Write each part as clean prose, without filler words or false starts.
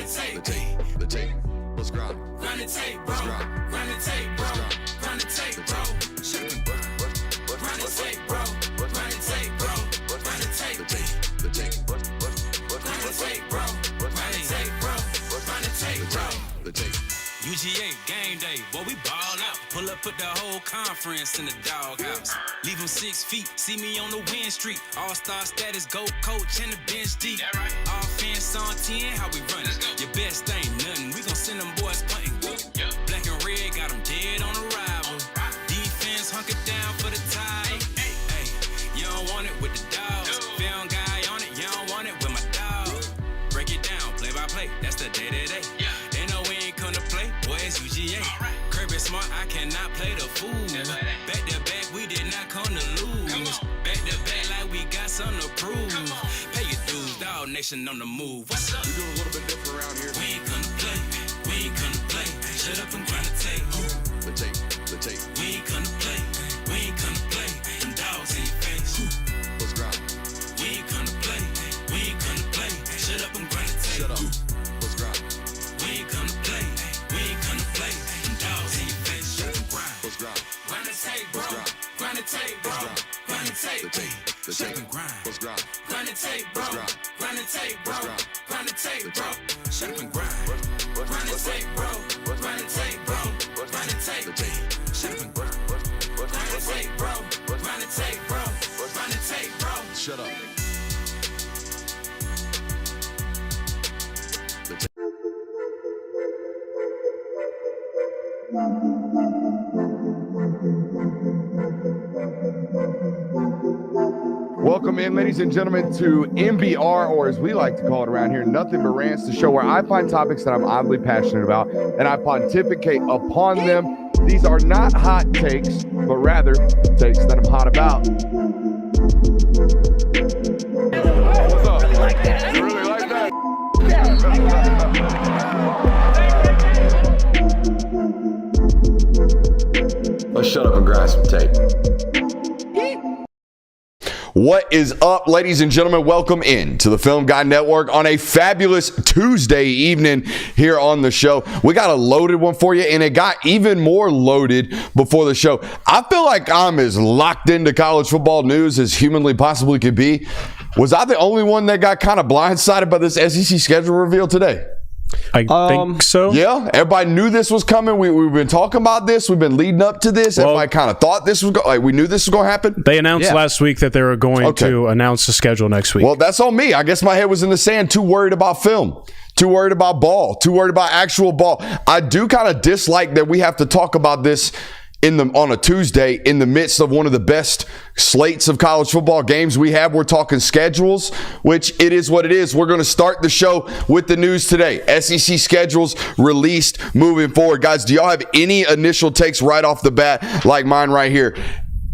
tape. The tape. Let's grind. Run the tape, bro. Run the tape, bro. Run the tape, bro. Run the tape, bro. Run the tape, bro. Run the tape. The tape. Run the tape, bro. Run the tape, bro. Run the tape, bro. The tape. UGA game day, boy, we ball out. Pull up, put the whole conference in the doghouse. Leave them 6 feet, see me on the win streak. All-star status, go coach, and the bench deep. Right. Offense on 10, how we run it? Your best ain't nothing, we gon' send them boys punting. Yeah. Black and red, got them dead on arrival. Defense hunker down for the tie. Hey, you don't want it with the dogs. Film guy on it, you don't want it with my dog. Break it down, play by play, that's the day-to-day. They know we ain't come to play, boy, it's UGA. Kirby Smart, I cannot play the fool. Back to back, we did not come to lose. Back to back, like we got something to prove. Pay your dues, dog nation on the move. What's up? We do a little bit different around here. We ain't come to play, we ain't come to play. Shut up and grind the tape. The tape. The tape. We ain't come to play, we ain't come to play. Them dogs in your face. Let's grind. We ain't come to play, we ain't come to play. Shut up and grind the tape. Shut up. Let's grind. We ain't come to play, we ain't come to play. Them dogs in your face. Shut up and grind. Let's grind. Run the tape, bro. Run the tape, bro. Run the tape. The tape. The Shut up tape. and grind. Let's grind. Run the tape, bro. Run the tape, bro. Run the tape, bro. Shut up and grind. Run the tape, bro. Run the tape, bro. Run the tape. The tape. Shut up and grind. Run the tape, bro. Run the tape, bro. Run the tape, bro. Shut up. Welcome in, ladies and gentlemen, to MBR, or as we like to call it around here, Nothing But Rants, the show where I find topics that I'm oddly passionate about and I pontificate upon them. These are not hot takes, but rather takes that I'm hot about. What's up? You really like that? Let's shut up and grind some tape. What is up, ladies and gentlemen? Welcome in to the Film Guy Network on a fabulous Tuesday evening here on the show. We got a loaded one for you, and it got even more loaded before the show. I feel like I'm as locked into college football news as humanly possibly could be. Was I the only one that got kind of blindsided by this SEC schedule reveal today? I think so. Yeah, everybody knew this was coming. We've been talking about this. We've been leading up to this. Well, everybody kind of thought this was we knew this was going to happen. They announced last week that they were going to announce the schedule next week. Well, that's on me. I guess my head was in the sand, too worried about film, too worried about ball, too worried about actual ball. I do kind of dislike that we have to talk about this on a Tuesday in the midst of one of the best slates of college football games we have. We're talking schedules, which it is what it is. We're going to start the show with the news today. SEC schedules released moving forward. Guys, do y'all have any initial takes right off the bat like mine right here?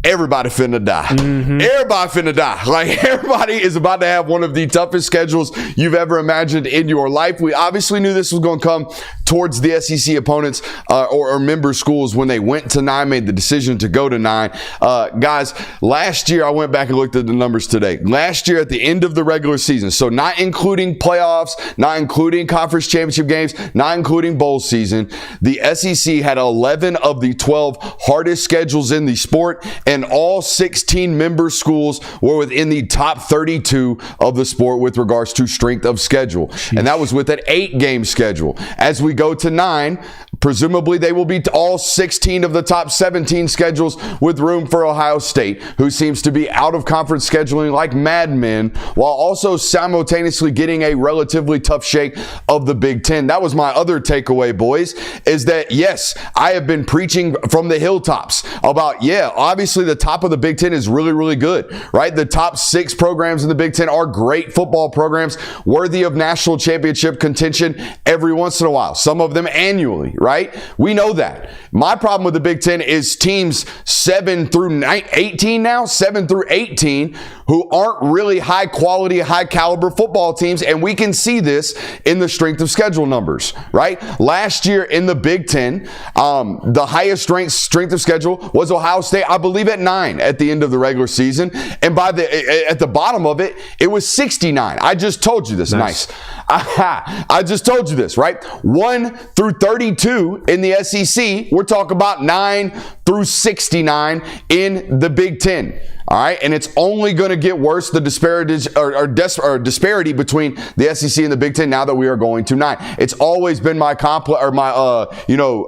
Everybody finna die. Everybody finna die. Like, everybody is about to have one of the toughest schedules you've ever imagined in your life. We obviously knew this was going to come towards the SEC opponents or member schools when they went to 9, made the decision to go to 9. Guys, last year, I went back and looked at the numbers today. Last year at the end of the regular season, so not including playoffs, not including conference championship games, not including bowl season, the SEC had 11 of the 12 hardest schedules in the sport, and all 16 member schools were within the top 32 of the sport with regards to strength of schedule. And that was with an 8-game schedule. As we go to 9, presumably they will be all 16 of the top 17 schedules with room for Ohio State, who seems to be out of conference scheduling like madmen, while also simultaneously getting a relatively tough shake of the Big Ten. That was my other takeaway, boys, is that, yes, I have been preaching from the hilltops about, obviously the top of the Big Ten is really, really good, right? The top 6 programs in the Big Ten are great football programs, worthy of national championship contention every once in a while, some of them annually, right? right? We know that. My problem with the Big Ten is teams 7 through 18 now, 7 through 18, who aren't really high quality, high caliber football teams. And we can see this in the strength of schedule numbers, right? Last year in the Big Ten, the highest ranked strength of schedule was Ohio State, I believe at 9 at the end of the regular season. And at the bottom of it, it was 69. I just told you this. Nice. I just told you this, right? 1 through 32 in the SEC. We're talking about 9 through 69 in the Big Ten. All right, and it's only going to get worse, the disparity between the SEC and the Big Ten now that we are going to 9. It's always been my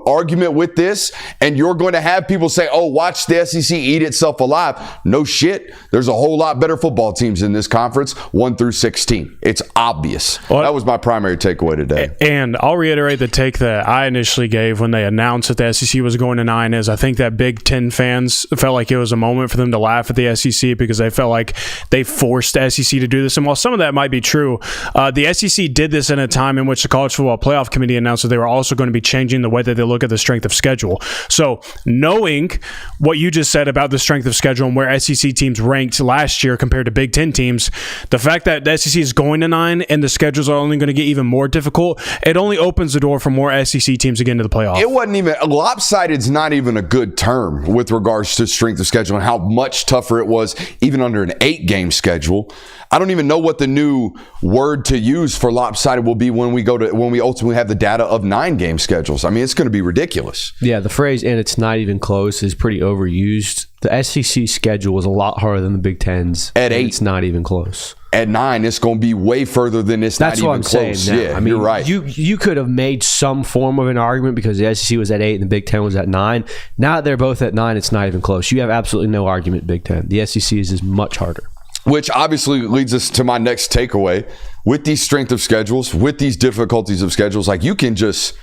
argument with this, and you're going to have people say, "Oh, watch the SEC eat itself alive." No shit. There's a whole lot better football teams in this conference, 1 through 16. It's obvious. Well, that was my primary takeaway today. And I'll reiterate the take that I initially gave when they announced that the SEC was going to 9 is I think that Big Ten fans felt like it was a moment for them to laugh at the SEC because they felt like they forced the SEC to do this. And while some of that might be true, the SEC did this in a time in which the College Football Playoff Committee announced that they were also going to be changing the way that they look at the strength of schedule. So knowing what you just said about the strength of schedule and where SEC teams ranked last year compared to Big Ten teams, the fact that the SEC is going to 9 and the schedules are only going to get even more difficult, it only opens the door for more SEC teams to get into the playoff. It wasn't even, lopsided's not even a good term with regards to strength of schedule and how much tougher it was even under an 8-game schedule. I don't even know what the new word to use for lopsided will be when we ultimately have the data of 9-game schedules. I mean, it's going to be ridiculous. Yeah, the phrase "and it's not even close" is pretty overused. The SEC schedule was a lot harder than the Big Ten's. At 8, it's not even close. At 9, it's going to be way further than it's That's not what even I'm close. saying now. Yeah, I mean, you're right. You could have made some form of an argument because the SEC was at 8 and the Big Ten was at 9. Now that they're both at 9, it's not even close. You have absolutely no argument, Big Ten. The SEC is much harder. Which obviously leads us to my next takeaway. With these strength of schedules, with these difficulties of schedules, like you can just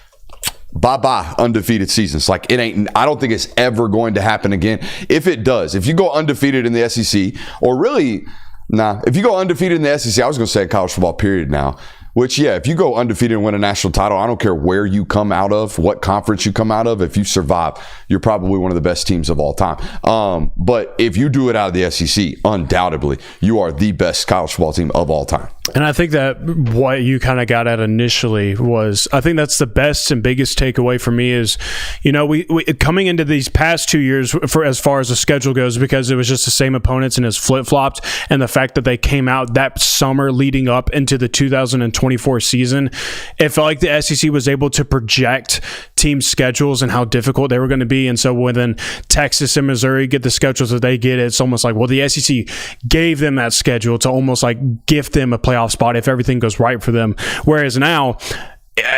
bye-bye undefeated seasons. Like it ain't, I don't think it's ever going to happen again. If it does, if you go undefeated in the SEC, or really, if you go undefeated in the SEC, I was going to say college football period now, which, yeah, if you go undefeated and win a national title, I don't care where you come out of, what conference you come out of. If you survive, you're probably one of the best teams of all time. But if you do it out of the SEC, undoubtedly, you are the best college football team of all time. And I think that what you kind of got at initially was, I think that's the best and biggest takeaway for me is, we coming into these past 2 years for as far as the schedule goes, because it was just the same opponents and it's flip-flopped, and the fact that they came out that summer leading up into the 2024 season, it felt like the SEC was able to project team schedules and how difficult they were going to be. And so when then Texas and Missouri get the schedules that they get, it's almost like, well, the SEC gave them that schedule to almost like gift them a playoff spot if everything goes right for them. Whereas now,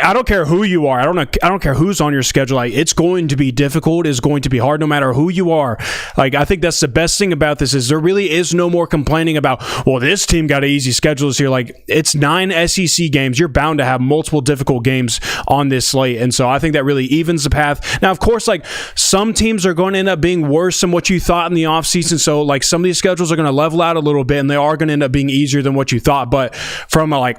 I don't care who you are. I don't care who's on your schedule. Like, it's going to be difficult. It's going to be hard no matter who you are. Like, I think that's the best thing about this is there really is no more complaining about, well, this team got an easy schedule this year. Like, it's 9 SEC games. You're bound to have multiple difficult games on this slate. And so I think that really evens the path. Now, of course, like some teams are going to end up being worse than what you thought in the offseason. So like some of these schedules are going to level out a little bit and they are going to end up being easier than what you thought. But from a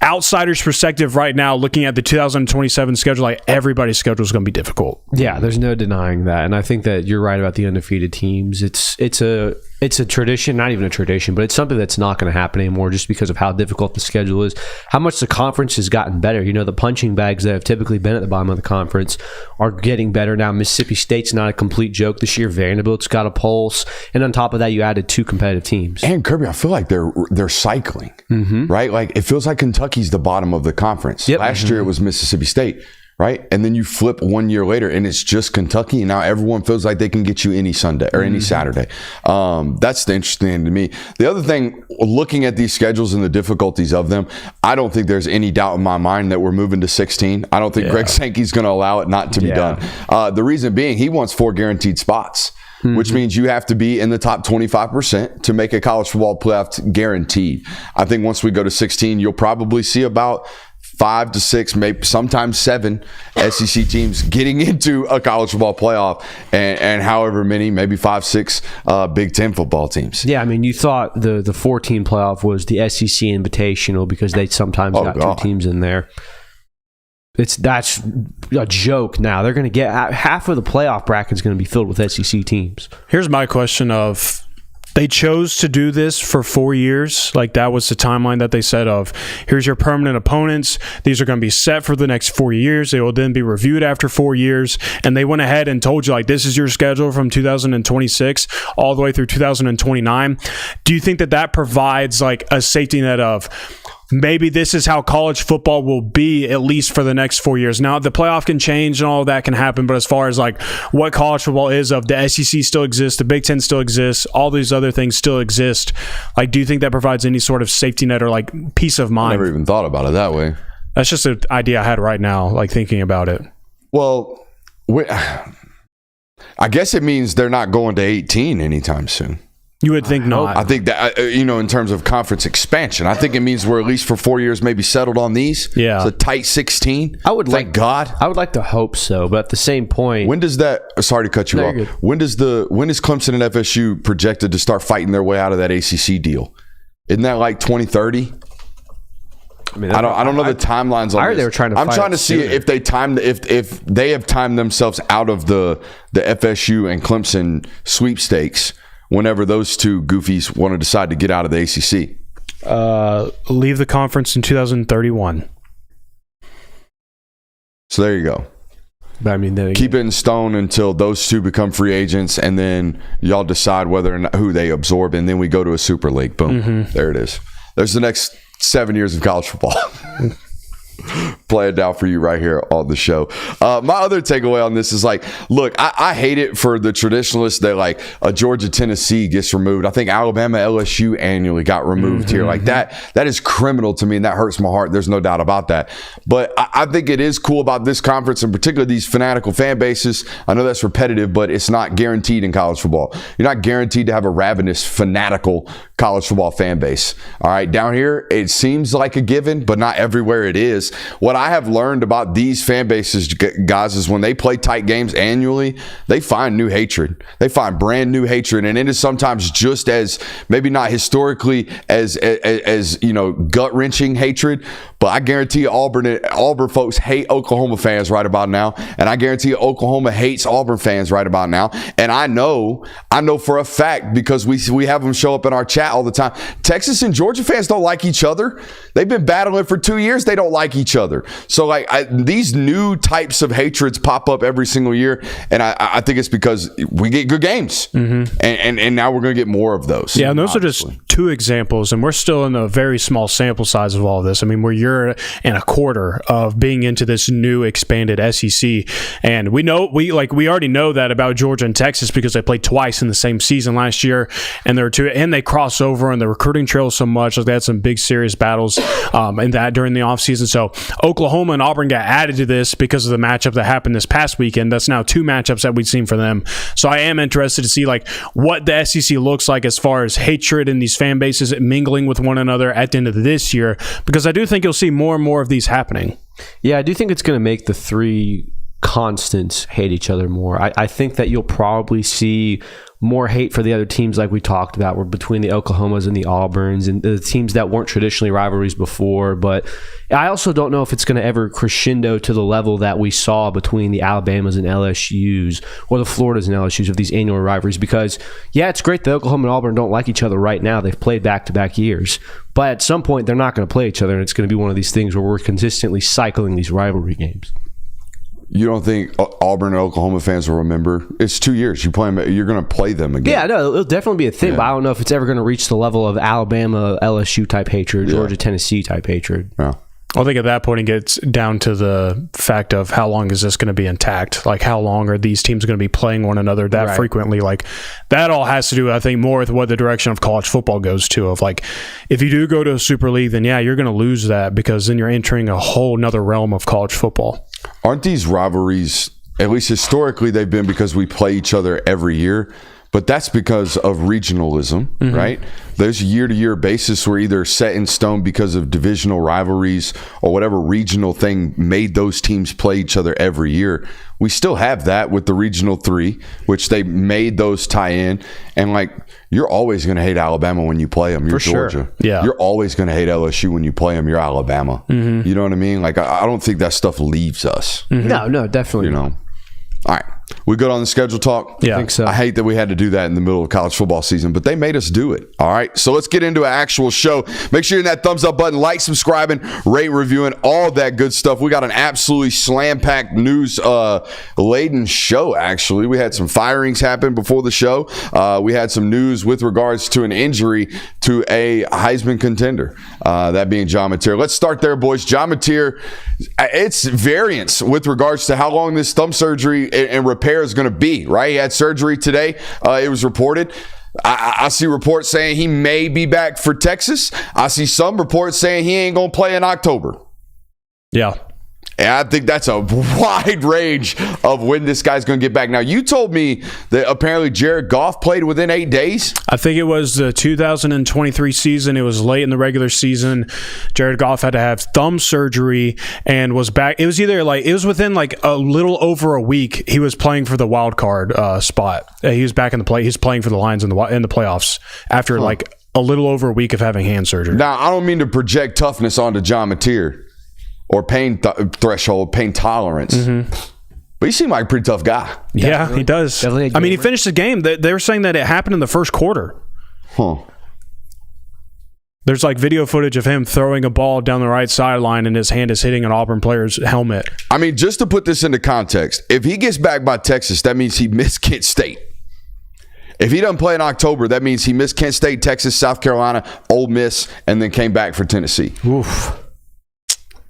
outsider's perspective right now, looking at the 2027 schedule, like everybody's schedule is going to be difficult. Yeah, there's no denying that. And I think that you're right about the undefeated teams. It's a tradition, not even a tradition, but it's something that's not going to happen anymore just because of how difficult the schedule is, how much the conference has gotten better. The punching bags that have typically been at the bottom of the conference are getting better now. Mississippi State's not a complete joke this year. Vanderbilt's got a pulse. And on top of that, you added 2 competitive teams. And Kirby, I feel like they're cycling, right? Like it feels like Kentucky's the bottom of the conference. Yep. Last year it was Mississippi State. Right? And then you flip 1 year later and it's just Kentucky. And now everyone feels like they can get you any Sunday or any Saturday. That's the interesting thing to me. The other thing, looking at these schedules and the difficulties of them, I don't think there's any doubt in my mind that we're moving to 16. I don't think Greg Sankey's going to allow it not to be done. The reason being, he wants 4 guaranteed spots. Which means you have to be in the top 25% to make a college football playoff guaranteed. I think once we go to 16, you'll probably see about 5 to 6, maybe sometimes 7 SEC teams getting into a college football playoff, and however many, maybe 5, 6 Big Ten football teams. Yeah, I mean, you thought the 14 playoff was the SEC Invitational because they sometimes got 2 teams in there. That's a joke now. They're going to get half of the playoff bracket is going to be filled with SEC teams. Here's my question of, they chose to do this for 4 years. Like, that was the timeline that they said of, here's your permanent opponents. These are going to be set for the next 4 years. They will then be reviewed after 4 years. And they went ahead and told you, like, this is your schedule from 2026 all the way through 2029. Do you think that that provides, like, a safety net of, maybe this is how college football will be at least for the next 4 years? Now, the playoff can change and all of that can happen, but as far as like what college football is, of the SEC still exists, the Big Ten still exists, all these other things still exist. Like, do you think that provides any sort of safety net or like peace of mind? I never even thought about it that way. That's just an idea I had right now, like thinking about it. Well, I guess it means they're not going to 18 anytime soon. You would think not. I think that, in terms of conference expansion, I think it means we're at least for 4 years maybe settled on these. Yeah. It's a tight 16. Thank God. I would like to hope so, but at the same point, When does that, sorry to cut you off. When is Clemson and FSU projected to start fighting their way out of that ACC deal? Isn't that like 2030? I mean, I don't know the timelines on I heard this. they were trying to I'm fight trying to it see sooner. if they have timed themselves out of the FSU and Clemson sweepstakes whenever those two goofies want to decide to get out of the ACC. Leave the conference in 2031. So there you go. but I mean, Keep it in stone until those two become free agents, and then y'all decide whether or not who they absorb, and then we go to a Super League. Boom. There it is. There's the next 7 years of college football. Play it down for you right here on the show. My other takeaway on this is like, look, I hate it for the traditionalists that like a Georgia Tennessee gets removed. I think Alabama LSU annually got removed here. Like that is criminal to me, and that hurts my heart. There's no doubt about that. But I think it is cool about this conference, and particularly these fanatical fan bases. I know that's repetitive, but it's not guaranteed in college football. You're not guaranteed to have a ravenous, fanatical college football fan base. All right, down here, it seems like a given, but not everywhere it is. What I have learned about these fan bases, guys, is when they play tight games annually, they find new hatred. They find brand new hatred, and it is sometimes just as, maybe not historically as gut-wrenching hatred, but I guarantee you Auburn folks hate Oklahoma fans right about now, and I guarantee you Oklahoma hates Auburn fans right about now. And I know for a fact, because we have them show up in our chat all the time, Texas and Georgia fans don't like each other. They've been battling for 2 years. They don't like each other. So like these new types of hatreds pop up every single year, and I think it's because we get good games, and now we're going to get more of those. Yeah, and those are just two examples, and we're still in a very small sample size of all of this. I mean, we're a year and a quarter of being into this new expanded SEC, and we already know that about Georgia and Texas because they played twice in the same season last year, and they cross over on the recruiting trail so much. Like they had some big serious battles in that during the offseason. So Oklahoma and Auburn got added to this because of the matchup that happened this past weekend. That's now two matchups that we've seen for them. So I am interested to see like what the SEC looks like as far as hatred in these fan bases mingling with one another at the end of this year, because I do think you'll see more and more of these happening. Yeah, I do think it's going to make the three constants hate each other more. I think that you'll probably see more hate for the other teams like we talked about, were between the Oklahomas and the Auburns and the teams that weren't traditionally rivalries before. But I also don't know if it's going to ever crescendo to the level that we saw between the Alabamas and LSUs or the Floridas and LSUs of these annual rivalries, because yeah, it's great that Oklahoma and Auburn don't like each other right now. They've played back-to-back years. But at some point, they're not going to play each other, and it's going to be one of these things where we're consistently cycling these rivalry games. You don't think Auburn and Oklahoma fans will remember? It's 2 years. You play them. You're going to play them again. Yeah, no, it'll definitely be a thing, but I don't know if it's ever going to reach the level of Alabama, LSU type hatred, Georgia, Tennessee type hatred. Yeah. I think at that point it gets down to the fact of how long is this going to be intact? Like how long are these teams going to be playing one another that frequently? Like that all has to do, I think, more with what the direction of college football goes to. Of like, if you do go to a Super League, then yeah, you're going to lose that because then you're entering a whole nother realm of college football. Aren't these rivalries, at least historically, they've been because we play each other every year? But that's because of regionalism, right? There's a year-to-year basis where either set in stone because of divisional rivalries or whatever regional thing made those teams play each other every year. We still have that with the Regional 3, which they made those tie in. And, like, you're always going to hate Alabama when you play them. You're Georgia. Sure. Yeah. You're always going to hate LSU when you play them. You're Alabama. You know what I mean? Like, I don't think that stuff leaves us. No, definitely. You know? All right. We good on the schedule talk? Yeah. I think so. I hate that we had to do that in the middle of college football season, but they made us do it. All right. So let's get into an actual show. Make sure you're in that thumbs up button, like, subscribing, rate, reviewing, all that good stuff. We got an absolutely slam-packed news laden show, actually. We had some firings happen before the show. We had some news with regards to an injury to a Heisman contender, that being John Mateer. Let's start there, boys. John Mateer, it's variance with regards to how long this thumb surgery and repair is going to be, right? He had surgery today. It was reported. I see reports saying he may be back for Texas. I see some reports saying he ain't going to play in October. Yeah. And I think that's a wide range of when this guy's going to get back. Now, you told me that apparently Jared Goff played within 8 days. I think it was the 2023 season. It was late in the regular season. Jared Goff had to have thumb surgery and was back. It was within like a little over a week. He was playing for the wild card spot. He was back in the play. He's playing for the Lions in the playoffs after like a little over a week of having hand surgery. Now, I don't mean to project toughness onto John Mateer or pain threshold, pain tolerance. But he seemed like a pretty tough guy. Yeah, he does. I mean, he finished the game. They were saying that it happened in the first quarter. There's like video footage of him throwing a ball down the right sideline and his hand is hitting an Auburn player's helmet. I mean, just to put this into context, if he gets back by Texas, that means he missed Kent State. If he doesn't play in October, that means he missed Kent State, Texas, South Carolina, Ole Miss, and then came back for Tennessee. Oof.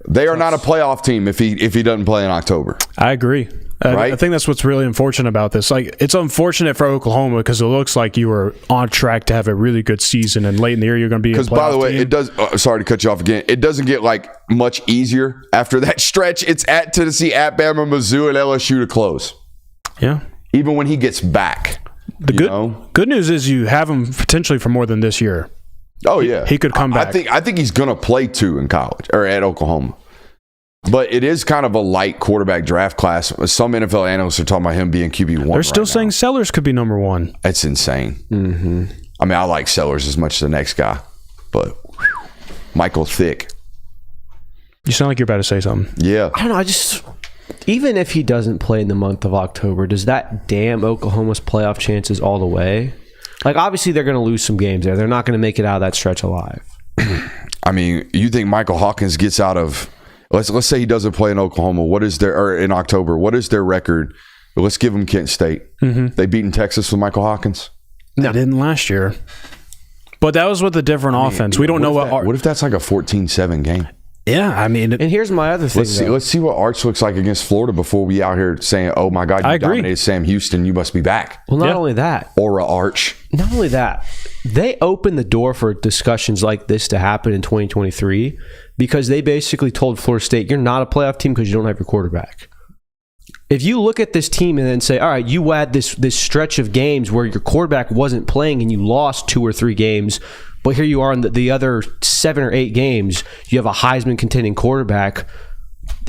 They are not a playoff team if he doesn't play in October. I agree. Right? I think that's what's really unfortunate about this. Like, it's unfortunate for Oklahoma because it looks like you were on track to have a really good season, and late in the year you're going to be. Because by the way, it does. Sorry to cut you off again. It doesn't get like much easier after that stretch. It's at Tennessee, at Bama, Mizzou, and LSU to close. Yeah. Even when he gets back. The good news is you have him potentially for more than this year. Oh yeah, he could come back. I think he's going to play 2 in college or at Oklahoma. But it is kind of a light quarterback draft class. Some NFL analysts are talking about him being QB1. They're still saying Sellers could be number 1. That's insane. I mean, I like Sellers as much as the next guy, but Michael Thick. You sound like you're about to say something. Yeah. I don't know. Even if he doesn't play in the month of October, does that damn Oklahoma's playoff chances all the way? Like, obviously, they're going to lose some games there. They're not going to make it out of that stretch alive. I mean, you think Michael Hawkins gets out of... Let's say he doesn't play in Oklahoma. In October? What is their record? Let's give them Kent State. They beaten Texas with Michael Hawkins. No. They didn't last year, but that was with a different offense. We don't know what if that's like a 14-7 game. Yeah, I mean, and here's my other thing. Let's see what Arch looks like against Florida before we out here saying, "Oh my God, you dominated Sam Houston. You must be back." Well, not only that, Aura Arch. Not only that, they opened the door for discussions like this to happen in 2023 because they basically told Florida State, "You're not a playoff team because you don't have your quarterback." If you look at this team and then say, "All right, you had this stretch of games where your quarterback wasn't playing and you lost 2 or 3 games." But here you are in the other 7 or 8 games, you have a Heisman contending quarterback.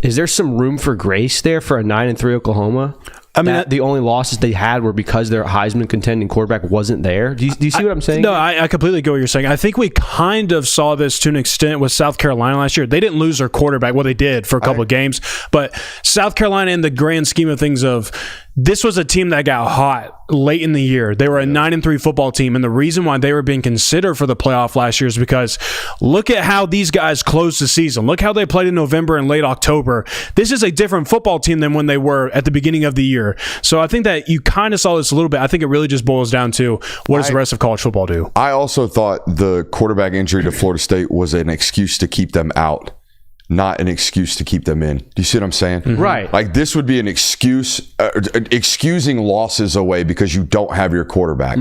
Is there some room for grace there for a 9-3 Oklahoma? I mean, the only losses they had were because their Heisman contending quarterback wasn't there. Do you see what I'm saying? No, I completely get what you're saying. I think we kind of saw this to an extent with South Carolina last year. They didn't lose their quarterback. Well, they did for a couple of games. But South Carolina, in the grand scheme of things, this was a team that got hot late in the year. They were a 9-3 football team, and the reason why they were being considered for the playoff last year is because look at how these guys closed the season. Look how they played in November and late October. This is a different football team than when they were at the beginning of the year. So I think that you kind of saw this a little bit. I think it really just boils down to what does the rest of college football do? I also thought the quarterback injury to Florida State was an excuse to keep them out, not an excuse to keep them in. Do you see what I'm saying? Mm-hmm. Right. Like, this would be an excuse, excusing losses away because you don't have your quarterback.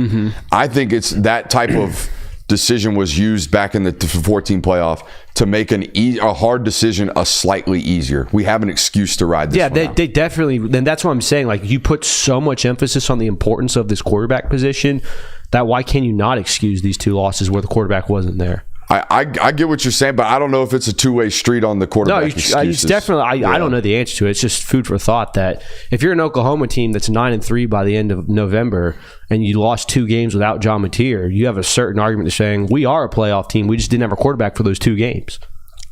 I think it's that type of decision was used back in the 14 playoff to make a hard decision a slightly easier. We have an excuse to ride this. Yeah, one out. they definitely. Then that's what I'm saying. Like, you put so much emphasis on the importance of this quarterback position that why can you not excuse these 2 losses where the quarterback wasn't there? I get what you're saying, but I don't know if it's a two-way street on the quarterback. No, excuses. it's definitely. I don't know the answer to it. It's just food for thought that if you're an Oklahoma team that's 9-3 by the end of November and you lost 2 games without John Mateer, you have a certain argument to saying we are a playoff team. We just didn't have a quarterback for those 2 games.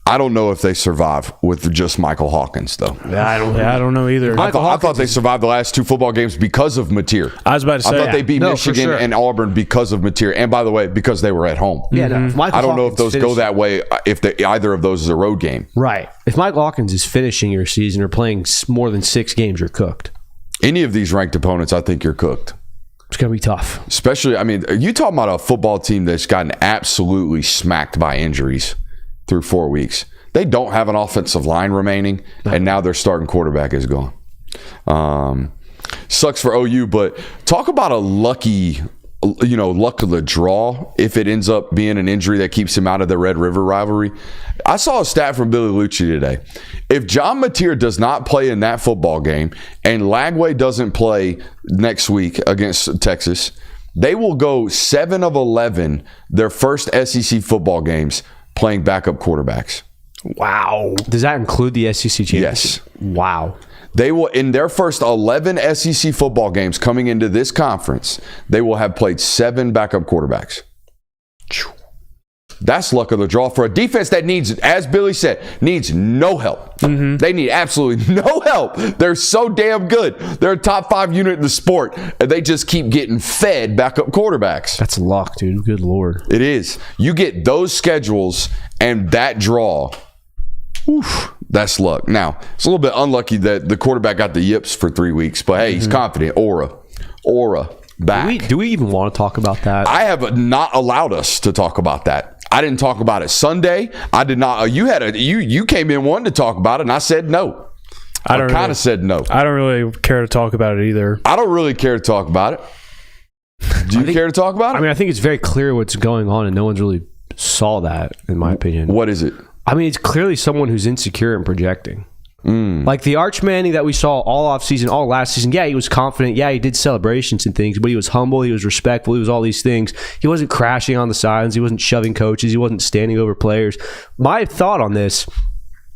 I don't know if they survive with just Michael Hawkins, though. I don't know either. I thought they survived the last 2 football games because of Mateer. I was about to say, I thought they beat Michigan and Auburn because of Mateer. And by the way, because they were at home. Yeah, no, I don't know if those go that way, if either of those is a road game. Right. If Michael Hawkins is finishing your season or playing more than 6 games, you're cooked. Any of these ranked opponents, I think you're cooked. It's going to be tough. Especially, I mean, you talking about a football team that's gotten absolutely smacked by injuries through 4 weeks. They don't have an offensive line remaining, and now their starting quarterback is gone. Sucks for OU, but talk about a luck of the draw if it ends up being an injury that keeps him out of the Red River rivalry. I saw a stat from Billy Lucci today. If John Mateer does not play in that football game and Lagway doesn't play next week against Texas, they will go 7 of 11 their first SEC football games playing backup quarterbacks. Wow. Does that include the SEC championship? Yes. Wow. They will, in their first 11 SEC football games coming into this conference, they will have played 7 backup quarterbacks. That's luck of the draw for a defense that needs, as Billy said, needs no help. Mm-hmm. They need absolutely no help. They're so damn good. They're a top 5 unit in the sport, and they just keep getting fed backup quarterbacks. That's luck, dude. Good Lord. It is. You get those schedules and that draw. Oof, that's luck. Now, it's a little bit unlucky that the quarterback got the yips for 3 weeks, but hey, he's confident. Aura, back. Do we even want to talk about that? I have not allowed us to talk about that. I didn't talk about it Sunday. I did not. You came in wanting to talk about it, and I said no. I kind of said no. I don't really care to talk about it either. I don't really care to talk about it. Do you care to talk about it? I mean, I think it's very clear what's going on, and no one's really saw that, in my opinion. What is it? I mean, it's clearly someone who's insecure and projecting. Like the Arch Manning that we saw all off season, all last season. Yeah, he was confident. Yeah, he did celebrations and things, but he was humble. He was respectful. He was all these things. He wasn't crashing on the sidelines. He wasn't shoving coaches. He wasn't standing over players. My thought on this,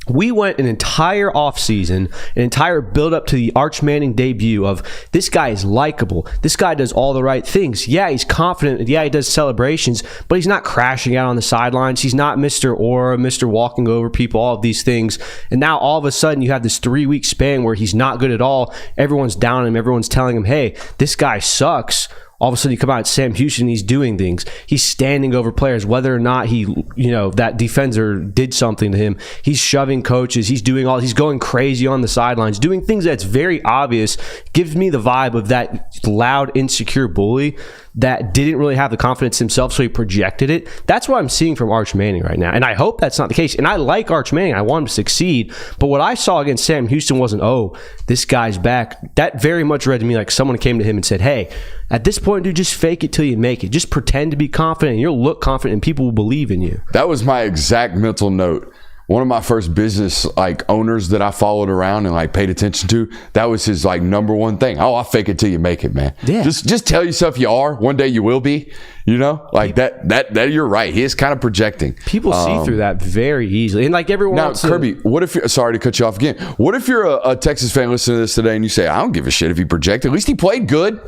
we went an entire offseason, an entire build-up to the Arch Manning debut of this guy is likable. This guy does all the right things. Yeah, he's confident. Yeah, he does celebrations, but he's not crashing out on the sidelines. He's not Mr. Aura, Mr. walking over people, all of these things. And now all of a sudden you have this 3-week span where he's not good at all. Everyone's down on him. Everyone's telling him, hey, this guy sucks. All of a sudden you come out at Sam Houston, he's doing things. He's standing over players, whether or not he, that defender did something to him. He's shoving coaches. He's going crazy on the sidelines, doing things that's very obvious. Gives me the vibe of that loud, insecure bully that didn't really have the confidence himself, so he projected it. That's what I'm seeing from Arch Manning right now. And I hope that's not the case. And I like Arch Manning. I want him to succeed. But what I saw against Sam Houston wasn't, oh, this guy's back. That very much read to me like someone came to him and said, hey, at this point, dude, just fake it till you make it. Just pretend to be confident, and you'll look confident, and people will believe in you. That was my exact mental note. One of my first business owners that I followed around and paid attention to, that was his number one thing. Oh, I'll fake it till you make it, man. Yeah. Just tell yourself you are. One day you will be. That you're right. He is kind of projecting. People see through that very easily. And everyone now, wants Kirby, what if you're, sorry to cut you off again. What if you're a Texas fan listening to this today and you say, I don't give a shit if he projected. At least he played good.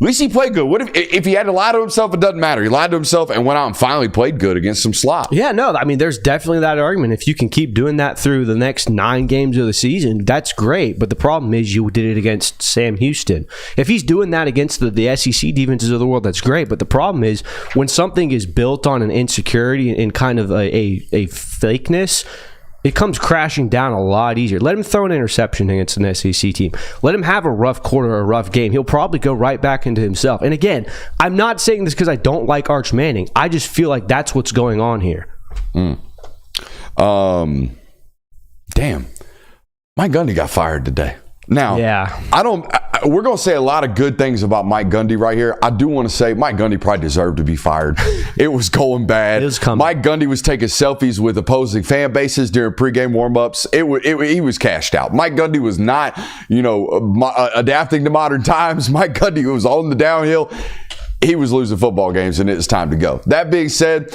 What if he had to lie to himself? It doesn't matter. He lied to himself and went out and finally played good against some slop. Yeah, no, I mean, there's definitely that argument. If you can keep doing that through the next 9 games of the season, that's great. But the problem is you did it against Sam Houston. If he's doing that against the SEC defenses of the world, that's great. But the problem is when something is built on an insecurity and kind of a fakeness, it comes crashing down a lot easier. Let him throw an interception against an SEC team. Let him have a rough quarter or a rough game. He'll probably go right back into himself. And again, I'm not saying this because I don't like Arch Manning. I just feel like that's what's going on here. Damn. Mike Gundy got fired today. Now, yeah. we're going to say a lot of good things about Mike Gundy right here. I do want to say Mike Gundy probably deserved to be fired. It was going bad. It was coming. Mike Gundy was taking selfies with opposing fan bases during pregame warmups. He was cashed out. Mike Gundy was not, adapting to modern times. Mike Gundy was on the downhill. He was losing football games, and it's time to go. That being said,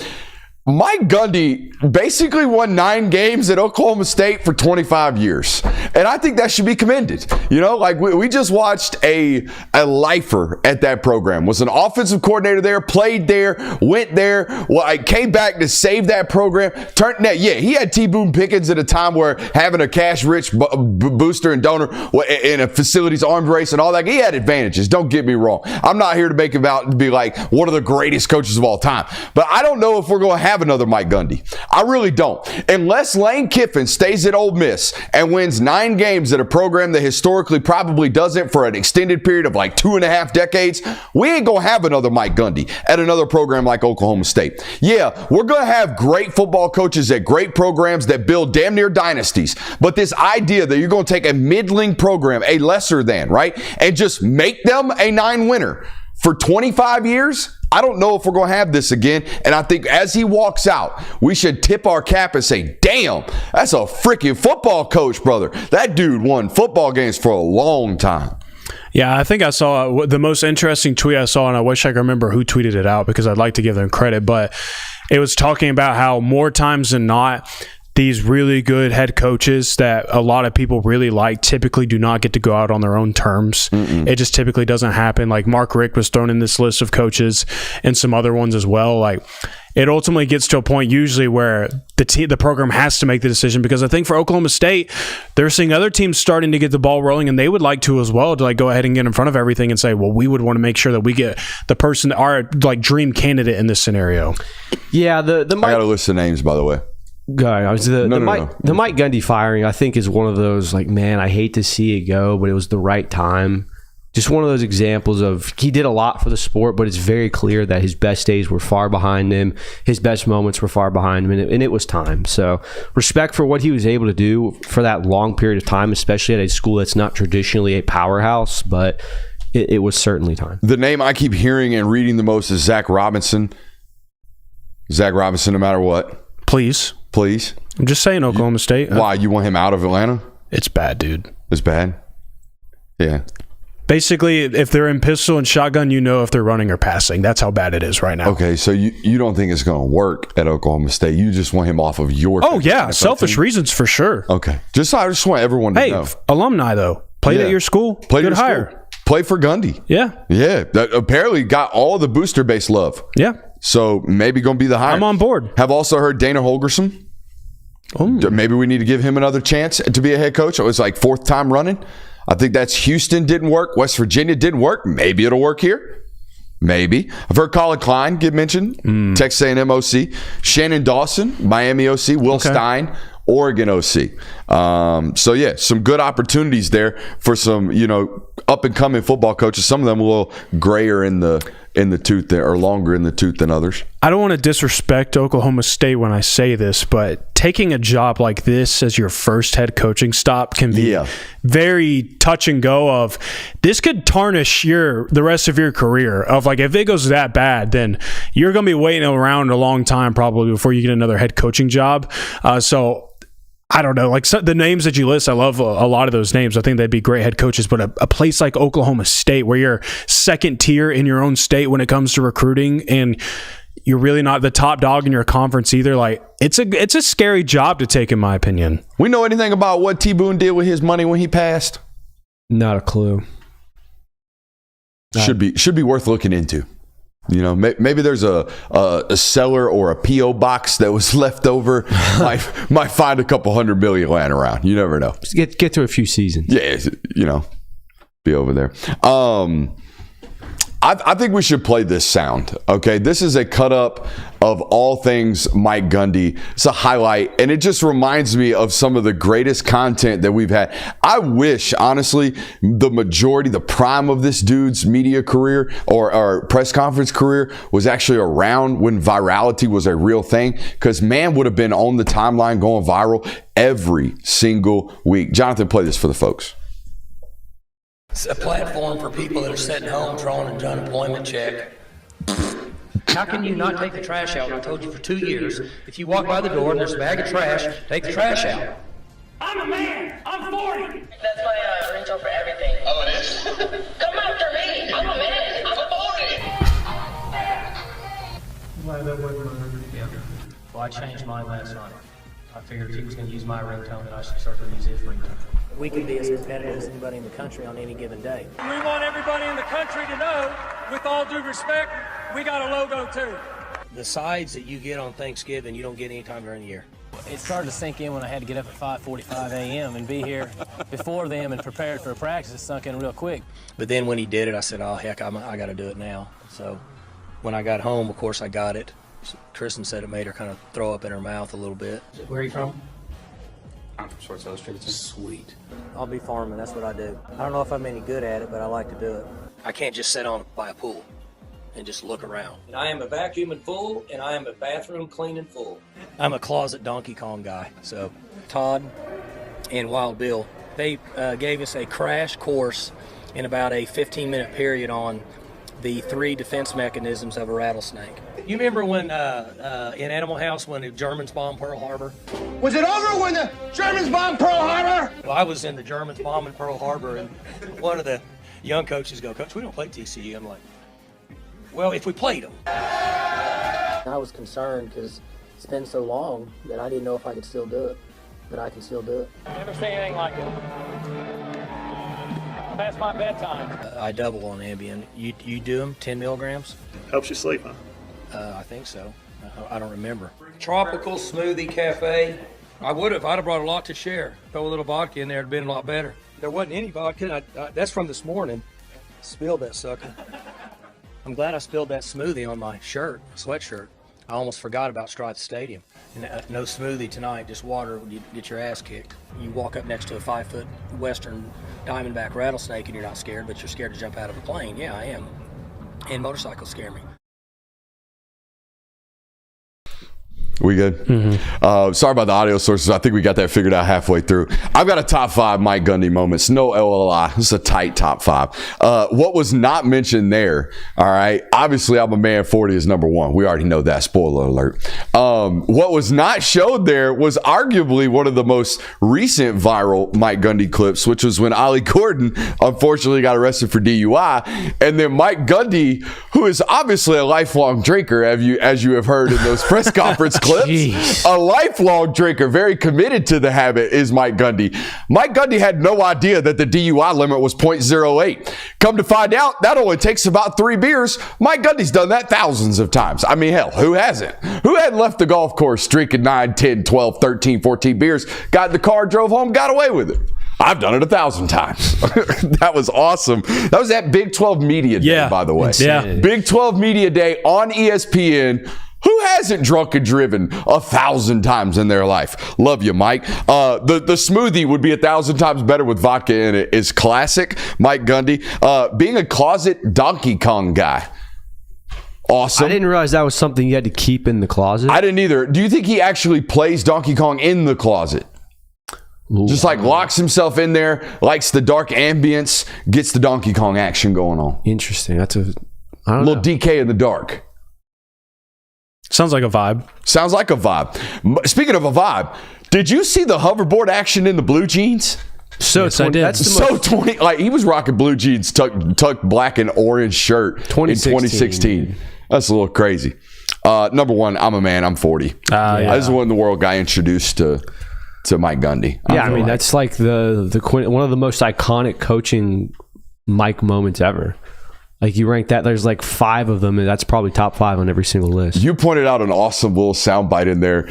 Mike Gundy basically won 9 games at Oklahoma State for 25 years. And I think that should be commended. We just watched a lifer at that program. Was an offensive coordinator there, played there, went there, came back to save that program. He had T. Boone Pickens at a time where having a cash-rich booster and donor in a facilities arms race and all that, he had advantages. Don't get me wrong. I'm not here to make him out to be like one of the greatest coaches of all time. But I don't know if we're going to have another Mike Gundy. I really don't. Unless Lane Kiffin stays at Ole Miss and wins 9 games at a program that historically probably doesn't for an extended period of 2.5 decades, we ain't going to have another Mike Gundy at another program like Oklahoma State. Yeah, we're going to have great football coaches at great programs that build damn near dynasties. But this idea that you're going to take a middling program, a lesser than, right, and just make them a 9 winner for 25 years, I don't know if we're going to have this again. And I think as he walks out, we should tip our cap and say, damn, that's a freaking football coach, brother. That dude won football games for a long time. Yeah, I think I saw the most interesting tweet I saw, and I wish I could remember who tweeted it out because I'd like to give them credit, but it was talking about how more times than not, these really good head coaches that a lot of people really like typically do not get to go out on their own terms. It just typically doesn't happen. Like Mark Richt was thrown in this list of coaches and some other ones as well. It ultimately gets to a point usually where the program has to make the decision, because I think for Oklahoma State, they're seeing other teams starting to get the ball rolling, and they would like to as well, to go ahead and get in front of everything and say, well, we would want to make sure that we get the person, our dream candidate in this scenario. Yeah, I got a list of names, by the way. The Mike Gundy firing, I think, is one of those, man, I hate to see it go, but it was the right time. Just one of those examples of he did a lot for the sport, but it's very clear that his best days were far behind him. His best moments were far behind him, and it was time. So respect for what he was able to do for that long period of time, especially at a school that's not traditionally a powerhouse, but it was certainly time. The name I keep hearing and reading the most is Zach Robinson. Zach Robinson, no matter what. Please. I'm just saying, Oklahoma State. Why? You want him out of Atlanta? It's bad, dude. It's bad? Yeah. Basically, if they're in pistol and shotgun, if they're running or passing. That's how bad it is right now. Okay, so you don't think it's going to work at Oklahoma State. You just want him off of your team. Oh, yeah. Selfish reasons for sure. Okay. I just want everyone to know. Hey, alumni, though. Played at your school. Good hire. School. Play for Gundy. Yeah. Yeah. That apparently got all the booster base love. Yeah. So maybe going to be the hire. I'm on board. Have also heard Dana Holgorsen. Maybe we need to give him another chance to be a head coach. It was 4th time running. I think that's Houston didn't work. West Virginia didn't work. Maybe it'll work here. Maybe. I've heard Colin Klein get mentioned. Texas A&M OC. Shannon Dawson, Miami OC. Will Stein, Oregon OC. Some good opportunities there for some, up and coming football coaches. Some of them a little grayer in the tooth there, or longer in the tooth than others. I don't want to disrespect Oklahoma State when I say this, but taking a job like this as your first head coaching stop can be very touch and go. Of this could tarnish the rest of your career. Of if it goes that bad, then you're going to be waiting around a long time probably before you get another head coaching job. So I don't know, the names that you list, I love a lot of those names. I think they'd be great head coaches, but a place like Oklahoma State, where you're second tier in your own state when it comes to recruiting, and you're really not the top dog in your conference either. It's a scary job to take, in my opinion. We know anything about what T. Boone did with his money when he passed? Not a clue. Should be worth looking into. Maybe there's a cellar or a P.O. box that was left over. might find a couple $100 million lying around. You never know. Just get through a few seasons. Yeah, be over there. I think we should play this sound, okay? This is a cut-up of all things Mike Gundy. It's a highlight, and it just reminds me of some of the greatest content that we've had. I wish, honestly, the prime of this dude's media career or press conference career was actually around when virality was a real thing, because man would have been on the timeline going viral every single week. Jonathan, play this for the folks. It's a platform for people that are sitting home drawing an unemployment check. How can you not take the trash out? I told you for 2 years, if you walk by the door and there's a bag of trash, take the trash out. I'm a man. I'm 40. That's my ringtone for everything. Oh, it is? Come after me. I'm a man. I'm 40. Well, I changed mine last night. I figured if he was going to use my ringtone, then I should start to use his ringtone. We can be as competitive as anybody in the country on any given day. We want everybody in the country to know, with all due respect, we got a logo too. The sides that you get on Thanksgiving, you don't get any time during the year. It started to sink in when I had to get up at 5:45 a.m. and be here before them and prepared for a practice. It sunk in real quick. But then when he did it, I said, oh, heck, I got to do it now. So when I got home, of course, I got it. Kristen said it made her kind of throw up in her mouth a little bit. Where are you from? I'm from Sports Illustrated. Sweet. I'll be farming. That's what I do. I don't know if I'm any good at it, but I like to do it. I can't just sit on by a pool and just look around. And I am a vacuuming fool, and I am a bathroom cleaning fool. I'm a closet Donkey Kong guy. So Todd and Wild Bill, they gave us a crash course in about a 15-minute period on the 3 defense mechanisms of a rattlesnake. You remember when in Animal House when the Germans bombed Pearl Harbor? Was it over when the Germans bombed Pearl Harbor? Well, I was in the Germans bombing Pearl Harbor, and one of the young coaches go, Coach, we don't play TCU. I'm like, well, if we played them. I was concerned because it's been so long that I didn't know if I could still do it, but I can still do it. Never seen anything like it. Past my bedtime. I double on Ambien. You do them, 10 milligrams? Helps you sleep, huh? I think so. I don't remember. Tropical Smoothie Cafe. I'd have brought a lot to share. Throw a little vodka in there, it'd been a lot better. There wasn't any vodka. That's from this morning. Spilled that sucker. I'm glad I spilled that smoothie on my shirt, sweatshirt. I almost forgot about Stride Stadium. No smoothie tonight, just water, you get your ass kicked. You walk up next to a 5-foot western diamondback rattlesnake and you're not scared, but you're scared to jump out of a plane. Yeah, I am. And motorcycles scare me. We good? Sorry about the audio sources. I think we got that figured out halfway through. I've got a top 5 Mike Gundy moments. No LLI. This is a tight top 5. What was not mentioned there, all right, obviously I'm a man 40 is number 1. We already know that. Spoiler alert. What was not showed there was arguably one of the most recent viral Mike Gundy clips, which was when Ollie Gordon unfortunately got arrested for DUI. And then Mike Gundy, who is obviously a lifelong drinker, as you have heard in those press conference clips, a lifelong drinker, very committed to the habit, is Mike Gundy. Mike Gundy had no idea that the DUI limit was 0.08. Come to find out, that only takes about 3 beers. Mike Gundy's done that thousands of times. I mean, hell, who hasn't? Who hadn't left the golf course drinking 9, 10, 12, 13, 14 beers, got in the car, drove home, got away with it? I've done it 1,000 times. That was awesome. That was that Big 12 Media Day, by the way. Yeah. Big 12 Media Day on ESPN. Who hasn't drunk and driven 1,000 times in their life? Love you, Mike. The smoothie would be 1,000 times better with vodka in it is classic. Mike Gundy. Being a closet Donkey Kong guy. Awesome. I didn't realize that was something you had to keep in the closet. I didn't either. Do you think he actually plays Donkey Kong in the closet? Ooh, just like locks himself in there, likes the dark ambience, gets the Donkey Kong action going on. Interesting. That's a little DK in the dark. Sounds like a vibe. Sounds like a vibe. Speaking of a vibe, did you see the hoverboard action in the blue jeans? So yes, I did. That's so 20. Like he was rocking blue jeans, tucked black and orange shirt in 2016. That's a little crazy. Number 1, I'm a man. I'm 40. I was one in the world guy introduced to Mike Gundy. I mean that's like the one of the most iconic coaching Mike moments ever. Like you rank that, there's like 5 of them, and that's probably top 5 on every single list. You pointed out an awesome little soundbite in there.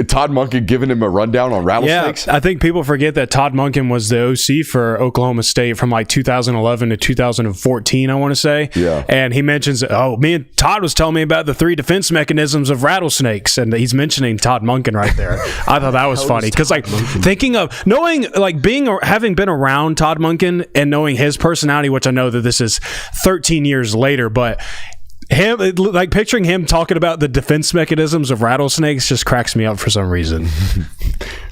Todd Monken giving him a rundown on rattlesnakes. Yeah, I think people forget that Todd Monken was the OC for Oklahoma State from like 2011 to 2014, I want to say. Yeah. And he mentions, me and Todd was telling me about the 3 defense mechanisms of rattlesnakes, and he's mentioning Todd Monken right there. I thought that was funny because like thinking of knowing, like having been around Todd Monken and knowing his personality, which I know that this is 13 years later, but him, like picturing him talking about the defense mechanisms of rattlesnakes just cracks me up for some reason.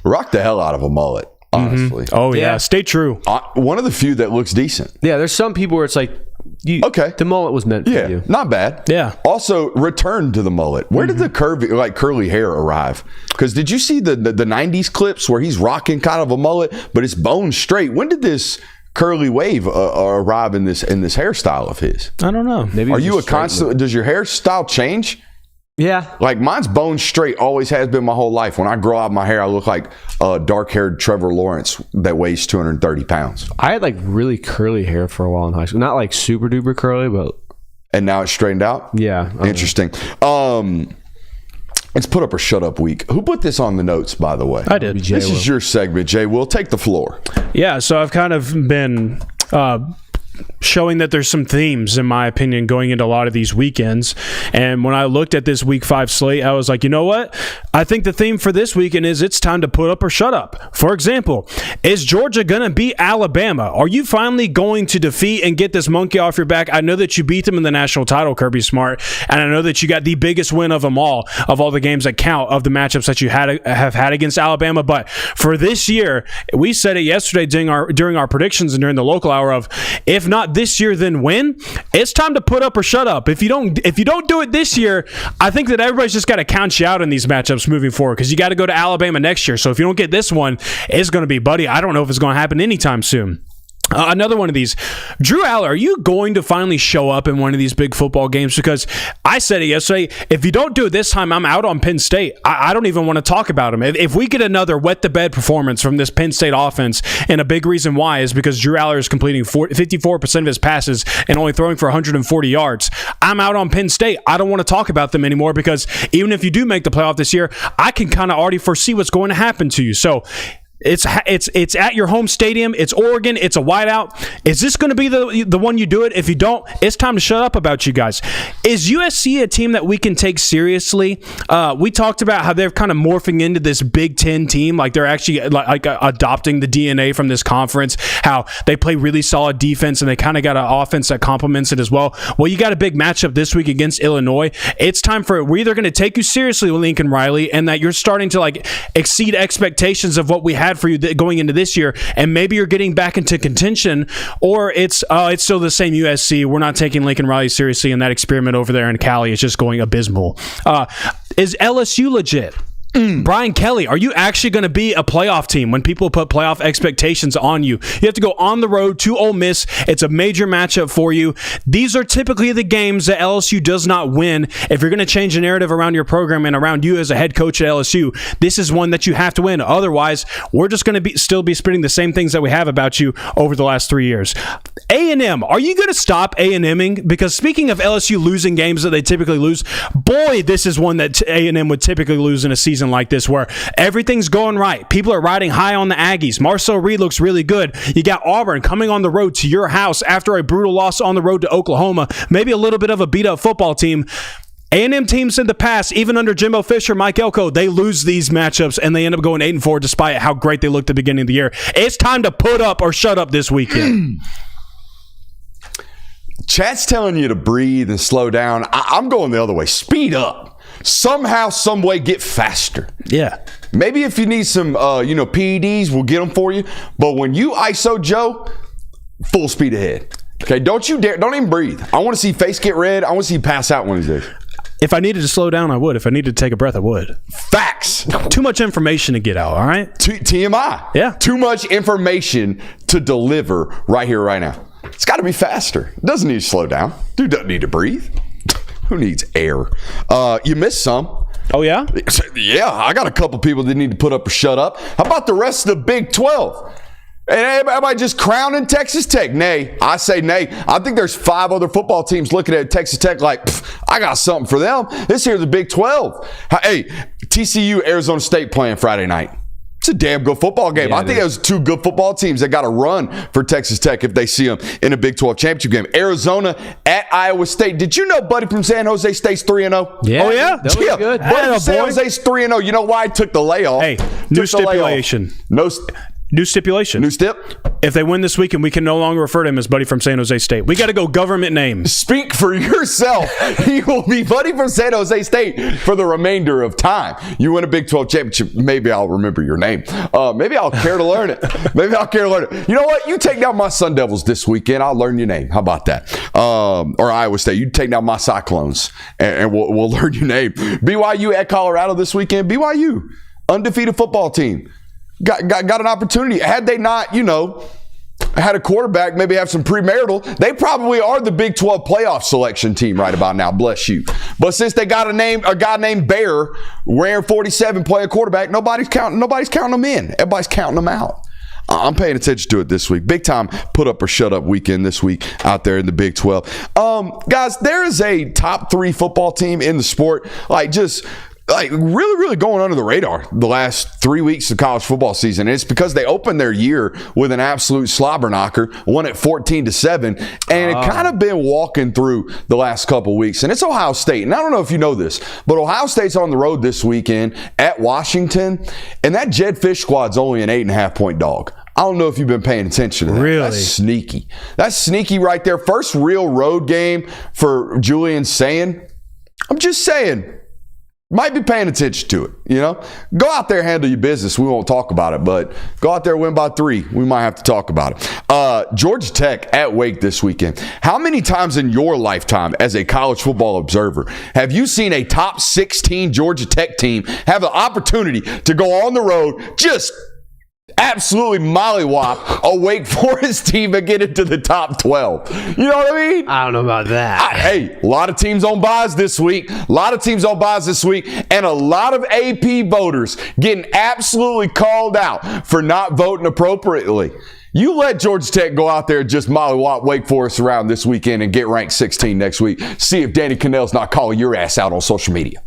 Rock the hell out of a mullet. honestly. Oh, yeah. Stay true. One of the few that looks decent. Yeah, there's some people where it's like, the mullet was meant for you. Not bad. Yeah. Also, return to the mullet. Where did the curly hair arrive? Because did you see the 90s clips where he's rocking kind of a mullet, but it's bone straight? When did this curly wave arrive in this hairstyle of his? I don't know. Maybe are you a constant? Does your hairstyle change? Yeah. Like mine's bone straight, always has been my whole life. When I grow out my hair, I look like a dark-haired Trevor Lawrence that weighs 230 pounds. I had like really curly hair for a while in high school. Not like super duper curly, but. And now it's straightened out? Yeah. Interesting. It's put up or shut up week. Who put this on the notes, by the way? I did. This is your segment, Jay. Will, take the floor. Yeah, so I've kind of been showing that there's some themes, in my opinion, going into a lot of these weekends. And when I looked at this Week 5 slate, I was like, you know what? I think the theme for this weekend is it's time to put up or shut up. For example, is Georgia going to beat Alabama? Are you finally going to defeat and get this monkey off your back? I know that you beat them in the national title, Kirby Smart, and I know that you got the biggest win of all the games that count, of the matchups that you have had against Alabama. But for this year, we said it yesterday during our predictions and during the local hour of, if not this year, then when? It's time to put up or shut up. If you don't do it this year, I think that everybody's just got to count you out in these matchups moving forward, because you got to go to Alabama next year. So if you don't get this one, it's going to be, buddy, I don't know if it's going to happen anytime soon. Another one of these. Drew Aller, are you going to finally show up in one of these big football games? Because I said it yesterday, if you don't do it this time, I'm out on Penn State. I don't even want to talk about him. If we get another wet-the-bed performance from this Penn State offense, and a big reason why is because Drew Aller is completing 54% of his passes and only throwing for 140 yards, I'm out on Penn State. I don't want to talk about them anymore, because even if you do make the playoff this year, I can kind of already foresee what's going to happen to you. So it's at your home stadium. It's Oregon. It's a whiteout. Is this going to be the one you do it? If you don't, it's time to shut up about you guys. Is USC a team that we can take seriously? We talked about how they're kind of morphing into this Big Ten team. Like they're actually like adopting the DNA from this conference, how they play really solid defense and they kind of got an offense that complements it as well. Well, you got a big matchup this week against Illinois. It's time for, we're either going to take you seriously with Lincoln Riley, and that you're starting to like exceed expectations of what we had for you going into this year, and maybe you're getting back into contention, or it's still the same USC. We're not taking Lincoln Riley seriously, and that experiment over there in Cali is just going abysmal. Is LSU legit? Brian Kelly, are you actually going to be a playoff team when people put playoff expectations on you? You have to go on the road to Ole Miss. It's a major matchup for you. These are typically the games that LSU does not win. If you're going to change the narrative around your program and around you as a head coach at LSU, this is one that you have to win. Otherwise, we're just going to still be spitting the same things that we have about you over the last 3 years. A&M, are you going to stop A&Ming? Because speaking of LSU losing games that they typically lose, boy, this is one that A&M would typically lose in a season like this, where everything's going right. People are riding high on the Aggies. Marcel Reed looks really good. You got Auburn coming on the road to your house after a brutal loss on the road to Oklahoma. Maybe a little bit of a beat-up football team. A&M teams in the past, even under Jimbo Fisher, Mike Elko, they lose these matchups and they end up going 8-4 despite how great they looked at the beginning of the year. It's time to put up or shut up this weekend. Chat's telling you to breathe and slow down. I'm going the other way. Speed up. Somehow, some way, get faster. Yeah. Maybe if you need some, PEDs, we'll get them for you. But when you ISO Joe, full speed ahead. Okay, don't you dare. Don't even breathe. I want to see face get red. I want to see you pass out one of these days. If I needed to slow down, I would. If I needed to take a breath, I would. Facts. Too much information to get out, all right? TMI. Yeah. Too much information to deliver right here, right now. It's got to be faster. It doesn't need to slow down. Dude doesn't need to breathe. Who needs air? You missed some. Oh, yeah? Yeah, I got a couple people that need to put up or shut up. How about the rest of the Big 12? And everybody just crowning Texas Tech? Nay. I say nay. I think there's 5 other football teams looking at Texas Tech like, I got something for them. This here's the Big 12. Hey, TCU, Arizona State playing Friday night. It's a damn good football game. Yeah, I think those 2 good football teams that got to run for Texas Tech if they see them in a Big 12 championship game. Arizona at Iowa State. Did you know Buddy from San Jose State's 3-0? Yeah. Oh, yeah? That was good. Buddy from San Jose's 3-0. You know why I took the layoff? Hey, new stipulation. New stipulation. New stip? If they win this weekend, we can no longer refer to him as Buddy from San Jose State. We got to go government name. Speak for yourself. He will be Buddy from San Jose State for the remainder of time. You win a Big 12 championship, maybe I'll remember your name. Maybe I'll care to learn it. You know what? You take down my Sun Devils this weekend, I'll learn your name. How about that? Or Iowa State. You take down my Cyclones, and we'll learn your name. BYU at Colorado this weekend. BYU, undefeated football team. Got an opportunity. Had they not, had a quarterback, maybe have some premarital, they probably are the Big 12 playoff selection team right about now. Bless you. But since they got a guy named Bear wearing 47 playing quarterback, nobody's counting them in. Everybody's counting them out. I'm paying attention to it this week. Big time put up or shut up weekend this week out there in the Big 12. Guys, there is a top 3 football team in the sport, really, really going under the radar the last 3 weeks of college football season. And it's because they opened their year with an absolute slobber knocker, won at 14-7, and it kind of been walking through the last couple weeks. And it's Ohio State. And I don't know if you know this, but Ohio State's on the road this weekend at Washington, and that Jed Fish squad's only an 8.5-point dog. I don't know if you've been paying attention to that. Really? That's sneaky. That's sneaky right there. First real road game for Julian Sayin. I'm just saying. Might be paying attention to it, Go out there, handle your business. We won't talk about it, but go out there, win by 3. We might have to talk about it. Georgia Tech at Wake this weekend. How many times in your lifetime as a college football observer have you seen a top 16 Georgia Tech team have the opportunity to go on the road, just absolutely mollywop a Wake Forest team and get into the top 12? You know what I mean? I don't know about that. Hey, a lot of teams on buys this week. And a lot of AP voters getting absolutely called out for not voting appropriately. You let Georgia Tech go out there and just mollywop Wake Forest around this weekend and get ranked 16 next week. See if Danny Cannell's not calling your ass out on social media.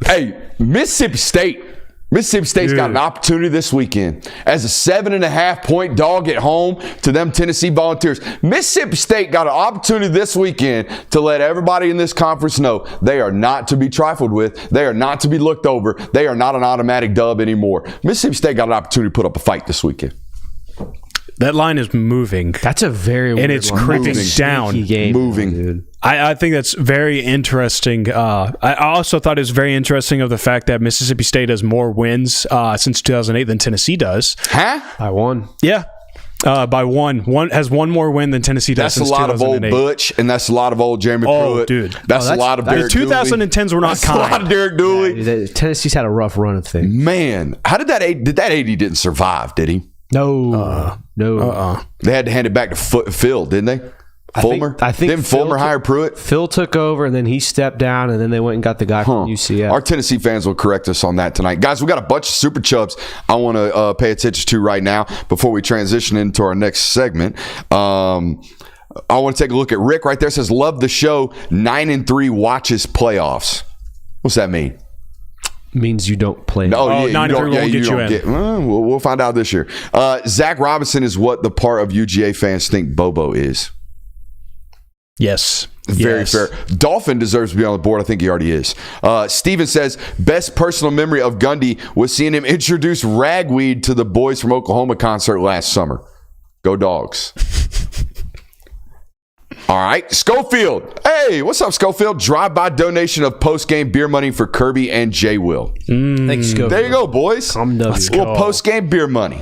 Hey, Mississippi State's got an opportunity this weekend as a 7.5-point dog at home to them Tennessee Volunteers. Mississippi State got an opportunity this weekend to let everybody in this conference know they are not to be trifled with. They are not to be looked over. They are not an automatic dub anymore. Mississippi State got an opportunity to put up a fight this weekend. That line is moving. That's a very weird and it's line. creeping down. Moving. Dude. I think that's very interesting. I also thought it was very interesting of the fact that Mississippi State has more wins since 2008 than Tennessee does. Huh? By one. Yeah. By one. One has one more win than Tennessee does. That's a lot of old Butch, and that's a lot of old Jeremy Pruitt. Dude. That's a lot of Derek Dooley. The 2010s were not that's kind. a lot of Derek Dooley. Yeah, Tennessee's had a rough run of things. Man, how did that 80 didn't survive, did he? No. They had to hand it back to Phil, didn't they? Fulmer? I think didn't Fulmer hire Pruitt? Phil took over, and then he stepped down, and then they went and got the guy from UCF. Our Tennessee fans will correct us on that tonight. Guys, we got a bunch of super chubs I want to pay attention to right now before we transition into our next segment. I want to take a look at Rick right there. It says, love the show. 9-3 watches playoffs. What's that mean? Means you don't play. No, 9-3 won't get you in. We'll find out this year. Zach Robinson is what the part of UGA fans think Bobo is. Yes. Very fair. Dolphin deserves to be on the board. I think he already is. Steven says, best personal memory of Gundy was seeing him introduce ragweed to the Boys from Oklahoma concert last summer. Go Dogs. All right. Schofield. Hey, what's up, Schofield? Drive-by donation of post-game beer money for Kirby and Jay Will. Thanks, Schofield. There you go, boys. Let's go. Post-game beer money.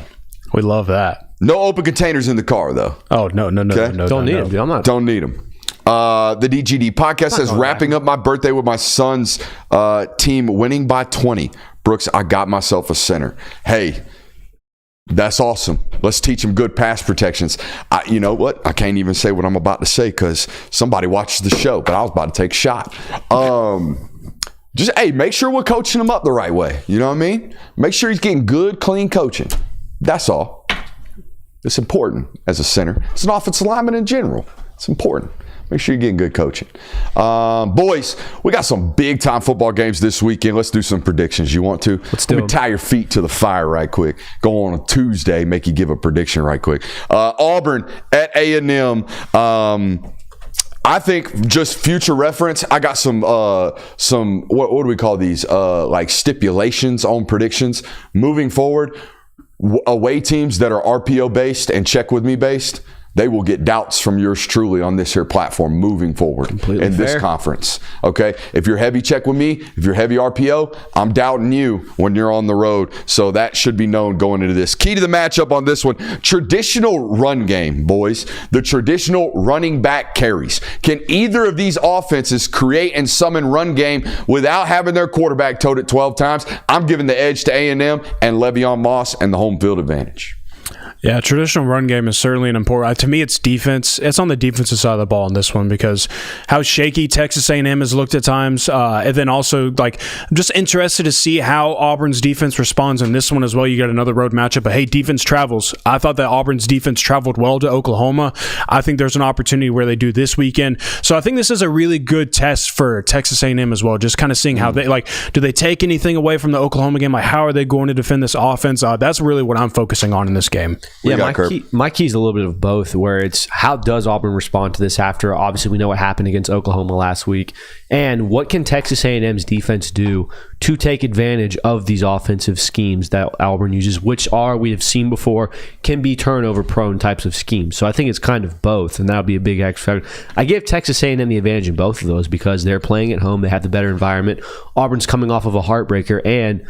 We love that. No open containers in the car, though. Oh, no. Don't need them, dude. I'm not. Don't need them. The DGD podcast says, wrapping up my birthday with my son's team winning by 20. Brooks, I got myself a center. Hey, that's awesome. Let's teach him good pass protections. You know what? I can't even say what I'm about to say because somebody watches the show, but I was about to take a shot. Make sure we're coaching him up the right way. You know what I mean? Make sure he's getting good, clean coaching. That's all. It's important as a center. It's an offensive lineman in general. It's important. Make sure you're getting good coaching. Boys, we got some big-time football games this weekend. Let's do some predictions. You want to? Let's do Let me tie your feet to the fire right quick. Go on a Tuesday, make you give a prediction right quick. Auburn at A&M. I think just future reference, I got some what do we call these? Like stipulations on predictions. Moving forward, away teams that are RPO based and check with me based, they will get doubts from yours truly on this here platform moving forward in this conference. Okay? If you're heavy check with me, if you're heavy RPO, I'm doubting you when you're on the road. So that should be known going into this. Key to the matchup on this one, traditional run game, boys. The traditional running back carries. Can either of these offenses create and summon run game without having their quarterback towed it 12 times? I'm giving the edge to A&M and Le'Veon Moss and the home field advantage. Yeah, traditional run game is certainly an important. To me, it's defense. It's on the defensive side of the ball in this one because how shaky Texas A&M has looked at times, and then also like I'm just interested to see how Auburn's defense responds in this one as well. You got another road matchup, but hey, defense travels. I thought that Auburn's defense traveled well to Oklahoma. I think there's an opportunity where they do this weekend. So I think this is a really good test for Texas A&M as well. Just kind of seeing how they do they take anything away from the Oklahoma game? Like how are they going to defend this offense? That's really what I'm focusing on in this game. Yeah, my key is a little bit of both, where it's how does Auburn respond to this after, obviously, we know what happened against Oklahoma last week, and what can Texas A&M's defense do to take advantage of these offensive schemes that Auburn uses, which we have seen before, can be turnover-prone types of schemes. So I think it's kind of both, and that would be a big X factor. I give Texas A&M the advantage in both of those because they're playing at home, they have the better environment. Auburn's coming off of a heartbreaker, and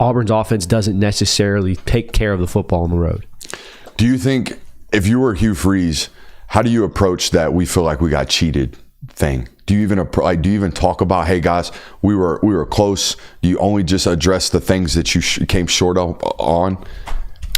Auburn's offense doesn't necessarily take care of the football on the road. Do you think, if you were Hugh Freeze, how do you approach that we feel like we got cheated thing? Do you even talk about, hey guys, we were close? Do you only just address the things that you came short on?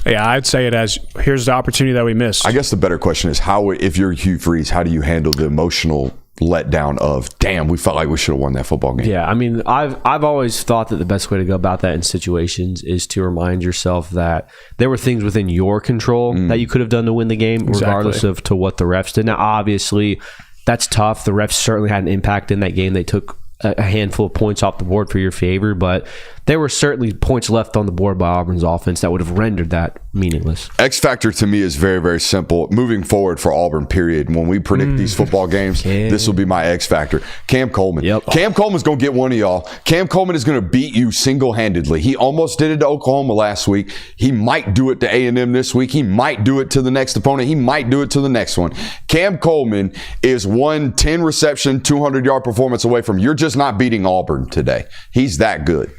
Yeah, I'd say it as here's the opportunity that we missed. I guess the better question is how, if you're Hugh Freeze, how do you handle the emotional letdown of, damn, we felt like we should have won that football game? Yeah, I mean, I've always thought that the best way to go about that in situations is to remind yourself that there were things within your control that you could have done to win the game, regardless of to what the refs did. Now, obviously, that's tough. The refs certainly had an impact in that game. They took a handful of points off the board for your favor, but there were certainly points left on the board by Auburn's offense that would have rendered that meaningless. X factor to me is very, very simple. Moving forward for Auburn, period. When we predict these football games, this will be my X factor. Cam Coleman. Yep. Cam Coleman's going to get one of y'all. Cam Coleman is going to beat you single-handedly. He almost did it to Oklahoma last week. He might do it to A&M this week. He might do it to the next opponent. He might do it to the next one. Cam Coleman is 10 reception, 200-yard performance away from you're just not beating Auburn today. He's that good.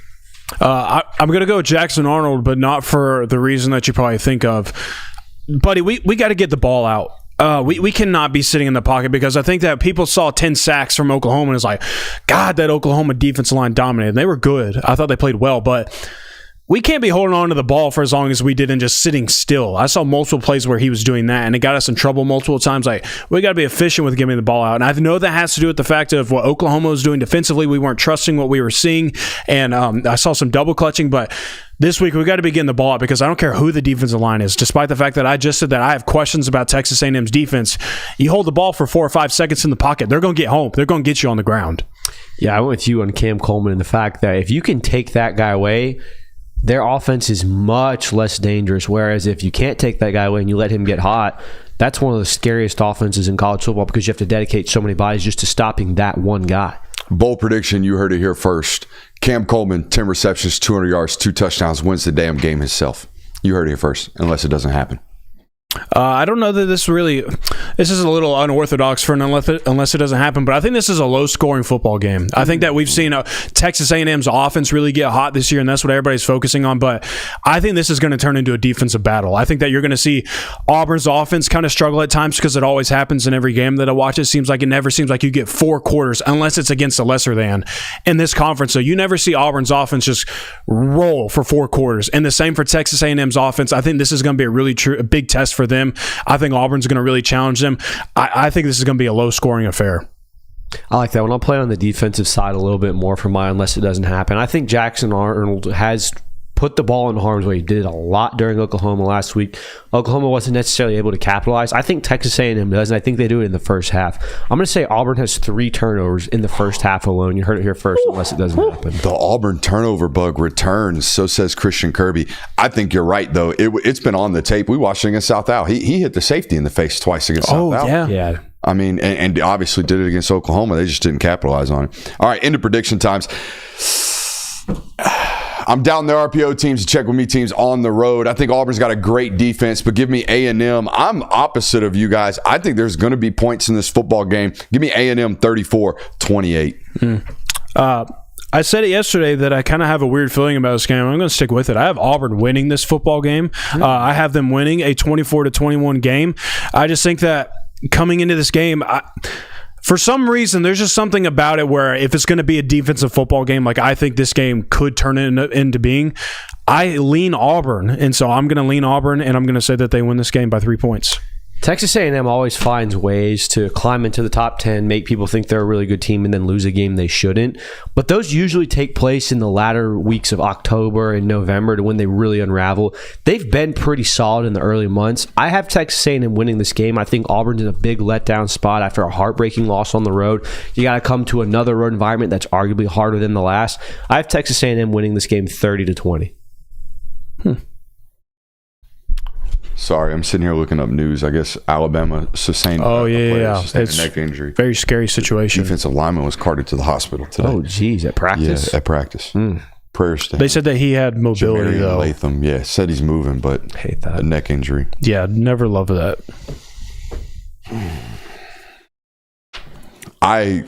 I'm going to go Jackson Arnold, but not for the reason that you probably think of. Buddy, we got to get the ball out. We cannot be sitting in the pocket because I think that people saw 10 sacks from Oklahoma and it's like, God, that Oklahoma defensive line dominated. They were good. I thought they played well, but we can't be holding on to the ball for as long as we did and just sitting still. I saw multiple plays where he was doing that, and it got us in trouble multiple times. Like, we got to be efficient with giving the ball out. And I know that has to do with the fact of what Oklahoma was doing defensively. We weren't trusting what we were seeing, and I saw some double clutching, but this week we got to be getting the ball out because I don't care who the defensive line is. Despite the fact that I just said that I have questions about Texas A&M's defense, you hold the ball for 4 or 5 seconds in the pocket, they're going to get home. They're going to get you on the ground. Yeah, I went with you on Cam Coleman and the fact that if you can take that guy away, their offense is much less dangerous. Whereas if you can't take that guy away and you let him get hot, that's one of the scariest offenses in college football because you have to dedicate so many bodies just to stopping that one guy. Bold prediction, you heard it here first. Cam Coleman, 10 receptions, 200 yards, 2 touchdowns, wins the damn game himself. You heard it here first, unless it doesn't happen. I don't know that this is a little unorthodox for unless it doesn't happen, but I think this is a low-scoring football game. I think that we've seen Texas A&M's offense really get hot this year, and that's what everybody's focusing on, but I think this is going to turn into a defensive battle. I think that you're going to see Auburn's offense kind of struggle at times because it always happens in every game that I watch. It never seems like you get 4 quarters unless it's against a lesser than in this conference. So you never see Auburn's offense just roll for 4 quarters. And the same for Texas A&M's offense. I think this is going to be a big test for them. I think Auburn's going to really challenge them. I think this is going to be a low-scoring affair. I like that one. I'll play on the defensive side a little bit more for my unless it doesn't happen. I think Jackson Arnold has put the ball in harm's way. He did a lot during Oklahoma last week. Oklahoma wasn't necessarily able to capitalize. I think Texas A&M does, and I think they do it in the first half. I'm going to say Auburn has 3 turnovers in the first half alone. You heard it here first, unless it doesn't happen. The Auburn turnover bug returns, so says Christian Kirby. I think you're right, though. It's been on the tape. We watched it against South Al. He hit the safety in the face twice against South Al. Yeah. I mean, and obviously did it against Oklahoma. They just didn't capitalize on it. All right, into prediction times. I'm down the RPO teams to check with me teams on the road. I think Auburn's got a great defense, but give me A&M. I'm opposite of you guys. I think there's going to be points in this football game. Give me A&M 34-28. I said it yesterday that I kind of have a weird feeling about this game. I'm going to stick with it. I have Auburn winning this football game. I have them winning a 24-21 game. I just think that coming into this game, for some reason, there's just something about it where if it's going to be a defensive football game, like I think this game could turn into being, I lean Auburn. And so I'm going to lean Auburn, and I'm going to say that they win this game by 3 points. Texas A&M always finds ways to climb into the top 10, make people think they're a really good team, and then lose a game they shouldn't. But those usually take place in the latter weeks of October and November to when they really unravel. They've been pretty solid in the early months. I have Texas A&M winning this game. I think Auburn's in a big letdown spot after a heartbreaking loss on the road. You got to come to another road environment that's arguably harder than the last. I have Texas A&M winning this game 30-20. Sorry, I'm sitting here looking up news. I guess Alabama sustained sustained a neck injury. Very scary situation. Defensive lineman was carted to the hospital today. Oh, geez, at practice? Yeah, at practice. Prayers to him. They said that he had mobility, though. Latham, said he's moving, but hate that. A neck injury. Yeah, never loved that. I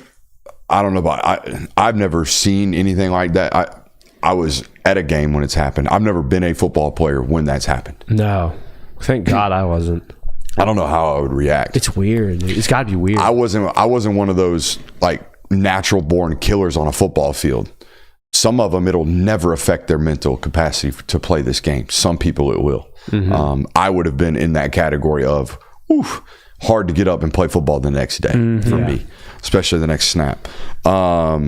don't know about I've never seen anything like that. I was at a game when it's happened. I've never been a football player when that's happened. No. Thank God I wasn't. I don't know how I would react. It's weird. It's got to be weird. I wasn't one of those like natural born killers on a football field. Some of them, it'll never affect their mental capacity to play this game. Some people it will. I would have been in that category of hard to get up and play football the next day for me, especially the next snap. All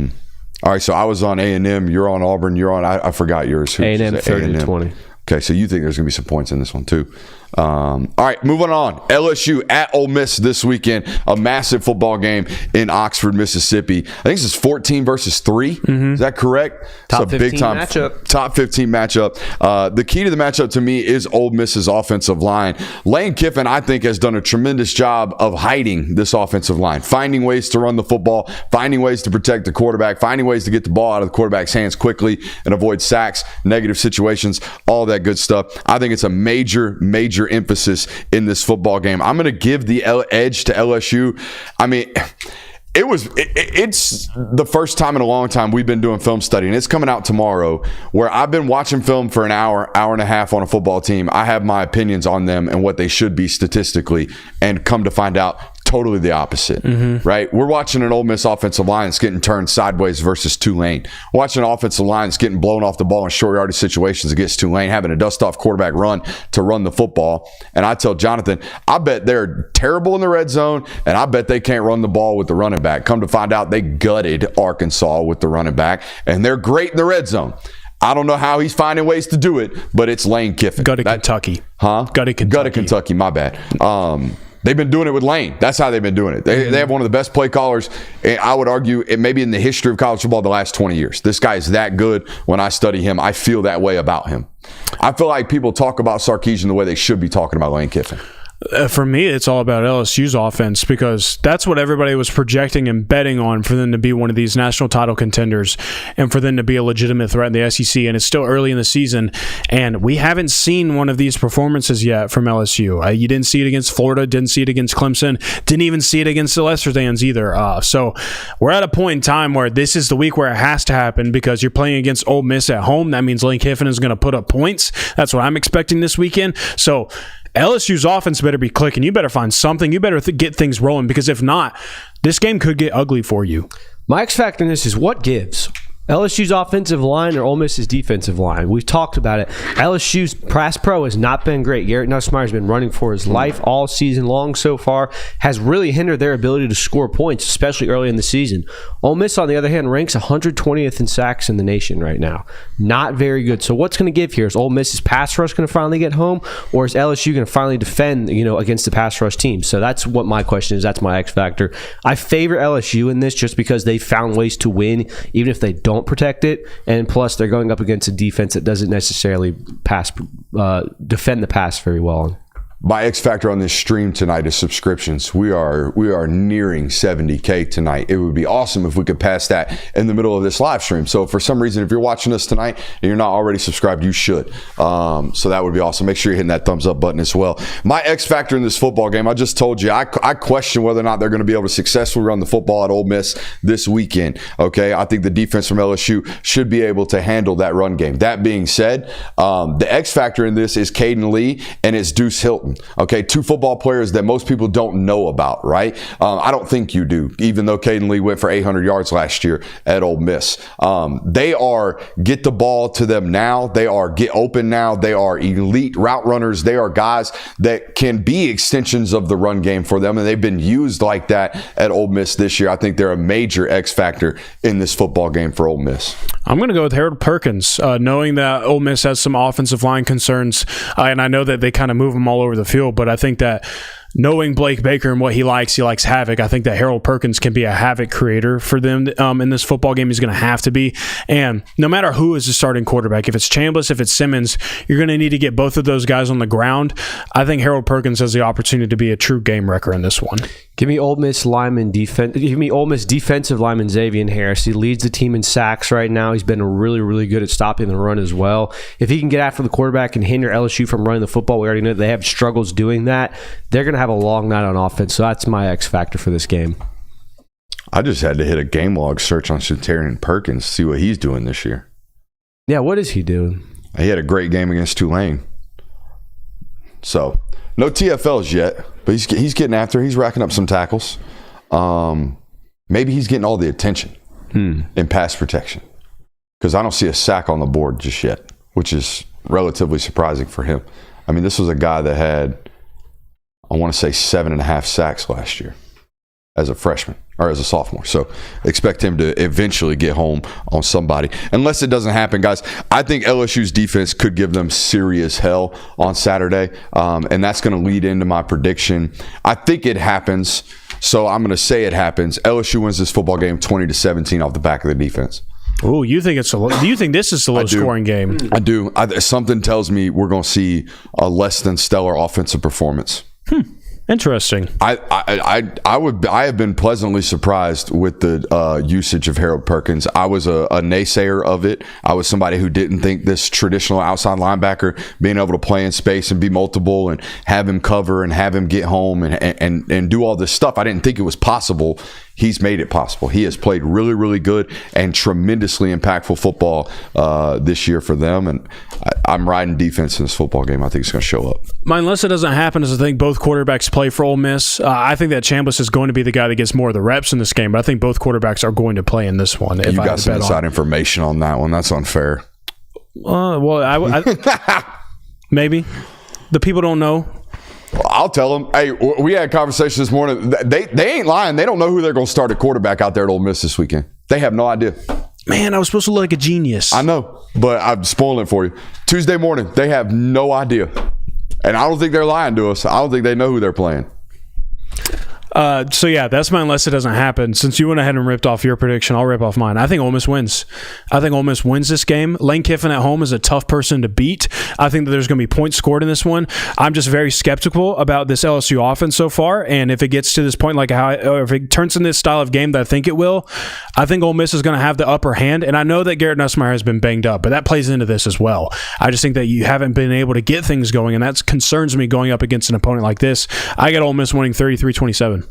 right, so I was on A&M. You're on Auburn. You're on, I forgot yours. A&M 30-20. Okay, so you think there's going to be some points in this one too. All right, moving on. LSU at Ole Miss this weekend. A massive football game in Oxford, Mississippi. I think this is 14 versus 3. Is that correct? Top it's a 15 big time matchup. Top 15 matchup. The key to the matchup to me is Ole Miss's offensive line. Lane Kiffin, I think, has done a tremendous job of hiding this offensive line, finding ways to run the football, finding ways to protect the quarterback, finding ways to get the ball out of the quarterback's hands quickly and avoid sacks, negative situations, all that good stuff. I think it's a major emphasis in this football game. I'm going to give the edge to LSU. I mean, it's the first time in a long time we've been doing film study, and it's coming out tomorrow, where I've been watching film for an hour and a half on a football team. I have my opinions on them and what they should be statistically, and come to find out totally the opposite, right? We're watching an Ole Miss offensive line that's getting turned sideways versus Tulane. Watching an offensive line that's getting blown off the ball in short yardage situations against Tulane, having a dust-off quarterback run to run the football. And I tell Jonathan, I bet they're terrible in the red zone, and I bet they can't run the ball with the running back. Come to find out, they gutted Arkansas with the running back, and they're great in the red zone. I don't know how he's finding ways to do it, but it's Lane Kiffin. Gutted Kentucky. Gutted Kentucky, my bad. They've been doing it with Lane. That's how they've been doing it. They have one of the best play callers, and I would argue, maybe in the history of college football the last 20 years. This guy is that good. When I study him, I feel that way about him. I feel like people talk about Sarkisian the way they should be talking about Lane Kiffin. For me, it's all about LSU's offense, because that's what everybody was projecting and betting on for them to be one of these national title contenders and for them to be a legitimate threat in the SEC. And it's still early in the season, and we haven't seen one of these performances yet from LSU. You didn't see it against Florida, didn't see it against Clemson, didn't even see it against the Lestertans either. So we're at a point in time where this is the week where it has to happen, because you're playing against Ole Miss at home. That means Lane Kiffin is going to put up points. That's what I'm expecting this weekend. So LSU's offense better be clicking. You better find something. You better get things rolling, because if not, this game could get ugly for you. My X factor in this is what gives. LSU's offensive line or Ole Miss's defensive line. We've talked about it. LSU's pass pro has not been great. Garrett Nussmeier's been running for his life all season long so far. Has really hindered their ability to score points, especially early in the season. Ole Miss, on the other hand, ranks 120th in sacks in the nation right now. Not very good. So what's going to give here? Is Ole Miss's pass rush going to finally get home, or is LSU going to finally defend, against the pass rush team? So that's what my question is. That's my X factor. I favor LSU in this just because they found ways to win, even if they don't protect it, and plus they're going up against a defense that doesn't necessarily defend the pass very well. My X factor on this stream tonight is subscriptions. We are nearing 70K tonight. It would be awesome if we could pass that in the middle of this live stream. So if for some reason, if you're watching us tonight and you're not already subscribed, you should. So that would be awesome. Make sure you're hitting that thumbs up button as well. My X factor in this football game, I just told you, I question whether or not they're going to be able to successfully run the football at Ole Miss this weekend. Okay, I think the defense from LSU should be able to handle that run game. That being said, the X factor in this is Caden Lee and it's Deuce Hilton. Okay, two football players that most people don't know about, right? I don't think you do, even though Caden Lee went for 800 yards last year at Ole Miss. They are get the ball to them now. They are get open now. They are elite route runners. They are guys that can be extensions of the run game for them, and they've been used like that at Ole Miss this year. I think they're a major X factor in this football game for Ole Miss. I'm going to go with Harold Perkins, knowing that Ole Miss has some offensive line concerns, and I know that they kind of move them all over the field, but I think that knowing Blake Baker and what he likes havoc. I think that Harold Perkins can be a havoc creator for them in this football game. He's going to have to be. And no matter who is the starting quarterback, if it's Chambliss, if it's Simmons, you're going to need to get both of those guys on the ground. I think Harold Perkins has the opportunity to be a true game wrecker in this one. Give me Ole Miss lineman defense. Give me Ole Miss defensive lineman Xavier Harris. He leads the team in sacks right now. He's been really, really good at stopping the run as well. If he can get after the quarterback and hinder LSU from running the football, we already know they have struggles doing that. They're going to have a long night on offense. So that's my X factor for this game. I just had to hit a game log search on Shatarian Perkins, see what he's doing this year. Yeah, what is he doing? He had a great game against Tulane. So, no TFLs yet, but he's getting after. He's racking up some tackles. Maybe he's getting all the attention in pass protection, because I don't see a sack on the board just yet, which is relatively surprising for him. I mean, this was a guy that had, I want to say, 7.5 sacks last year as a freshman or as a sophomore. So expect him to eventually get home on somebody. Unless it doesn't happen, guys, I think LSU's defense could give them serious hell on Saturday. And that's going to lead into my prediction. I think it happens. So I'm going to say it happens. LSU wins this football game 20-17 off the back of the defense. Oh, you think it's do you think this is a low-scoring game? I do. Something tells me we're going to see a less than stellar offensive performance. Interesting. I have been pleasantly surprised with the usage of Harold Perkins. I was a naysayer of it. I was somebody who didn't think this traditional outside linebacker being able to play in space and be multiple and have him cover and have him get home and do all this stuff. I didn't think it was possible. He's made it possible. He has played really, really good and tremendously impactful football this year for them. And I'm riding defense in this football game. I think it's going to show up. Unless it doesn't happen, as I think both quarterbacks play for Ole Miss. I think that Chambliss is going to be the guy that gets more of the reps in this game, but I think both quarterbacks are going to play in this one. You got some inside information on that one. That's unfair. Well, maybe. The people don't know. I'll tell them, hey, we had a conversation this morning. They ain't lying. They don't know who they're going to start at quarterback out there at Ole Miss this weekend. They have no idea. Man, I was supposed to look like a genius. I know, but I'm spoiling it for you. Tuesday morning, they have no idea. And I don't think they're lying to us. I don't think they know who they're playing. So yeah, that's my unless it doesn't happen. Since you went ahead and ripped off your prediction, I'll rip off mine. I think Ole Miss wins. I think Ole Miss wins this game. Lane Kiffin at home is a tough person to beat. I think that there's going to be points scored in this one. I'm just very skeptical about this LSU offense so far, and if it gets to this point, or if it turns in this style of game that I think it will, I think Ole Miss is going to have the upper hand. And I know that Garrett Nussmeier has been banged up, but that plays into this as well. I just think that you haven't been able to get things going, and that concerns me going up against an opponent like this. I got Ole Miss winning 33-27.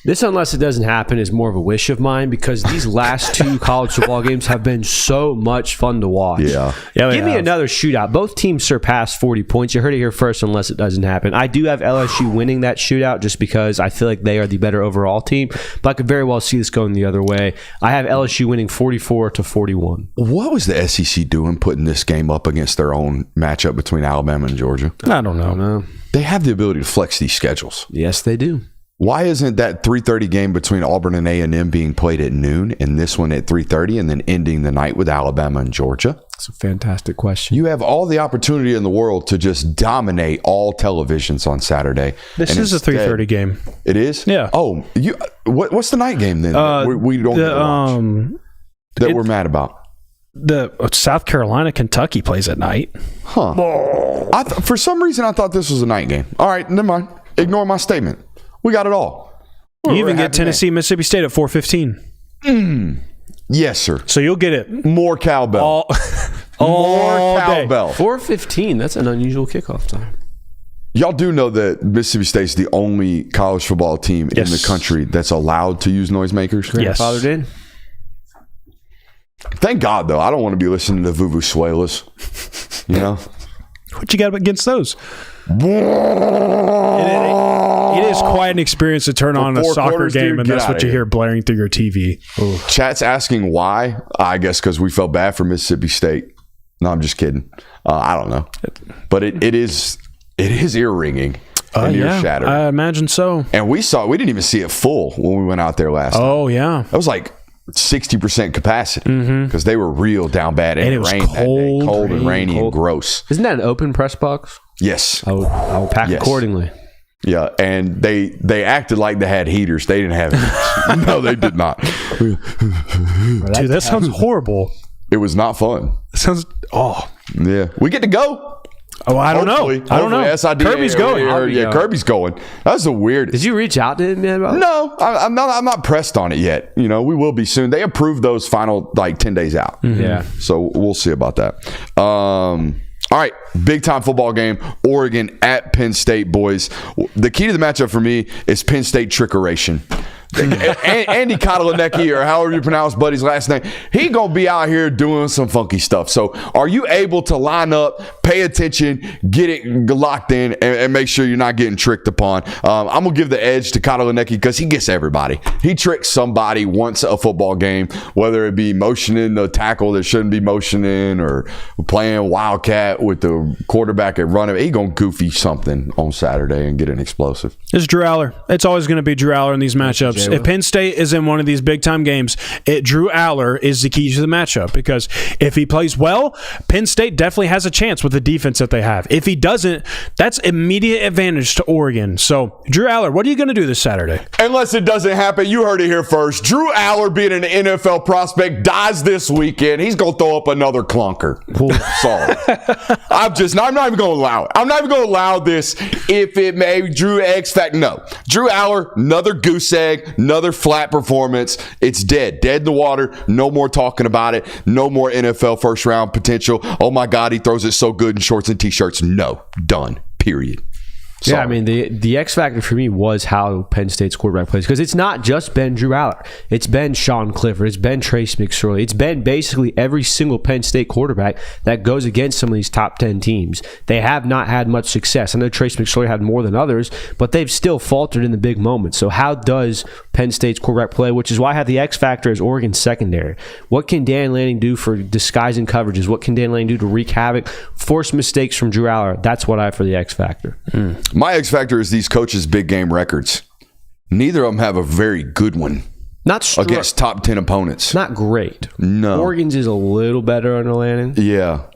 This, unless it doesn't happen, is more of a wish of mine because these last two college football games have been so much fun to watch. Yeah. Give me another shootout. Both teams surpassed 40 points. You heard it here first, unless it doesn't happen. I do have LSU winning that shootout just because I feel like they are the better overall team, but I could very well see this going the other way. I have LSU winning 44-41. What was the SEC doing putting this game up against their own matchup between Alabama and Georgia? I don't know. They have the ability to flex these schedules. Yes, they do. Why isn't that 3:30 game between Auburn and A&M being played at noon and this one at 3:30 and then ending the night with Alabama and Georgia? That's a fantastic question. You have all the opportunity in the world to just dominate all televisions on Saturday. This is a 3:30 game. It is? Yeah. Oh, what's the night game then? We don't that we're mad about. The South Carolina Kentucky plays at night. Huh. For some reason, I thought this was a night game. All right, never mind. Ignore my statement. We got it all. You even get Tennessee, Mississippi State at 4:15. Yes, sir. So you'll get it. More cowbell. All cowbell. 4:15. That's an unusual kickoff time. Y'all do know that Mississippi State's the only college football team in the country that's allowed to use noisemakers? Yes. Grandfather did. Thank God, though. I don't want to be listening to Vuvuzuelas. You know? What you got against those? It is quite an experience to turn on a soccer game, and that's what you hear blaring through your TV. Ooh. Chat's asking why. I guess because we felt bad for Mississippi State. No, I'm just kidding. I don't know. But it is ear-ringing and ear-shattering. I imagine so. And we didn't even see it full when we went out there last time. Oh, yeah. That was like 60% capacity because they were real down bad, and it was cold and rainy and gross. Isn't that an open press box? Yes. I will pack accordingly. Yeah, and they acted like they had heaters. They didn't have heaters. No, they did not. Dude, that sounds horrible. It was not fun. It sounds yeah. We get to go. Oh, I don't know. I don't know. Kirby's going. Kirby's going. That's the weirdest. Did you reach out to him, man? About No, I'm not pressed on it yet. You know, we will be soon. They approved those final 10 days out. Mm-hmm. Yeah. So we'll see about that. All right, big time football game. Oregon at Penn State, boys. The key to the matchup for me is Penn State trickeration. Andy Kotelenecki, or however you pronounce Buddy's last name, he gonna be out here doing some funky stuff. So are you able to line up, pay attention, get it locked in, and make sure you're not getting tricked upon? I'm gonna give the edge to Kotelenecki because he gets everybody. He tricks somebody once a football game, whether it be motioning the tackle that shouldn't be motioning or playing wildcat with the quarterback and running. He gonna goofy something on Saturday and get an explosive. It's Drew Aller. It's always going to be Drew Aller in these matchups. If Penn State is in one of these big-time games, Drew Aller is the key to the matchup because if he plays well, Penn State definitely has a chance with the defense that they have. If he doesn't, that's immediate advantage to Oregon. So, Drew Aller, what are you going to do this Saturday? Unless it doesn't happen, you heard it here first. Drew Aller, being an NFL prospect, dies this weekend. He's going to throw up another clunker. Sorry. I'm not even going to allow it. I'm not even going to allow this if it may Drew X Factor. No. Drew Aller, another goose egg, another flat performance. It's dead in the water. No more talking about it. No more NFL first round potential. Oh my God, he throws it so good in shorts and t-shirts. No, done. Period. Sorry. Yeah, I mean, the X factor for me was how Penn State's quarterback plays, because it's not just been Drew Aller. It's been Sean Clifford. It's been Trace McSorley. It's been basically every single Penn State quarterback that goes against some of these top 10 teams. They have not had much success. I know Trace McSorley had more than others, but they've still faltered in the big moments. So how does Penn State's quarterback play, which is why I have the X factor as Oregon's secondary? What can Dan Lanning do for disguising coverages? What can Dan Lanning do to wreak havoc, force mistakes from Drew Aller? That's what I have for the X factor. My X factor is these coaches' big game records. Neither of them have a very good one. Not against top 10 opponents. Not great. No. Oregon's is a little better under Lanning. Yeah.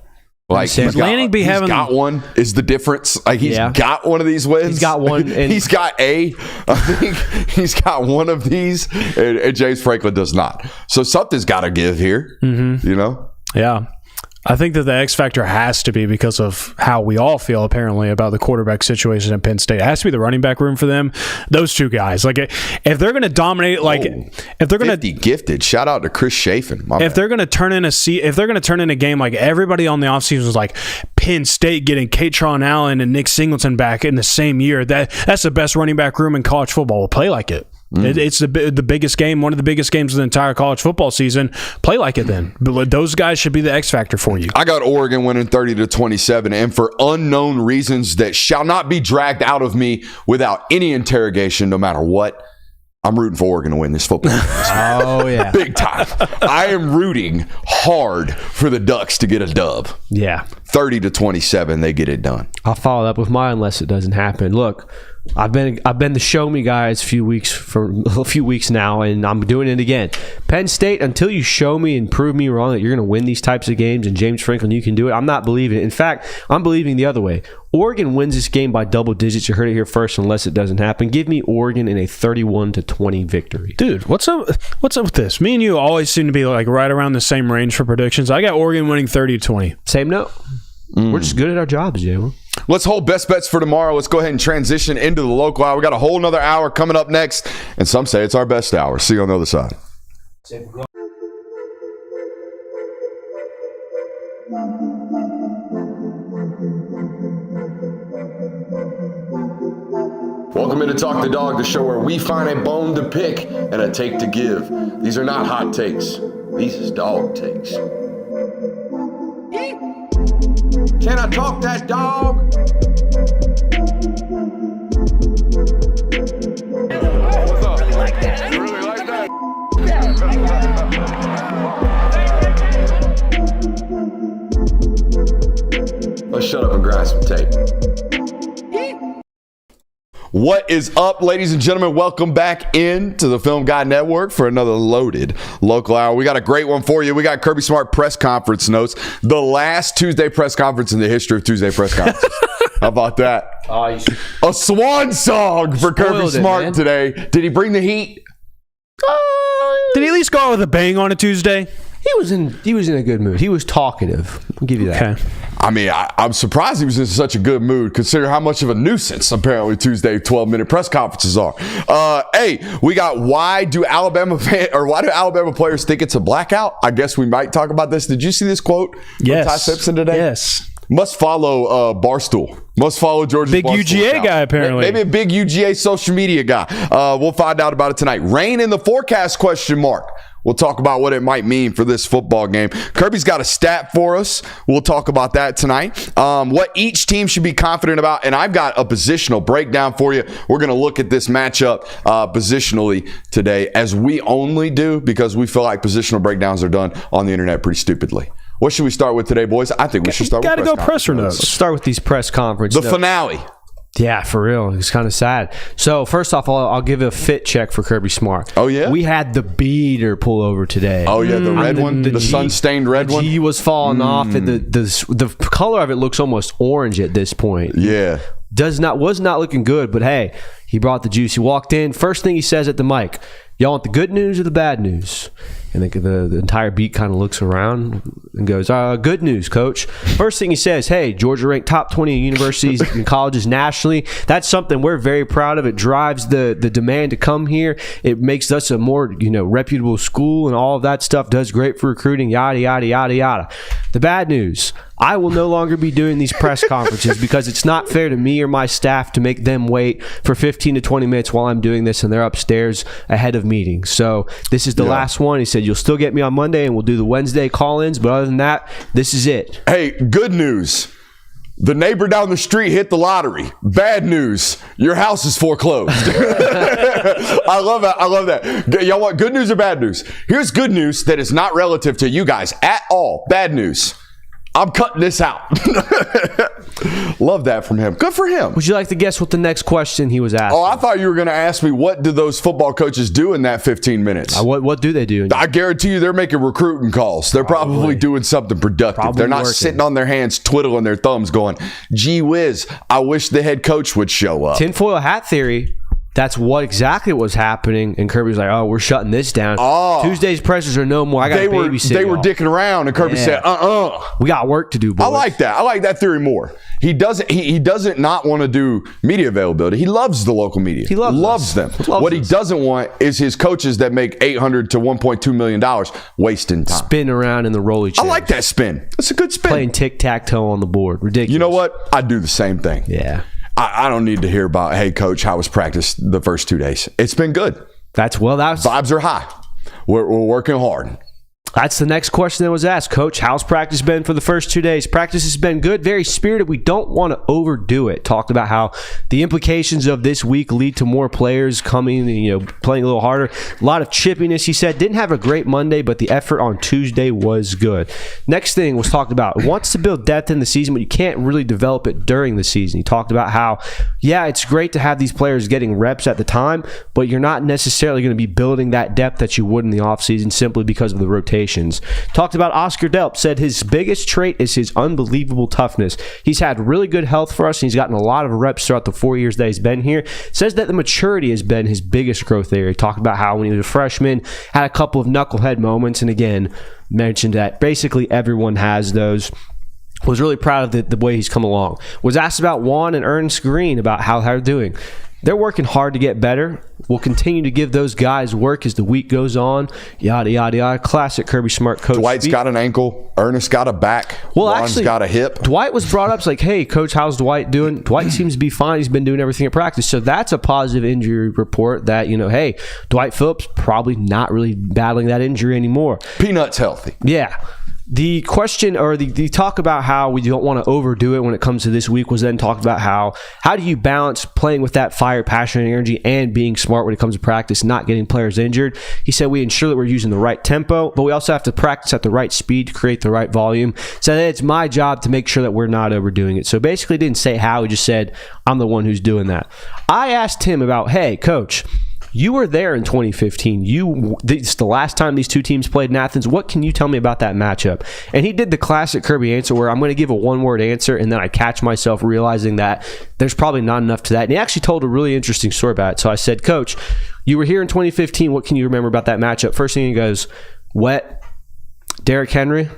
Like he's got one is the difference. Like he's got one of these wins. He's got one. And he's got I think he's got one of these, and James Franklin does not. So something's got to give here. Mm-hmm. You know? Yeah. I think that the X factor has to be because of how we all feel apparently about the quarterback situation at Penn State. It has to be the running back room for them. Those two guys, like if they're going to dominate, like if they're going to gifted, shout out to Chris Chafin. If they're going to turn in a game like everybody on the offseason was like Penn State getting Katron Allen and Nick Singleton back in the same year, that's the best running back room in college football. Will play like it. It's the biggest game, one of the biggest games of the entire college football season. Play like it then. But those guys should be the X factor for you. I got Oregon winning 30-27, and for unknown reasons that shall not be dragged out of me without any interrogation, no matter what, I'm rooting for Oregon to win this football game. Oh, yeah. Big time. I am rooting hard for the Ducks to get a dub. Yeah. 30-27, they get it done. I'll follow up with mine unless it doesn't happen. Look, I've been the show me guy for a few weeks now, and I'm doing it again. Penn State, until you show me and prove me wrong that you're going to win these types of games, and James Franklin, you can do it, I'm not believing it. In fact, I'm believing the other way. Oregon wins this game by double digits. You heard it here first. Unless it doesn't happen, give me Oregon in a 31-20 victory. Dude, what's up with this? Me and you always seem to be like right around the same range for predictions. I got Oregon winning 30-20. Same note. We're just good at our jobs, Jalen. Let's hold best bets for tomorrow. Let's go ahead and transition into the local hour. We got a whole nother hour coming up next, and some say it's our best hour. See you on the other side. Welcome into Talk the Dog, the show where we find a bone to pick and a take to give. These are not hot takes. These is dog takes. Can I talk that dog? What's up? You really like that? Let's shut up and grind some tape. What is up, ladies and gentlemen? Welcome back into the Film Guy Network for another loaded local hour. We got a great one for you. We got Kirby Smart press conference notes. The last Tuesday press conference in the history of Tuesday press conferences. How about that? A swan song for Kirby Smart today. Did he bring the heat? Did he at least go out with a bang on a Tuesday? He was in a good mood. He was talkative. I'll give you that. Okay. I mean, I'm surprised he was in such a good mood, considering how much of a nuisance apparently Tuesday 12-minute press conferences are. Hey, we got why do Alabama players think it's a blackout? I guess we might talk about this. Did you see this quote from Ty Simpson today? Yes. Must follow Barstool. Must follow George's big Barstool UGA account. guy, apparently. Maybe a big UGA social media guy. We'll find out about it tonight. Rain in the forecast, question mark. We'll talk about what it might mean for this football game. Kirby's got a stat for us. We'll talk about that tonight. What each team should be confident about. And I've got a positional breakdown for you. We're going to look at this matchup positionally today, as we only do because we feel like positional breakdowns are done on the internet pretty stupidly. What should we start with today, boys? I think we should start with presser notes. Let's start with these press conference The notes. finale. Yeah, for real. It's kind of sad. So, first off, I'll give a fit check for Kirby Smart. Oh, yeah? We had the beater pull over today. Oh, yeah, the red one? The sun-stained red one? The G was falling off, and the color of it looks almost orange at this point. Yeah. Was not looking good, but hey, he brought the juice. He walked in. First thing he says at the mic, y'all want the good news or the bad news? And the entire beat kind of looks around and goes, good news, coach. First thing he says, hey, Georgia ranked top 20 universities and colleges nationally. That's something we're very proud of. It drives the demand to come here. It makes us a more reputable school, and all of that stuff does great for recruiting, yada, yada, yada, yada. The bad news, I will no longer be doing these press conferences because it's not fair to me or my staff to make them wait for 15 to 20 minutes while I'm doing this and they're upstairs ahead of meetings. So this is the last one. He said, you'll still get me on Monday and we'll do the Wednesday call-ins, but other than that, this is it. Hey, good news. The neighbor down the street hit the lottery. Bad news. Your house is foreclosed. I love that. Y'all want good news or bad news? Here's good news that is not relative to you guys at all. Bad news. I'm cutting this out. Love that from him. Good for him. Would you like to guess what the next question he was asked? Oh, I thought you were going to ask me, what do those football coaches do in that 15 minutes? What do they do? I guarantee you they're making recruiting calls. They're probably doing something productive. They're not sitting on their hands twiddling their thumbs going, gee whiz, I wish the head coach would show up. Tinfoil hat theory. That's what exactly was happening. And Kirby was like, oh, we're shutting this down. Tuesday's pressers are no more. I got to babysit. They were dicking around, and Kirby said, we got work to do, boys. I like that. I like that theory more. He doesn't not want to do media availability. He loves the local media. He loves them. What he doesn't want is his coaches that make $800 to $1.2 million wasting time. Spin around in the rolly chair. I like that spin. That's a good spin. Playing tic-tac-toe on the board. Ridiculous. You know what? I do the same thing. Yeah. I don't need to hear about, hey, coach, how was practice the first 2 days? It's been good. That's vibes are high. We're working hard. That's the next question that was asked. Coach, how's practice been for the first 2 days? Practice has been good, very spirited. We don't want to overdo it. Talked about how the implications of this week lead to more players coming, playing a little harder. A lot of chippiness, he said. Didn't have a great Monday, but the effort on Tuesday was good. Next thing was talked about. Wants to build depth in the season, but you can't really develop it during the season. He talked about how, it's great to have these players getting reps at the time, but you're not necessarily going to be building that depth that you would in the offseason simply because of the rotation. Talked about Oscar Delp, said his biggest trait is his unbelievable toughness. He's had really good health for us, and he's gotten a lot of reps throughout the 4 years that he's been here. Says that the maturity has been his biggest growth area. He talked about how when he was a freshman, had a couple of knucklehead moments, and again, mentioned that basically everyone has those. Was really proud of the way he's come along. Was asked about Juan and Ernest Green, about how they're doing. They're working hard to get better. We'll continue to give those guys work as the week goes on. Yada, yada, yada. Classic Kirby Smart coach. Dwight's got an ankle. Ernest got a back. Juan's got a hip. Dwight was brought up. It's like, hey, coach, how's Dwight doing? Dwight seems to be fine. He's been doing everything at practice. So that's a positive injury report that, hey, Dwight Phillips probably not really battling that injury anymore. Peanut's healthy. Yeah. The question, or the talk about how we don't want to overdo it when it comes to this week, was then talked about how do you balance playing with that fire, passion, and energy and being smart when it comes to practice, not getting players injured. He said we ensure that we're using the right tempo, but we also have to practice at the right speed to create the right volume. So that it's my job to make sure that we're not overdoing it. So basically didn't say how, he just said, I'm the one who's doing that. I asked him about, hey, coach, you were there in 2015. It's the last time these two teams played in Athens. What can you tell me about that matchup? And he did the classic Kirby answer where I'm going to give a one-word answer, and then I catch myself realizing that there's probably not enough to that. And he actually told a really interesting story about it. So I said, Coach, you were here in 2015. What can you remember about that matchup? First thing he goes, wet, Derrick Henry.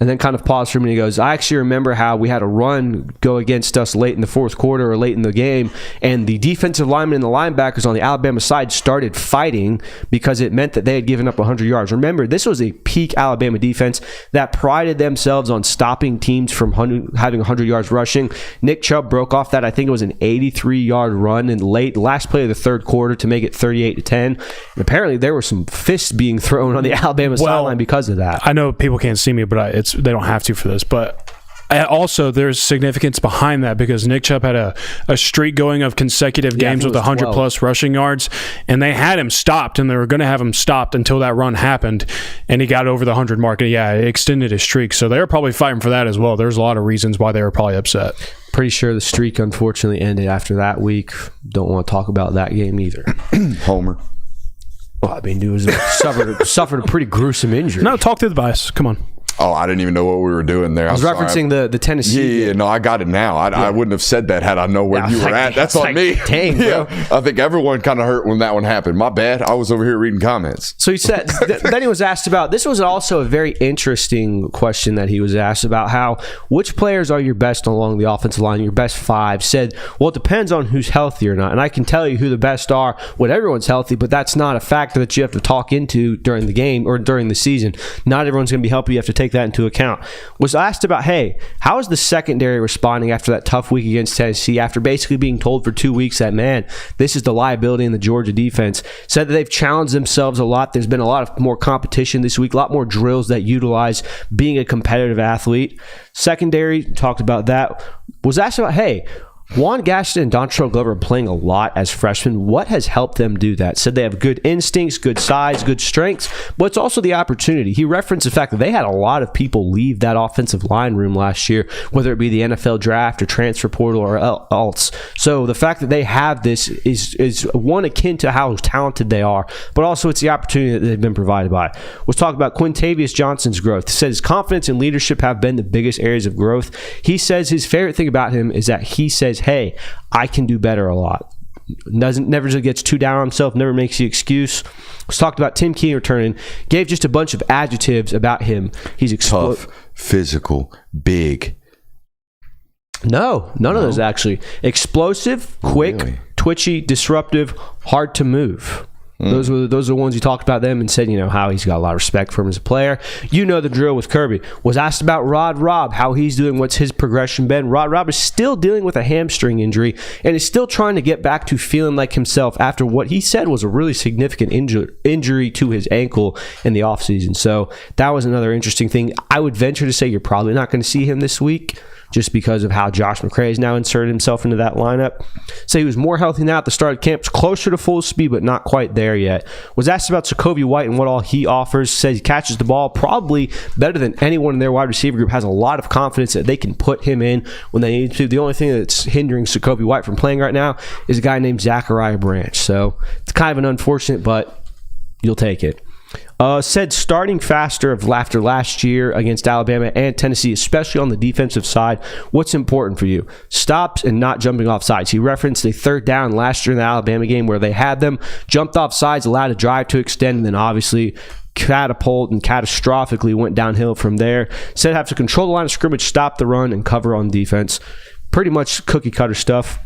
And then kind of paused for a minute. He goes, I actually remember how we had a run go against us late in the fourth quarter or late in the game, and the defensive linemen and the linebackers on the Alabama side started fighting because it meant that they had given up 100 yards. Remember, this was a peak Alabama defense that prided themselves on stopping teams from having 100 yards rushing. Nick Chubb broke off that. I think it was an 83-yard run in last play of the third quarter to make it 38-10. And apparently, there were some fists being thrown on the Alabama sideline because of that. I know people can't see me, but they don't have to for this, but also there's significance behind that because Nick Chubb had a streak going of consecutive games with 100-plus rushing yards, and they had him stopped, and they were going to have him stopped until that run happened, and he got over the 100 mark, and it extended his streak. So they were probably fighting for that as well. There's a lot of reasons why they were probably upset. Pretty sure the streak unfortunately ended after that week. Don't want to talk about that game either. Homer. Well, I mean, dude suffered a pretty gruesome injury. No, talk through the bias. Come on. Oh, I didn't even know what we were doing there. I was referencing the Tennessee. Yeah, no, I got it now. I wouldn't have said that had I known where you were at. That's on me. Dang, bro. I think everyone kind of hurt when that one happened. My bad. I was over here reading comments. So he said, then he was asked about, this was also a very interesting question that he was asked about how, which players are your best along the offensive line, your best five? Said, well, it depends on who's healthy or not. And I can tell you who the best are when everyone's healthy, but that's not a factor that you have to talk into during the game or during the season. Not everyone's going to be healthy. You have to take that into account. Was asked about, hey, how is the secondary responding after that tough week against Tennessee after basically being told for 2 weeks that, man, this is the liability in the Georgia defense? Said that they've challenged themselves a lot. There's been a lot of more competition this week, a lot more drills that utilize being a competitive athlete. Secondary, talked about that. Was asked about, hey, Juan Gaston and Dontrell Glover are playing a lot as freshmen. What has helped them do that? Said they have good instincts, good size, good strengths, but it's also the opportunity. He referenced the fact that they had a lot of people leave that offensive line room last year, whether it be the NFL draft or transfer portal or else. So the fact that they have this is one akin to how talented they are, but also it's the opportunity that they've been provided by. Let's talk about Quintavious Johnson's growth. He said his confidence and leadership have been the biggest areas of growth. He says his favorite thing about him is that he says, hey, I can do better a lot. Never gets too down on himself, never makes the excuse. Let's talk about Tim Key returning. Gave just a bunch of adjectives about him. He's tough, physical, big. No, none of those actually. Explosive, quick, twitchy, disruptive, hard to move. Those are the ones you talked about them and said, how he's got a lot of respect for him as a player. You know the drill with Kirby. Was asked about Rod Robb, how he's doing, what's his progression been. Rod Robb is still dealing with a hamstring injury and is still trying to get back to feeling like himself after what he said was a really significant injury to his ankle in the offseason. So that was another interesting thing. I would venture to say you're probably not going to see him this week, just because of how Josh McCray has now inserted himself into that lineup. So he was more healthy now at the start of camp, closer to full speed, but not quite there yet. Was asked about Jacoby White and what all he offers. Says he catches the ball probably better than anyone in their wide receiver group. Has a lot of confidence that they can put him in when they need to. The only thing that's hindering Jacoby White from playing right now is a guy named Zachariah Branch. So it's kind of an unfortunate, but you'll take it. Said starting faster after last year against Alabama and Tennessee, especially on the defensive side. What's important for you? Stops and not jumping off sides. He referenced a third down last year in the Alabama game where they had them, jumped off sides, allowed a drive to extend, and then obviously catapult and catastrophically went downhill from there. Said have to control the line of scrimmage, stop the run, and cover on defense. Pretty much cookie cutter stuff.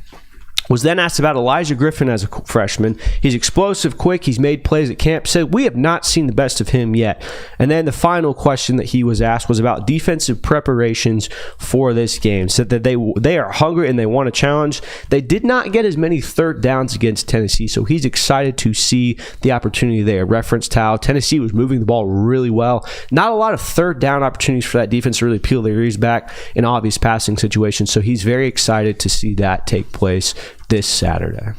Was then asked about Elijah Griffin as a freshman. He's explosive, quick. He's made plays at camp. Said, we have not seen the best of him yet. And then the final question that he was asked was about defensive preparations for this game. Said that they are hungry and they want a challenge. They did not get as many third downs against Tennessee, so he's excited to see the opportunity there. Referenced how Tennessee was moving the ball really well. Not a lot of third down opportunities for that defense to really peel their ears back in obvious passing situations, so he's very excited to see that take place this Saturday.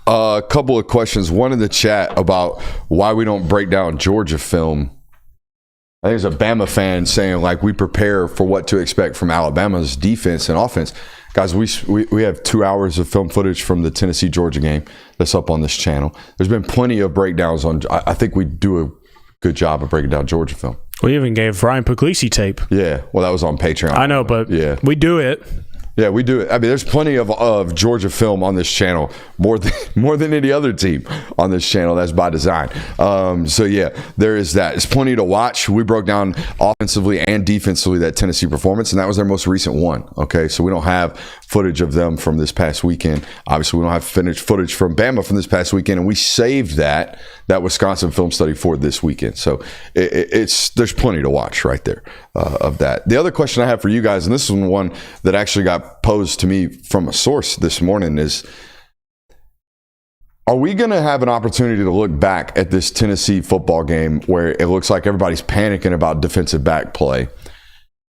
A couple of questions. One in the chat about why we don't break down Georgia film. I think there's a Bama fan saying, like, we prepare for what to expect from Alabama's defense and offense. Guys, we have 2 hours of film footage from the Tennessee-Georgia game that's up on this channel. There's been plenty of breakdowns on. I think we do a good job of breaking down Georgia film. We even gave Ryan Puglisi tape. Yeah, well, that was on Patreon. I know, but yeah, we do it. Yeah, we do it. I mean, there's plenty of Georgia film on this channel, more than any other team on this channel. That's by design. So yeah, there is that. There's plenty to watch. We broke down offensively and defensively that Tennessee performance, and that was their most recent one. Okay, so we don't have footage of them from this past weekend. Obviously, we don't have finished footage from Bama from this past weekend, and we saved that Wisconsin film study for this weekend. So there's plenty to watch right there of that. The other question I have for you guys, and this is one that actually got posed to me from a source this morning, is, are we going to have an opportunity to look back at this Tennessee football game where it looks like everybody's panicking about defensive back play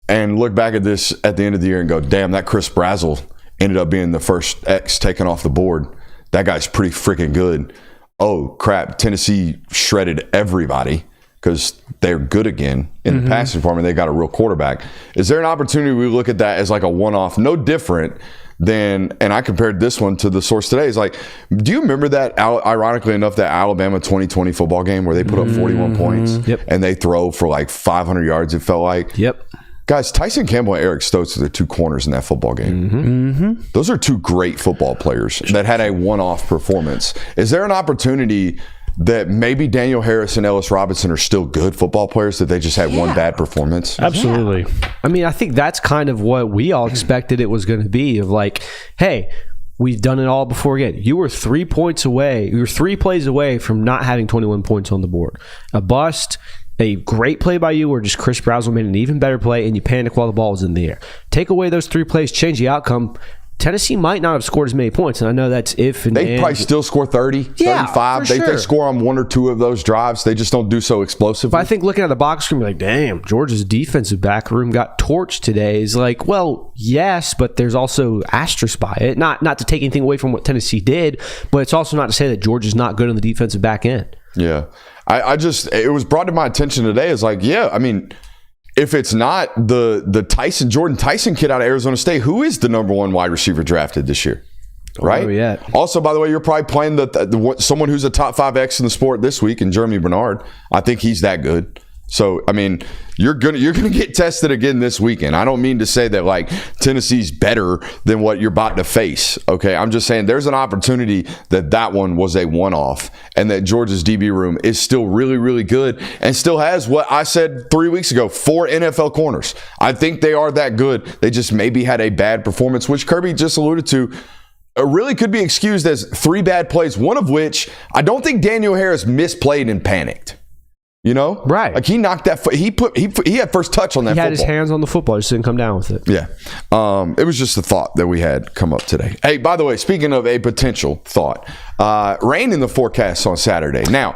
and look back at this at the end of the year and go, damn, that Chris Brazzell ended up being the first X taken off the board. That guy's pretty freaking good. Oh, crap, Tennessee shredded everybody because they're good again in the passing department. They got a real quarterback. Is there an opportunity we look at that as like a one-off, no different than, and I compared this one to the source today, is like, do you remember that, ironically enough, that Alabama 2020 football game where they put up 41 points and they throw for like 500 yards, it felt like? Yep. Guys, Tyson Campbell and Eric Stokes are the two corners in that football game. Those are two great football players that had a one-off performance. Is there an opportunity that maybe Daniel Harris and Ellis Robinson are still good football players, that they just had one bad performance? Absolutely. Yeah. I mean, I think that's kind of what we all expected it was going to be, of like, hey, we've done it all before again. You were 3 points away. You were 3 plays away from not having 21 points on the board. A bust, a great play by you, or just Chris Brazzell made an even better play and you panic while the ball was in the air. Take away those 3 plays, change the outcome. Tennessee might not have scored as many points, and I know that's if and they probably still score 30, 35. They score on 1 or 2 of those drives. They just don't do so explosively. But I think looking at the box score, you're like, damn, Georgia's defensive back room got torched today. Is like, well, yes, but there's also asterisk by it. Not to take anything away from what Tennessee did, but it's also not to say that Georgia's not good on the defensive back end. Yeah. I just, it was brought to my attention today. It's like, yeah, I mean, if it's not the Jordan Tyson kid out of Arizona State, who is the number 1 wide receiver drafted this year? Right? Also, by the way, you're probably playing someone who's a top 5X in the sport this week, in Jeremy Bernard. I think he's that good. So, I mean, you're gonna get tested again this weekend. I don't mean to say that like Tennessee's better than what you're about to face. Okay, I'm just saying there's an opportunity that one was a one-off, and that Georgia's DB room is still really, really good, and still has what I said 3 weeks ago: 4 NFL corners. I think they are that good. They just maybe had a bad performance, which Kirby just alluded to. really could be excused as 3 bad plays, one of which I don't think Daniel Harris misplayed and panicked. You know? Right. Like he knocked that he had first touch on that football. He had his hands on the football, just didn't come down with it. Yeah. It was just a thought that we had come up today. Hey, by the way, speaking of a potential thought, rain in the forecast on Saturday. Now,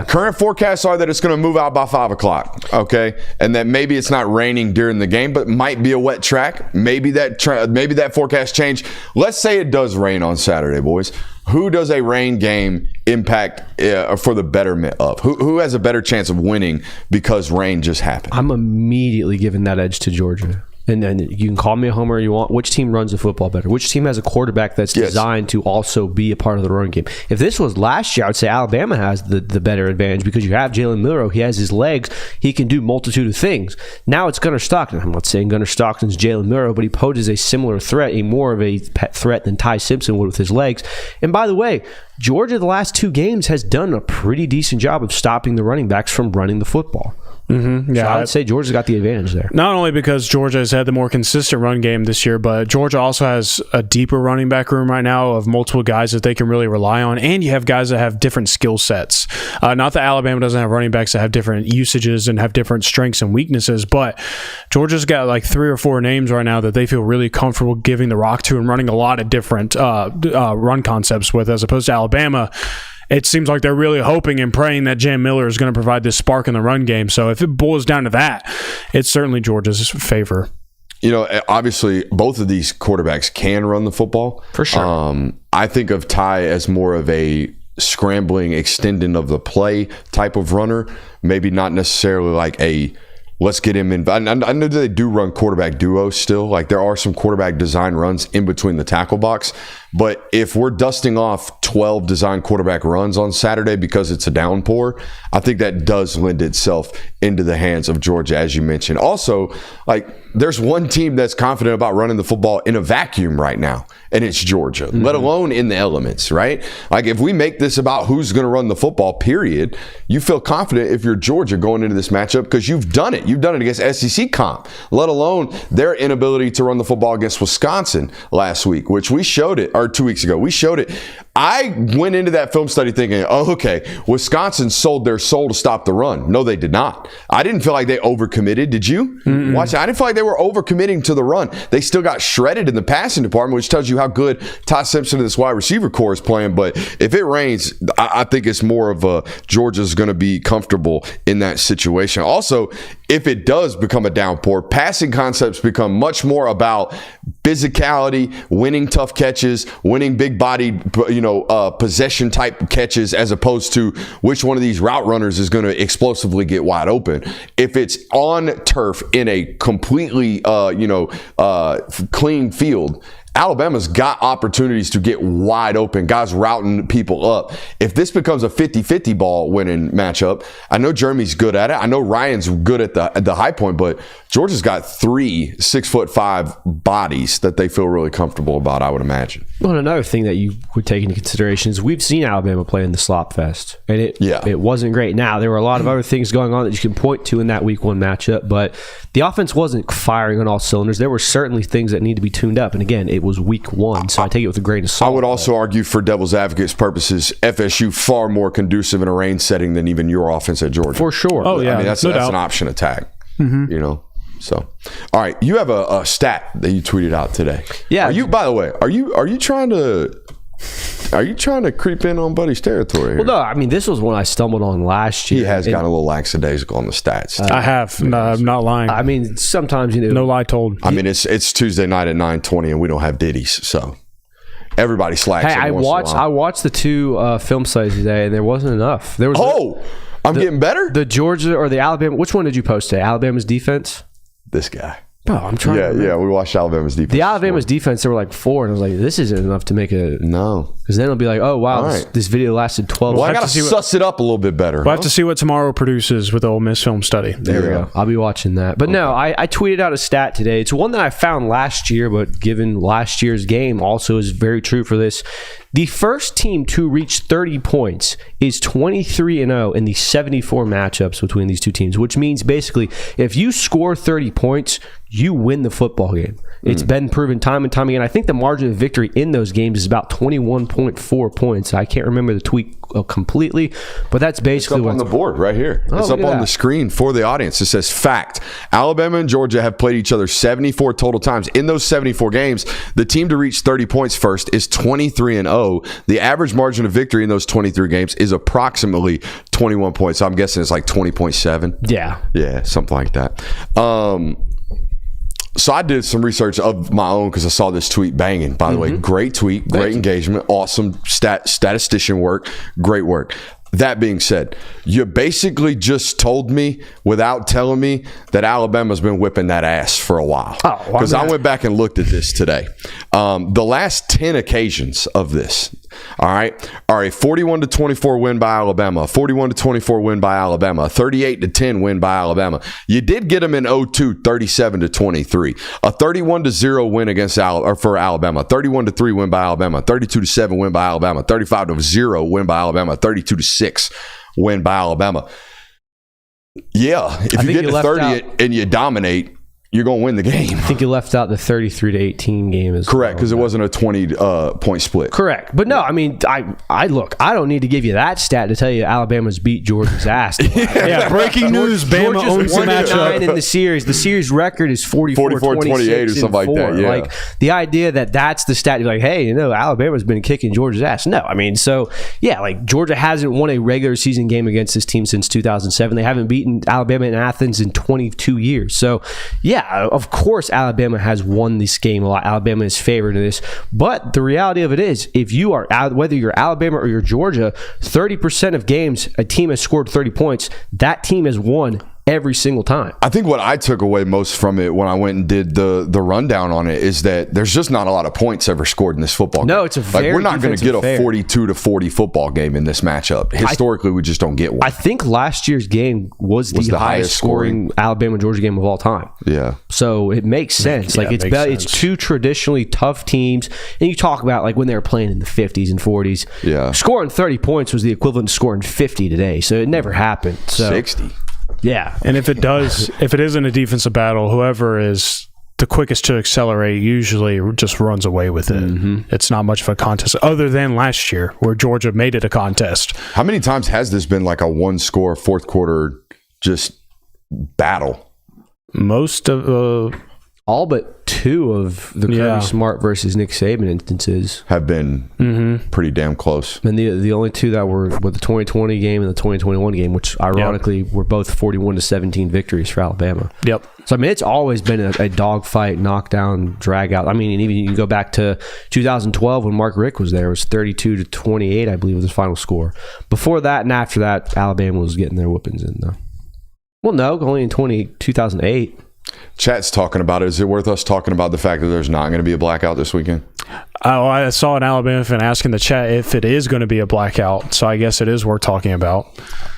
current forecasts are that it's going to move out by 5 o'clock, okay? And that maybe it's not raining during the game, but might be a wet track. Maybe that forecast change. Let's say it does rain on Saturday, boys. Who does a rain game impact for the betterment of? Who has a better chance of winning because rain just happened? I'm immediately giving that edge to Georgia. And then you can call me a homer you want. Which team runs the football better? Which team has a quarterback that's designed to also be a part of the run game? If this was last year, I would say Alabama has the better advantage because you have Jalen Milroe. He has his legs. He can do multitude of things. Now it's Gunnar Stockton. I'm not saying Gunnar Stockton's Jalen Milroe, but he poses a similar threat, a more of a threat than Ty Simpson would with his legs. And by the way, Georgia, the last 2 games, has done a pretty decent job of stopping the running backs from running the football. Mm-hmm. Yeah, so I would say Georgia's got the advantage there. Not only because Georgia has had the more consistent run game this year, but Georgia also has a deeper running back room right now of multiple guys that they can really rely on, and you have guys that have different skill sets. Not that Alabama doesn't have running backs that have different usages and have different strengths and weaknesses, but Georgia's got like 3 or 4 names right now that they feel really comfortable giving the rock to and running a lot of different run concepts with, as opposed to Alabama. It seems like they're really hoping and praying that Jam Miller is going to provide this spark in the run game. So if it boils down to that, it's certainly Georgia's favor. You know, obviously, both of these quarterbacks can run the football. For sure. I think of Ty as more of a scrambling, extending of the play type of runner. Maybe not necessarily like a let's get him in. I know they do run quarterback duos still. Like there are some quarterback design runs in between the tackle box. But if we're dusting off 12 design quarterback runs on Saturday because it's a downpour, I think that does lend itself into the hands of Georgia, as you mentioned. Also, like there's one team that's confident about running the football in a vacuum right now, and it's Georgia, let alone in the elements, right? Like if we make this about who's going to run the football, period, you feel confident if you're Georgia going into this matchup because you've done it. You've done it against SEC comp, let alone their inability to run the football against Wisconsin last week, which we showed it, or 2 weeks ago. We showed it. I went into that film study thinking, oh, okay, Wisconsin sold their soul to stop the run. No, they did not. I didn't feel like they overcommitted. Did you? Watch it. I didn't feel like they were overcommitting to the run. They still got shredded in the passing department, which tells you how good Ty Simpson and this wide receiver core is playing. But if it rains, I think it's more of a Georgia's going to be comfortable in that situation. Also, if it does become a downpour, passing concepts become much more about physicality, winning tough catches, winning big bodied, possession type catches, as opposed to which one of these route runners is going to explosively get wide open. If it's on turf in a completely, clean field, Alabama's got opportunities to get wide open, guys routing people up. If this becomes a 50-50 ball winning matchup, I know Jeremy's good at it. I know Ryan's good at the high point, but Georgia's got 3 6'5" bodies that they feel really comfortable about, I would imagine. Well, another thing that you would take into consideration is we've seen Alabama play in the slop fest, and it wasn't great. Now, there were a lot of other things going on that you can point to in that week 1 matchup, but the offense wasn't firing on all cylinders. There were certainly things that need to be tuned up, and again, it was week 1, so I take it with a grain of salt. I would also argue, for devil's advocate's purposes, FSU far more conducive in a rain setting than even your offense at Georgia. For sure. Oh, yeah. I mean, that's an option attack, So, all right, you have a stat that you tweeted out today. Yeah. By the way, are you trying to creep in on Buddy's territory here? Well, no, I mean, this was one I stumbled on last year. He has gotten a little lackadaisical on the stats. I have. No, I'm not lying. I mean, sometimes, no lie told. I mean, it's Tuesday night at 9:20 and we don't have ditties, so everybody slacks. Hey, I watched the 2 film studies today, and there wasn't enough. There was I'm getting better? The Georgia or the Alabama, which one did you post today? Alabama's defense? This guy. Bro, I'm trying to remember. Yeah, we watched Alabama's defense. The Alabama's defense, there were like 4, and I was like, this isn't enough to make a... No. Because then it'll be like, oh, wow, this video lasted 12 Well, I got to suss it up a little bit better. We'll have to see what tomorrow produces with the Ole Miss film study. There we go. I'll be watching that. But no, I tweeted out a stat today. It's one that I found last year, but given last year's game also is very true for this. The first team to reach 30 points is 23-0 in the 74 matchups between these two teams, which means basically if you score 30 points, you win the football game. It's been proven time and time again. I think the margin of victory in those games is about 21.4 points. I can't remember the tweet completely, but that's basically what's on the board right here. It's up on the screen for the audience. It says, fact, Alabama and Georgia have played each other 74 total times. In those 74 games, the team to reach 30 points first is 23-0. The average margin of victory in those 23 games is approximately 21 points. So I'm guessing it's like 20.7. Yeah, something like that. So I did some research of my own because I saw this tweet banging. By the way, great tweet, great engagement, awesome statistician work, great work. That being said, you basically just told me without telling me that Alabama's been whipping that ass for a while. Because I went back and looked at this today. The last 10 occasions of this, all right, are a 41-24 win by Alabama, a 41-24 win by Alabama, a 38-10 win by Alabama. You did get them in 02, 37-23, a 31-0 win against for Alabama, 31-3 win by Alabama, 32-7 win by Alabama, 35-0 win by Alabama, 32-6 win by Alabama. Yeah, if you get to 30 and you dominate, you're going to win the game. I think you left out the 33-18 game. As correct, because it wasn't a 20-point split. Correct. But no, I mean, I look, I don't need to give you that stat to tell you Alabama's beat Georgia's ass. Breaking news, Bama owns the matchup. In the series. The series record is 44-28 or something like that. Yeah. Like, the idea that that's the stat, you're like, hey, Alabama's been kicking Georgia's ass. No, I mean, so, yeah, like, Georgia hasn't won a regular season game against this team since 2007. They haven't beaten Alabama in Athens in 22 years. So, yeah, of course Alabama has won this game a lot. Alabama is favored in this. But the reality of it is, if you are whether you're Alabama or you're Georgia, 30% of games a team has scored 30 points, that team has won every single time. I think what I took away most from it when I went and did the rundown on it is that there's just not a lot of points ever scored in this football game. No, it's a very we're not going to get a 42-40 football game in this matchup. Historically, we just don't get one. I think last year's game was the highest scoring Alabama-Georgia game of all time. Yeah. So it makes sense. Yeah, like it's two traditionally tough teams, and you talk about like when they were playing in the 50s and 40s. Yeah. Scoring 30 points was the equivalent to scoring 50 today. So it never happened. So 60. Yeah. And if it isn't a defensive battle, whoever is the quickest to accelerate usually just runs away with it. It's not much of a contest other than last year where Georgia made it a contest. How many times has this been like a one-score, fourth quarter just battle? Most of all but two of the Kirby Smart versus Nick Saban instances have been pretty damn close. And the only two that were the 2020 game and the 2021 game, which ironically were both 41-17 victories for Alabama. Yep. So I mean, it's always been a dogfight, knockdown, drag out. I mean, and even you can go back to 2012 when Mark Richt was there. It was 32-28, I believe, was his final score. Before that and after that, Alabama was getting their whoopings in though. Well, no, only in 2008. Chat's talking about it. Is it worth us talking about the fact that there's not going to be a blackout this weekend? Oh, I saw an Alabama fan asking the chat if it is going to be a blackout. So I guess it is worth talking about.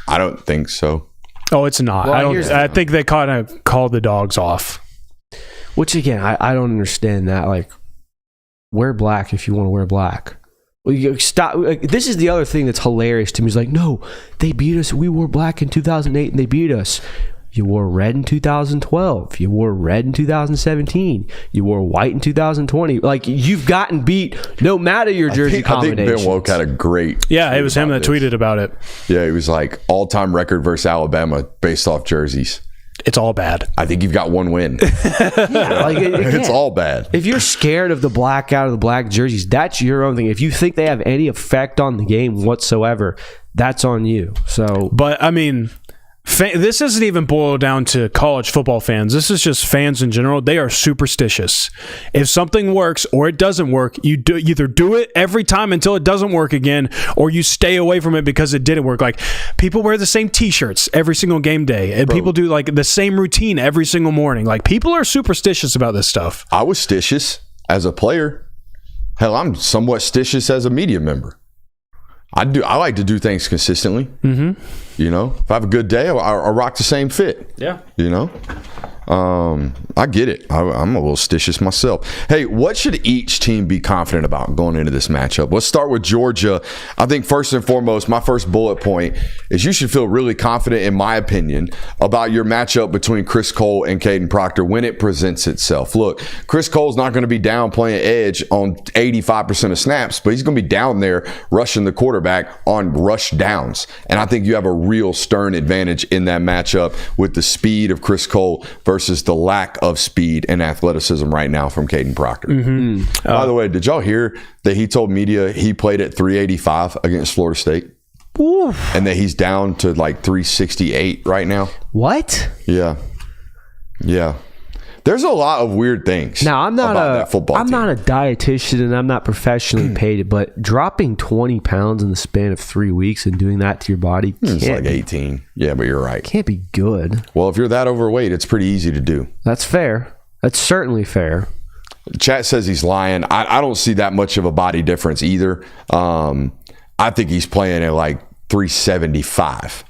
I don't think so. Oh, it's not. Well, I think they kind of called the dogs off. Which again, I don't understand that. Like, wear black if you want to wear black. Well, you stop. Like, this is the other thing that's hilarious to me. Is like, no, they beat us. We wore black in 2008 and they beat us. You wore red in 2012. You wore red in 2017. You wore white in 2020. Like, you've gotten beat no matter your jersey combination. I think Ben Woke had a great... Yeah, it was him that tweeted about it. Yeah, he was like, all-time record versus Alabama based off jerseys. It's all bad. I think you've got one win. It's all bad. If you're scared of the blackout of the black jerseys, that's your own thing. If you think they have any effect on the game whatsoever, that's on you. So, but I mean... This isn't even boiled down to college football fans. This is just fans in general. They are superstitious. If something works or it doesn't work, you either do it every time until it doesn't work again, or you stay away from it because it didn't work. Like, people wear the same T-shirts every single game day, and people do like the same routine every single morning. Like, people are superstitious about this stuff. I was stitious as a player. Hell, I'm somewhat stitious as a media member. I like to do things consistently. You know, if I have a good day, I rock the same fit. Yeah. You know, I get it. I'm a little stitious myself. Hey, what should each team be confident about going into this matchup? Let's start with Georgia. I think first and foremost, my first bullet point is you should feel really confident, in my opinion, about your matchup between Chris Cole and Caden Proctor when it presents itself. Look, Chris Cole's not going to be down playing edge on 85% of snaps, but he's going to be down there rushing the quarterback on rush downs. And I think you have a real stern advantage in that matchup with the speed of Chris Cole versus the lack of speed and athleticism right now from Caden Proctor. By the way, did y'all hear that he told media he played at 385 against Florida State? Oof. And that he's down to like 368 right now? What? Yeah. There's a lot of weird things. Now, I'm not that football team. not a dietitian and I'm not professionally paid, but dropping 20 pounds in the span of 3 weeks and doing that to your body it's like 18. Yeah, but you're right. Can't be good. Well, if you're that overweight, it's pretty easy to do. That's fair. That's certainly fair. Chat says he's lying. I don't see that much of a body difference either. I think he's playing at like 375.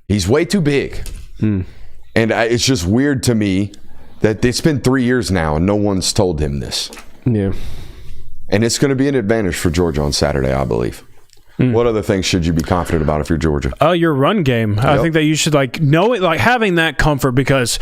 He's way too big. And it's just weird to me that it's been 3 years now and no one's told him this. Yeah. And it's going to be an advantage for Georgia on Saturday, I believe. What other things should you be confident about if you're Georgia? Your run game. I think that you should know it, having that comfort, because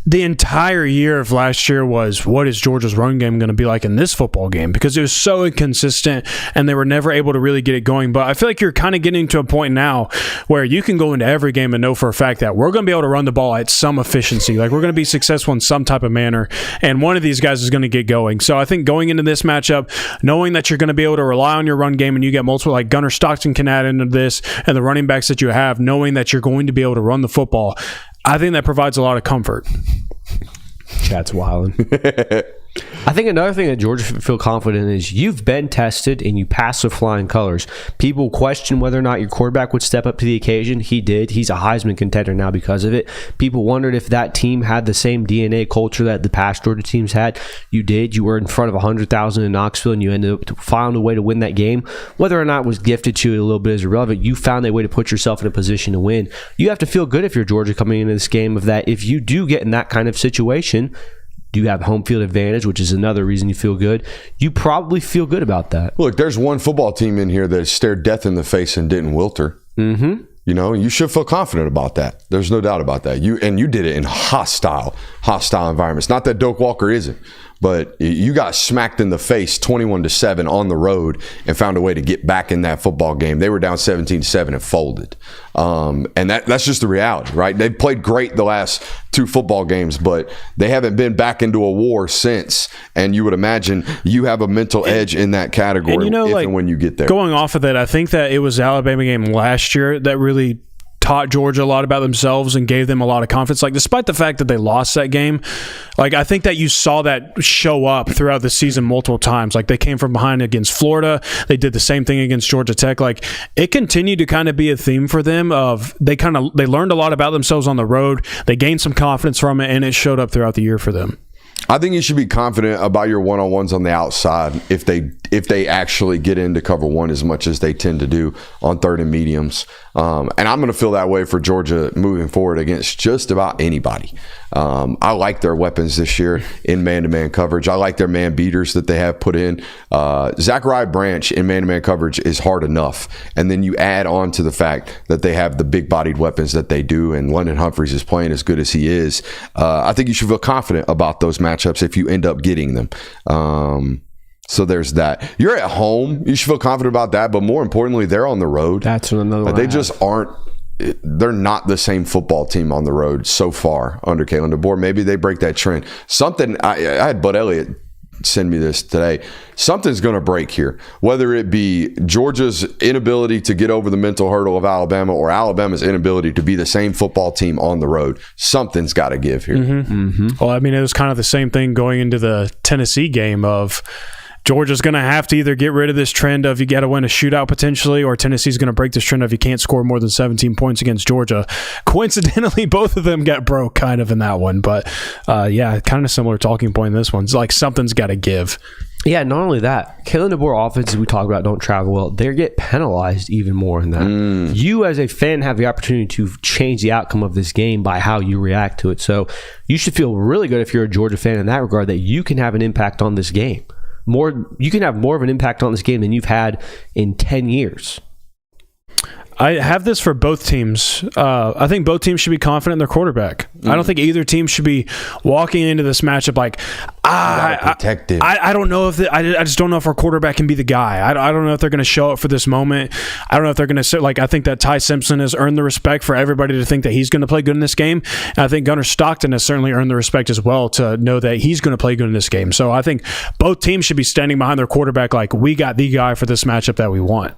the entire year of last year was, what is Georgia's run game going to be like in this football game? Because it was so inconsistent and they were never able to really get it going. But I feel like you're kind of getting to a point now where you can go into every game and know for a fact that we're going to be able to run the ball at some efficiency. Like, we're going to be successful in some type of manner, and one of these guys is going to get going. So I think going into this matchup, knowing that you're going to be able to rely on your run game, and you get multiple, like Gunnar Stockton can add into this, and the running backs that you have, knowing that you're going to be able to run the football, I think that provides a lot of comfort. Chat's wilding. I think another thing that Georgia feel confident in is you've been tested and you passed with flying colors. People question whether or not your quarterback would step up to the occasion. He did. He's a Heisman contender now because of it. People wondered if that team had the same DNA culture that the past Georgia teams had. You did. You were in front of 100,000 in Knoxville and you ended up finding a way to win that game. Whether or not it was gifted to you a little bit is irrelevant. You found a way to put yourself in a position to win. You have to feel good if you're Georgia coming into this game of that. If you do get in that kind of situation, do you have home field advantage, which is another reason you feel good? You probably feel good about that. Look, there's one football team in here that stared death in the face and didn't wilter. Mm-hmm. You know, you should feel confident about that. There's no doubt about that. You did it in hostile environments. Not that Doak Walker isn't, but you got smacked in the face 21-7 on the road and found a way to get back in that football game. They were down 17-7 and folded. And that's just the reality, right? They've played great the last two football games, but they haven't been back into a war since. And you would imagine you have a mental edge in that category and when you get there. Going off of that, I think that it was the Alabama game last year that really taught Georgia a lot about themselves and gave them a lot of confidence. Like, despite the fact that they lost that game, like, I think that you saw that show up throughout the season multiple times. Like, they came from behind against Florida. They did the same thing against Georgia Tech. Like, it continued to kind of be a theme for them of they learned a lot about themselves on the road. They gained some confidence from it, and it showed up throughout the year for them. I think you should be confident about your one-on-ones on the outside if they actually get into cover one as much as they tend to do on third and mediums. And I'm going to feel that way for Georgia moving forward against just about anybody. I like their weapons this year in man-to-man coverage. I like their man beaters that they have put in. Zachariah Branch in man-to-man coverage is hard enough. And then you add on to the fact that they have the big-bodied weapons that they do, and London Humphreys is playing as good as he is. I think you should feel confident about those matchups if you end up getting them. So there's that. You're at home. You should feel confident about that. But more importantly, they're on the road. That's another one. They just aren't. They're not the same football team on the road so far under Kalen DeBoer. Maybe they break that trend. Something. I had Bud Elliott send me this today. Something's going to break here. Whether it be Georgia's inability to get over the mental hurdle of Alabama or Alabama's inability to be the same football team on the road, something's got to give here. Mm-hmm. Mm-hmm. Well, I mean, it was kind of the same thing going into the Tennessee game of Georgia's going to have to either get rid of this trend of you got to win a shootout potentially, or Tennessee's going to break this trend of you can't score more than 17 points against Georgia. Coincidentally, both of them got broke kind of in that one. But, yeah, kind of similar talking point in this one. It's like something's got to give. Yeah, not only that, Kalen DeBoer offenses we talk about don't travel well. They get penalized even more in that. You as a fan have the opportunity to change the outcome of this game by how you react to it. So you should feel really good if you're a Georgia fan in that regard that you can have an impact on this game. You can have more of an impact on this game than you've had in 10 years. I have this for both teams. I think both teams should be confident in their quarterback. I don't think either team should be walking into this matchup like, protected. I don't know if I just don't know if our quarterback can be the guy. I don't know if they're going to show up for this moment. I don't know if they're going to I think that Ty Simpson has earned the respect for everybody to think that he's going to play good in this game. And I think Gunnar Stockton has certainly earned the respect as well to know that he's going to play good in this game. So I think both teams should be standing behind their quarterback like we got the guy for this matchup that we want.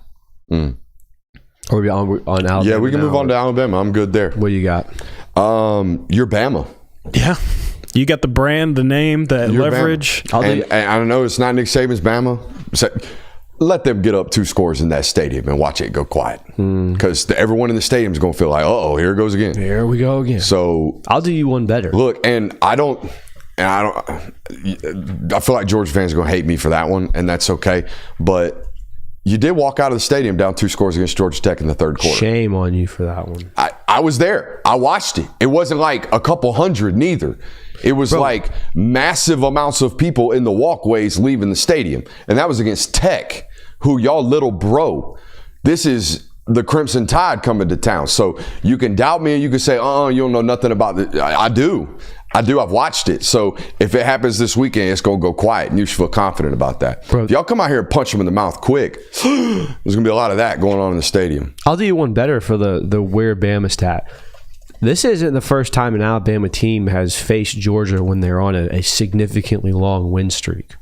Are we on Alabama? Yeah, we can move on to Alabama. I'm good there. What do you got? You're Bama. Yeah. You got the brand, the name, the leverage. And I don't know, it's not Nick Saban's Bama. So let them get up 2 scores in that stadium and watch it go quiet. Because everyone in the stadium is going to feel like, here it goes again. Here we go again. So I'll do you one better. Look, I feel like Georgia fans are going to hate me for that one, and that's okay. But you did walk out of the stadium down 2 scores against Georgia Tech in the third quarter. Shame on you for that one. I was there. I watched it. It wasn't like a couple hundred neither. It was like massive amounts of people in the walkways leaving the stadium. And that was against Tech, who y'all little bro. This is the Crimson Tide coming to town. So you can doubt me and you can say, you don't know nothing about it. I do. I've watched it. So if it happens this weekend, it's going to go quiet, and you should feel confident about that. Bro, if y'all come out here and punch them in the mouth quick, there's going to be a lot of that going on in the stadium. I'll do you one better for the Weird Bama stat. This isn't the first time an Alabama team has faced Georgia when they're on a significantly long win streak.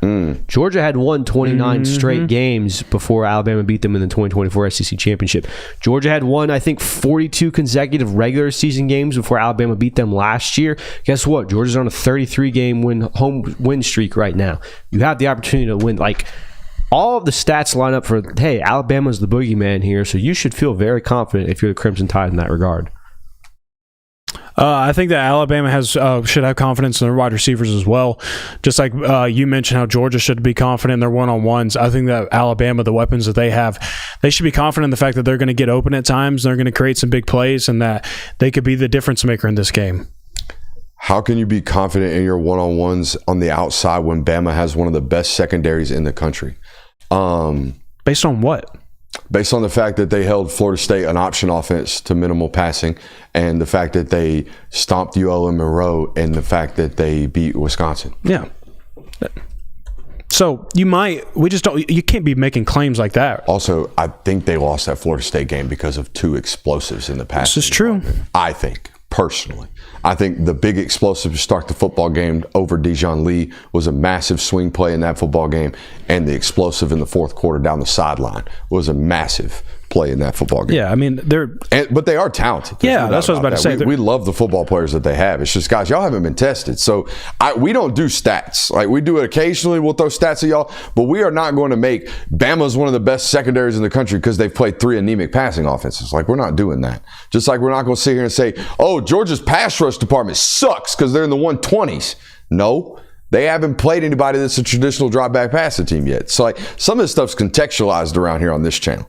Georgia had won 29 straight games before Alabama beat them in the 2024 SEC Championship. Georgia had won, I think, 42 consecutive regular season games before Alabama beat them last year. Guess what? Georgia's on a 33-game home win streak right now. You have the opportunity to win. All of the stats line up for, hey, Alabama's the boogeyman here, so you should feel very confident if you're the Crimson Tide in that regard. I think that Alabama should have confidence in their wide receivers as well. Just like you mentioned how Georgia should be confident in their one-on-ones. I think that Alabama, the weapons that they have, they should be confident in the fact that they're going to get open at times, they're going to create some big plays, and that they could be the difference maker in this game. How can you be confident in your one-on-ones on the outside when Bama has one of the best secondaries in the country? Based on what? Based on the fact that they held Florida State an option offense to minimal passing, and the fact that they stomped ULM Monroe, and the fact that they beat Wisconsin. Yeah. So you can't be making claims like that. Also, I think they lost that Florida State game because of 2 explosives in the past. This is true. I think, personally. I think the big explosive to start the football game over Dijon Lee was a massive swing play in that football game, and the explosive in the fourth quarter down the sideline was a massive play in that football game. Yeah, I mean, but they are talented. Yeah, that's what I was about to say. We love the football players that they have. It's just, guys, y'all haven't been tested. So we don't do stats. Like, we do it occasionally. We'll throw stats at y'all, but we are not going to make Bama's one of the best secondaries in the country because they've played 3 anemic passing offenses. Like, we're not doing that. Just like we're not going to sit here and say, Georgia's pass rush department sucks because they're in the 120s. No. They haven't played anybody that's a traditional drop back passing team yet. So some of this stuff's contextualized around here on this channel.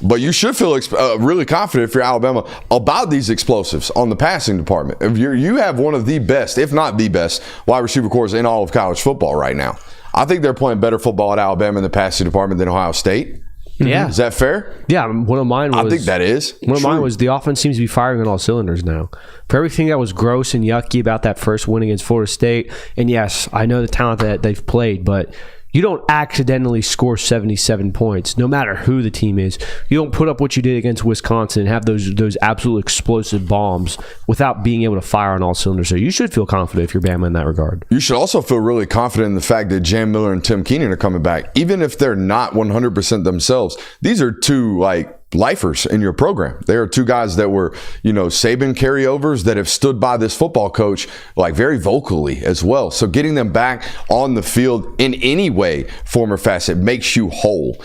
But you should feel really confident if you're Alabama about these explosives on the passing department. If you have one of the best, if not the best, wide receiver corps in all of college football right now. I think they're playing better football at Alabama in the passing department than Ohio State. Yeah. Is that fair? Yeah, one of mine was... I think that is. One of mine was the offense seems to be firing on all cylinders now. For everything that was gross and yucky about that first win against Florida State, and yes, I know the talent that they've played, but you don't accidentally score 77 points, no matter who the team is. You don't put up what you did against Wisconsin and have those absolute explosive bombs without being able to fire on all cylinders. So you should feel confident if you're Bama in that regard. You should also feel really confident in the fact that Jam Miller and Tim Keenan are coming back. Even if they're not 100% themselves, these are 2, lifers in your program. They are 2 guys that were, Saban carryovers that have stood by this football coach very vocally as well. So getting them back on the field in any way, form, or facet makes you whole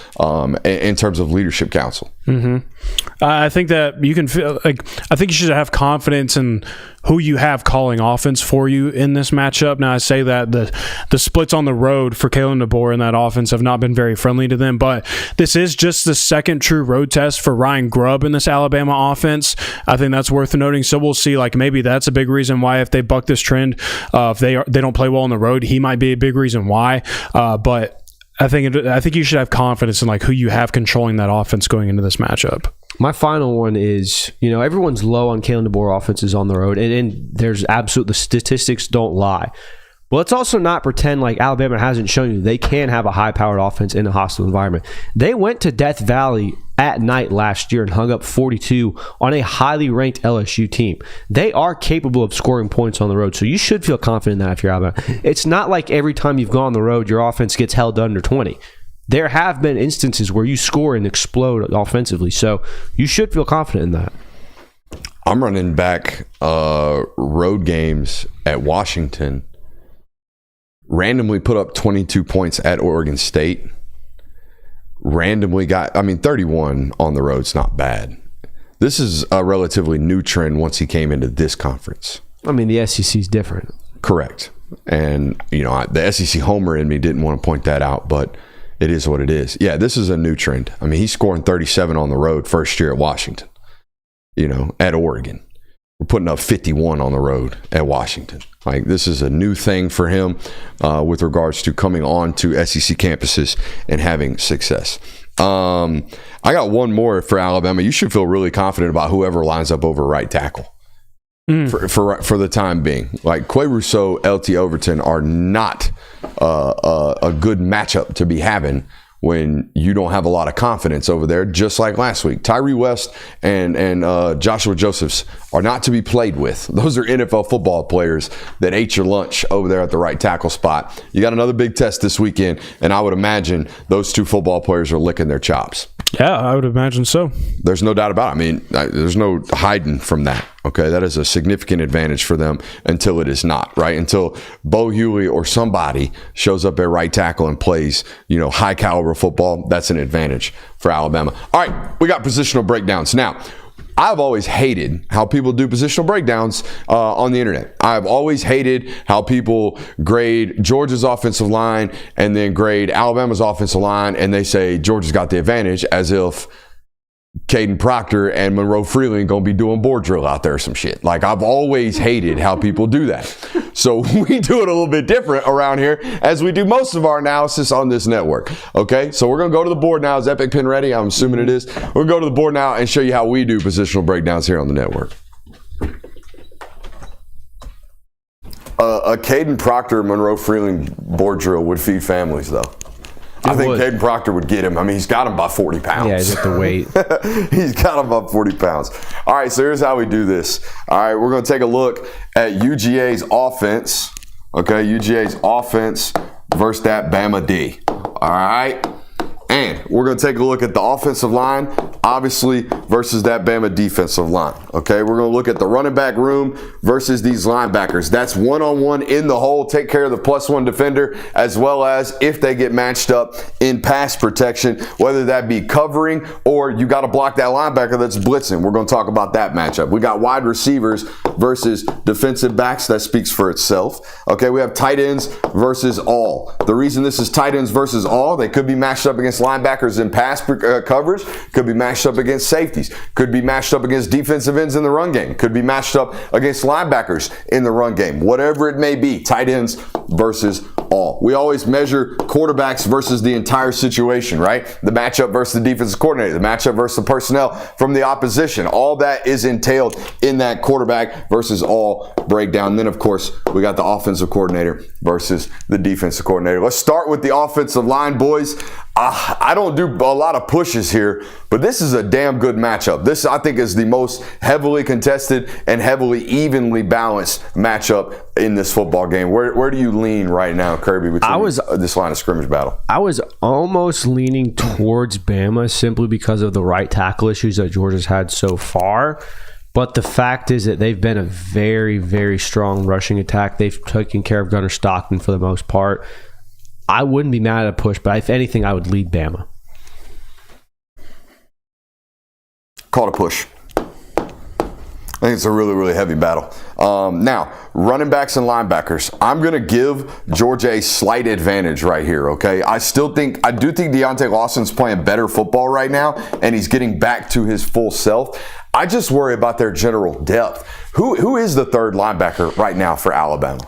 in terms of leadership council. I think that you can feel like I think you should have confidence in who you have calling offense for you in this matchup. Now I say that the splits on the road for Kalen DeBoer and that offense have not been very friendly to them, but this is just the second true road test for Ryan Grubb in this Alabama offense. I think that's worth noting. So we'll see. Like maybe that's a big reason why if they buck this trend, if they don't play well on the road, he might be a big reason why. But I think you should have confidence in like who you have controlling that offense going into this matchup. My final one is, everyone's low on Kalen DeBoer offenses on the road, and there's the statistics don't lie. But let's also not pretend like Alabama hasn't shown you they can have a high-powered offense in a hostile environment. They went to Death Valley at night last year and hung up 42 on a highly ranked LSU team. They are capable of scoring points on the road, so you should feel confident in that if you're Alabama. It's not like every time you've gone on the road, your offense gets held to under 20. There have been instances where you score and explode offensively, so you should feel confident in that. I'm running back road games at Washington. Randomly put up 22 points at Oregon State. Randomly got, 31 on the road's not bad. This is a relatively new trend once he came into this conference. The SEC is different. Correct. And, the SEC homer in me didn't want to point that out, but it is what it is. Yeah, this is a new trend. He's scoring 37 on the road first year at Washington, at Oregon. We're putting up 51 on the road at Washington. Like, this is a new thing for him with regards to coming on to SEC campuses and having success. I got one more for Alabama. You should feel really confident about whoever lines up over right tackle for the time being. Like, Quay Rousseau, LT Overton are not a good matchup to be having when you don't have a lot of confidence over there, just like last week. Tyree West and Joshua Josephs are not to be played with. Those are NFL football players that ate your lunch over there at the right tackle spot. You got another big test this weekend, and I would imagine those two football players are licking their chops. Yeah, I would imagine so. There's no doubt about it. There's no hiding from that. Okay, that is a significant advantage for them until it is not, right? Until Bo Hewley or somebody shows up at right tackle and plays, high caliber football, that's an advantage for Alabama. All right, we got positional breakdowns. Now, I've always hated how people do positional breakdowns on the internet. I've always hated how people grade Georgia's offensive line and then grade Alabama's offensive line, and they say Georgia's got the advantage as if Caden Proctor and Monroe Freeland going to be doing board drill out there or some shit. Like, I've always hated how people do that. So we do it a little bit different around here as we do most of our analysis on this network. Okay, so we're going to go to the board now. Is Epic Pen ready? I'm assuming it is. We're going to go to the board now and show you how we do positional breakdowns here on the network. A Caden Proctor, Monroe Freeland board drill would feed families, though. I think Caden Proctor would get him. He's got him by 40 pounds. Yeah, he's at the weight. He's got him by 40 pounds. All right, so here's how we do this. All right, we're going to take a look at UGA's offense. Okay, UGA's offense versus that Bama D. All right. And we're going to take a look at the offensive line, obviously, versus that Bama defensive line. Okay, we're going to look at the running back room versus these linebackers. That's one-on-one in the hole. Take care of the +1 defender, as well as if they get matched up in pass protection, whether that be covering or you got to block that linebacker that's blitzing. We're going to talk about that matchup. We got wide receivers versus defensive backs. That speaks for itself. Okay, we have tight ends versus all. The reason this is tight ends versus all, they could be matched up against linebackers in pass coverage, could be matched up against safeties, could be matched up against defensive ends in the run game, could be matched up against linebackers in the run game. Whatever it may be, tight ends versus all. We always measure quarterbacks versus the entire situation, right? The matchup versus the defensive coordinator, the matchup versus the personnel from the opposition. All that is entailed in that quarterback versus all breakdown. And then, of course, we got the offensive coordinator versus the defensive coordinator. Let's start with the offensive line, boys. I don't do a lot of pushes here, but this is a damn good matchup. This, I think, is the most heavily contested and heavily evenly balanced matchup in this football game. Where do you lean right now, Kirby, between this line of scrimmage battle? I was almost leaning towards Bama simply because of the right tackle issues that Georgia's had so far. But the fact is that they've been a very, very strong rushing attack. They've taken care of Gunnar Stockton for the most part. I wouldn't be mad at a push, but if anything, I would lead Bama. Call it a push. I think it's a really, really heavy battle. Now, running backs and linebackers. I'm going to give Georgia a slight advantage right here, okay? I do think Deontay Lawson's playing better football right now, and he's getting back to his full self. I just worry about their general depth. Who is the third linebacker right now for Alabama?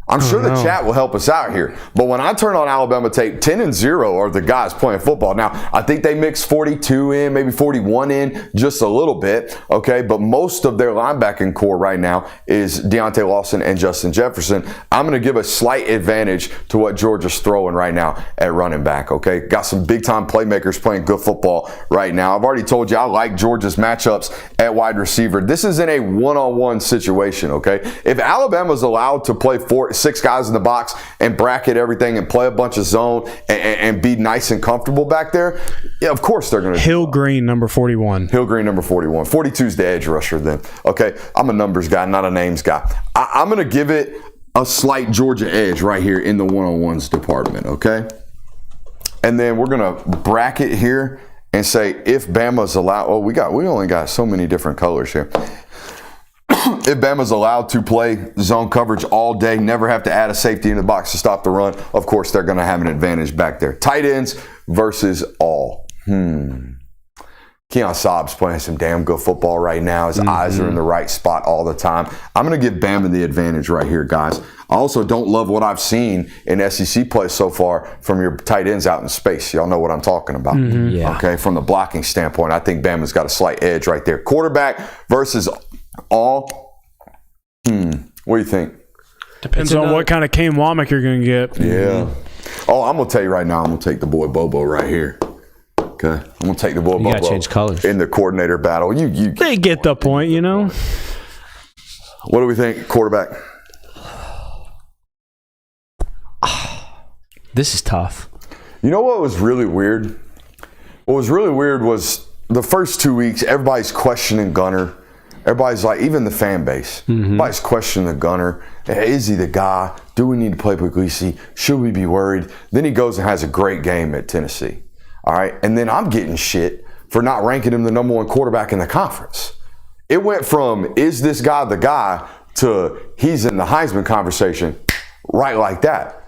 I'm sure the chat will help us out here. But when I turn on Alabama tape, 10-0 are the guys playing football. Now, I think they mix 42 in, maybe 41 in, just a little bit, okay? But most of their linebacking core right now is Deontay Lawson and Justin Jefferson. I'm going to give a slight advantage to what Georgia's throwing right now at running back, okay? Got some big-time playmakers playing good football right now. I've already told you I like Georgia's matchups at wide receiver. This is in a one-on-one situation, okay? If Alabama's allowed to play 6 guys in the box and bracket everything and play a bunch of zone and be nice and comfortable back there, yeah, of course they're going to. Hill Green, number 41. Hill Green, number 41. 42's the edge rusher then. Okay, I'm a numbers guy, not a names guy. I'm going to give it a slight Georgia edge right here in the one-on-ones department, okay? And then we're going to bracket here and say if Bama's allowed. Oh, we only got so many different colors here. If Bama's allowed to play zone coverage all day, never have to add a safety in the box to stop the run, of course, they're going to have an advantage back there. Tight ends versus all. Keon Saab's playing some damn good football right now. His eyes are in the right spot all the time. I'm going to give Bama the advantage right here, guys. I also don't love what I've seen in SEC play so far from your tight ends out in space. Y'all know what I'm talking about. Yeah. Okay, from the blocking standpoint, I think Bama's got a slight edge right there. Quarterback versus all. What do you think? Depends on what kind of Kane Womack you're going to get. Yeah. Oh, I'm going to tell you right now, I'm going to take the boy Bobo right here. Okay? I'm going to take the boy Bobo. You got to change colors. In the coordinator battle. They get the point, you know? What do we think, quarterback? This is tough. You know what was really weird? What was really weird was the first 2 weeks, everybody's questioning Gunner. Everybody's like, even the fan base, everybody's questioning the Gunner. Is he the guy? Do we need to play Puglisi? Should we be worried? Then he goes and has a great game at Tennessee. All right. And then I'm getting shit for not ranking him the number 1 quarterback in the conference. It went from, is this guy the guy, to he's in the Heisman conversation right like that.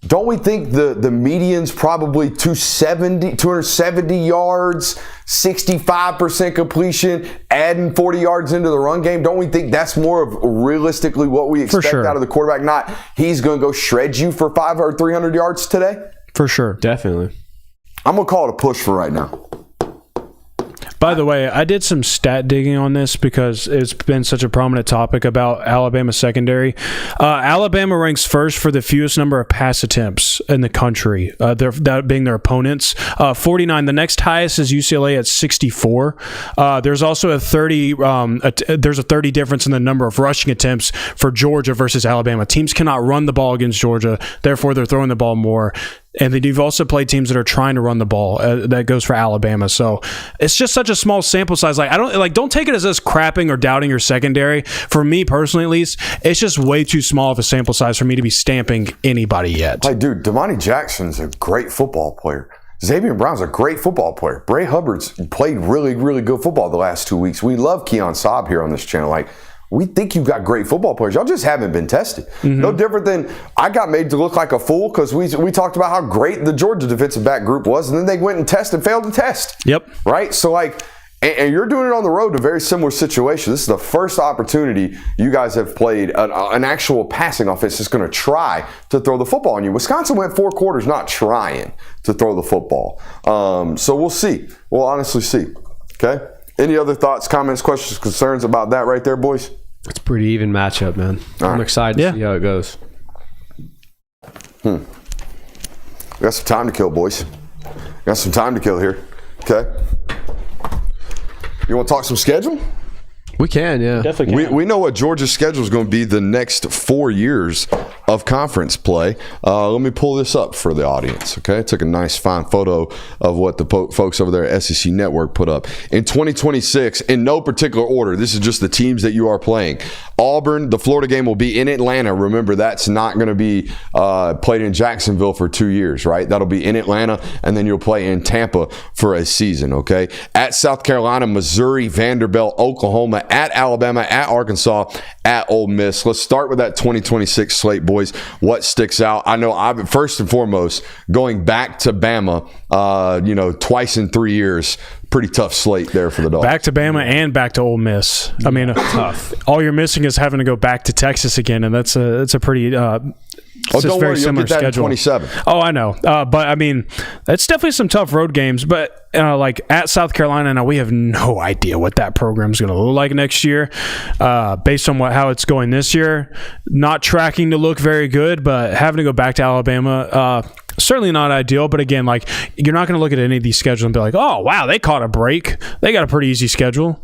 Don't we think the median's probably 270 yards, 65% completion, adding 40 yards into the run game? Don't we think that's more of realistically what we expect out of the quarterback? Not he's going to go shred you for 500 or 300 yards today? For sure. Definitely. I'm going to call it a push for right now. By the way, I did some stat digging on this because it's been such a prominent topic about Alabama secondary. Alabama ranks first for the fewest number of pass attempts in the country, that being their opponents. 49. The next highest is UCLA at 64. There's also a 30 difference in the number of rushing attempts for Georgia versus Alabama. Teams cannot run the ball against Georgia, therefore they're throwing the ball more. And then you've also played teams that are trying to run the ball. That goes for Alabama. So it's just such a small sample size. Don't take it as us crapping or doubting your secondary. For me personally, at least, it's just way too small of a sample size for me to be stamping anybody yet. Like, dude, Damani Jackson's a great football player. Xavier Brown's a great football player. Bray Hubbard's played really, really good football the last 2 weeks. We love Keon Saab here on this channel. Like, we think you've got great football players. Y'all just haven't been tested. No different than I got made to look like a fool because we talked about how great the Georgia defensive back group was, and then they went and tested and failed to test. Yep. Right? So, like, and you're doing it on the road to a very similar situation. This is the first opportunity you guys have played an actual passing offense that's going to try to throw the football on you. Wisconsin went 4 quarters not trying to throw the football. So we'll see. We'll honestly see. Okay? Any other thoughts, comments, questions, concerns about that right there, boys? It's a pretty even matchup, man. I'm excited to see how it goes. We got some time to kill, boys. We got some time to kill here. Okay. You want to talk some schedule? We can, yeah. Definitely can. We know what Georgia's schedule is going to be the next 4 years. of conference play. Let me pull this up for the audience, okay? I took a nice fine photo of what the folks over there at SEC Network put up. In 2026, in no particular order, this is just the teams that you are playing. Auburn, the Florida game will be in Atlanta. Remember, that's not going to be played in Jacksonville for 2 years, right? That'll be in Atlanta, and then you'll play in Tampa for a season, okay? At South Carolina, Missouri, Vanderbilt, Oklahoma, at Alabama, at Arkansas, at Ole Miss. Let's start with that 2026 slate, boys. What sticks out? I know, first and foremost, going back to Bama, twice in 3 years, pretty tough slate there for the Dogs. Back to Bama and back to Ole Miss. I mean, tough. All you're missing is having to go back to Texas again, and that's a pretty don't worry, you'll get that schedule. in 27. Oh, I know. But, I mean, that's definitely some tough road games. But, like, at South Carolina, now we have no idea what that program's going to look like next year. Based on how it's going this year, not tracking to look very good, but having to go back to Alabama, certainly not ideal. But, again, like, you're not going to look at any of these schedules and be like, oh, wow, they caught a break. They got a pretty easy schedule.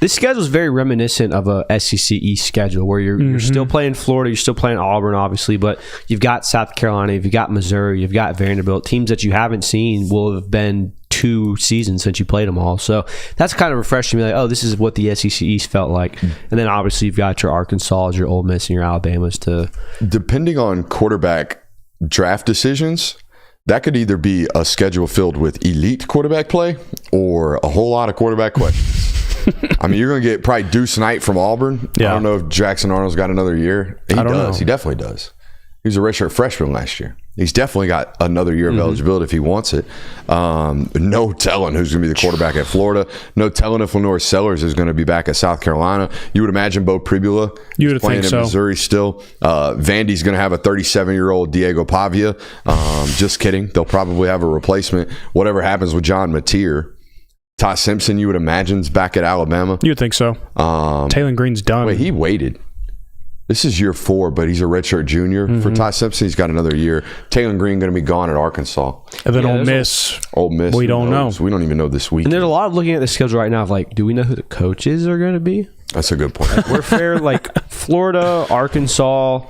This schedule is very reminiscent of a SEC East schedule where you're still playing Florida, you're still playing Auburn, obviously, but you've got South Carolina, you've got Missouri, you've got Vanderbilt, teams that you haven't seen will have been 2 seasons since you played them all. So that's kind of refreshing to be like, oh, this is what the SEC East felt like. And then obviously you've got your Arkansas, your Ole Miss, and your Alabamas to... Depending on quarterback draft decisions, that could either be a schedule filled with elite quarterback play or a whole lot of quarterback questions. I mean, you're going to get probably Deuce Knight from Auburn. Yeah. I don't know if Jackson Arnold's got another year. He does. He definitely does. He was a redshirt freshman last year. He's definitely got another year of eligibility if he wants it. No telling who's going to be the quarterback at Florida. No telling if Lenore Sellers is going to be back at South Carolina. You would imagine Bo Pribula is playing in Missouri still. Vandy's going to have a 37-year-old Diego Pavia. Just kidding. They'll probably have a replacement. Whatever happens with John Mateer. Ty Simpson, you would imagine, is back at Alabama. You would think so. Taylor Green's done. Wait, he waited. This is year 4, but he's a redshirt junior. For Ty Simpson, he's got another year. Taylor Green going to be gone at Arkansas. And then Ole Miss. We don't know. We don't even know this week. And there's a lot of looking at the schedule right now of like, do we know who the coaches are going to be? That's a good point. We're fair, like Florida, Arkansas.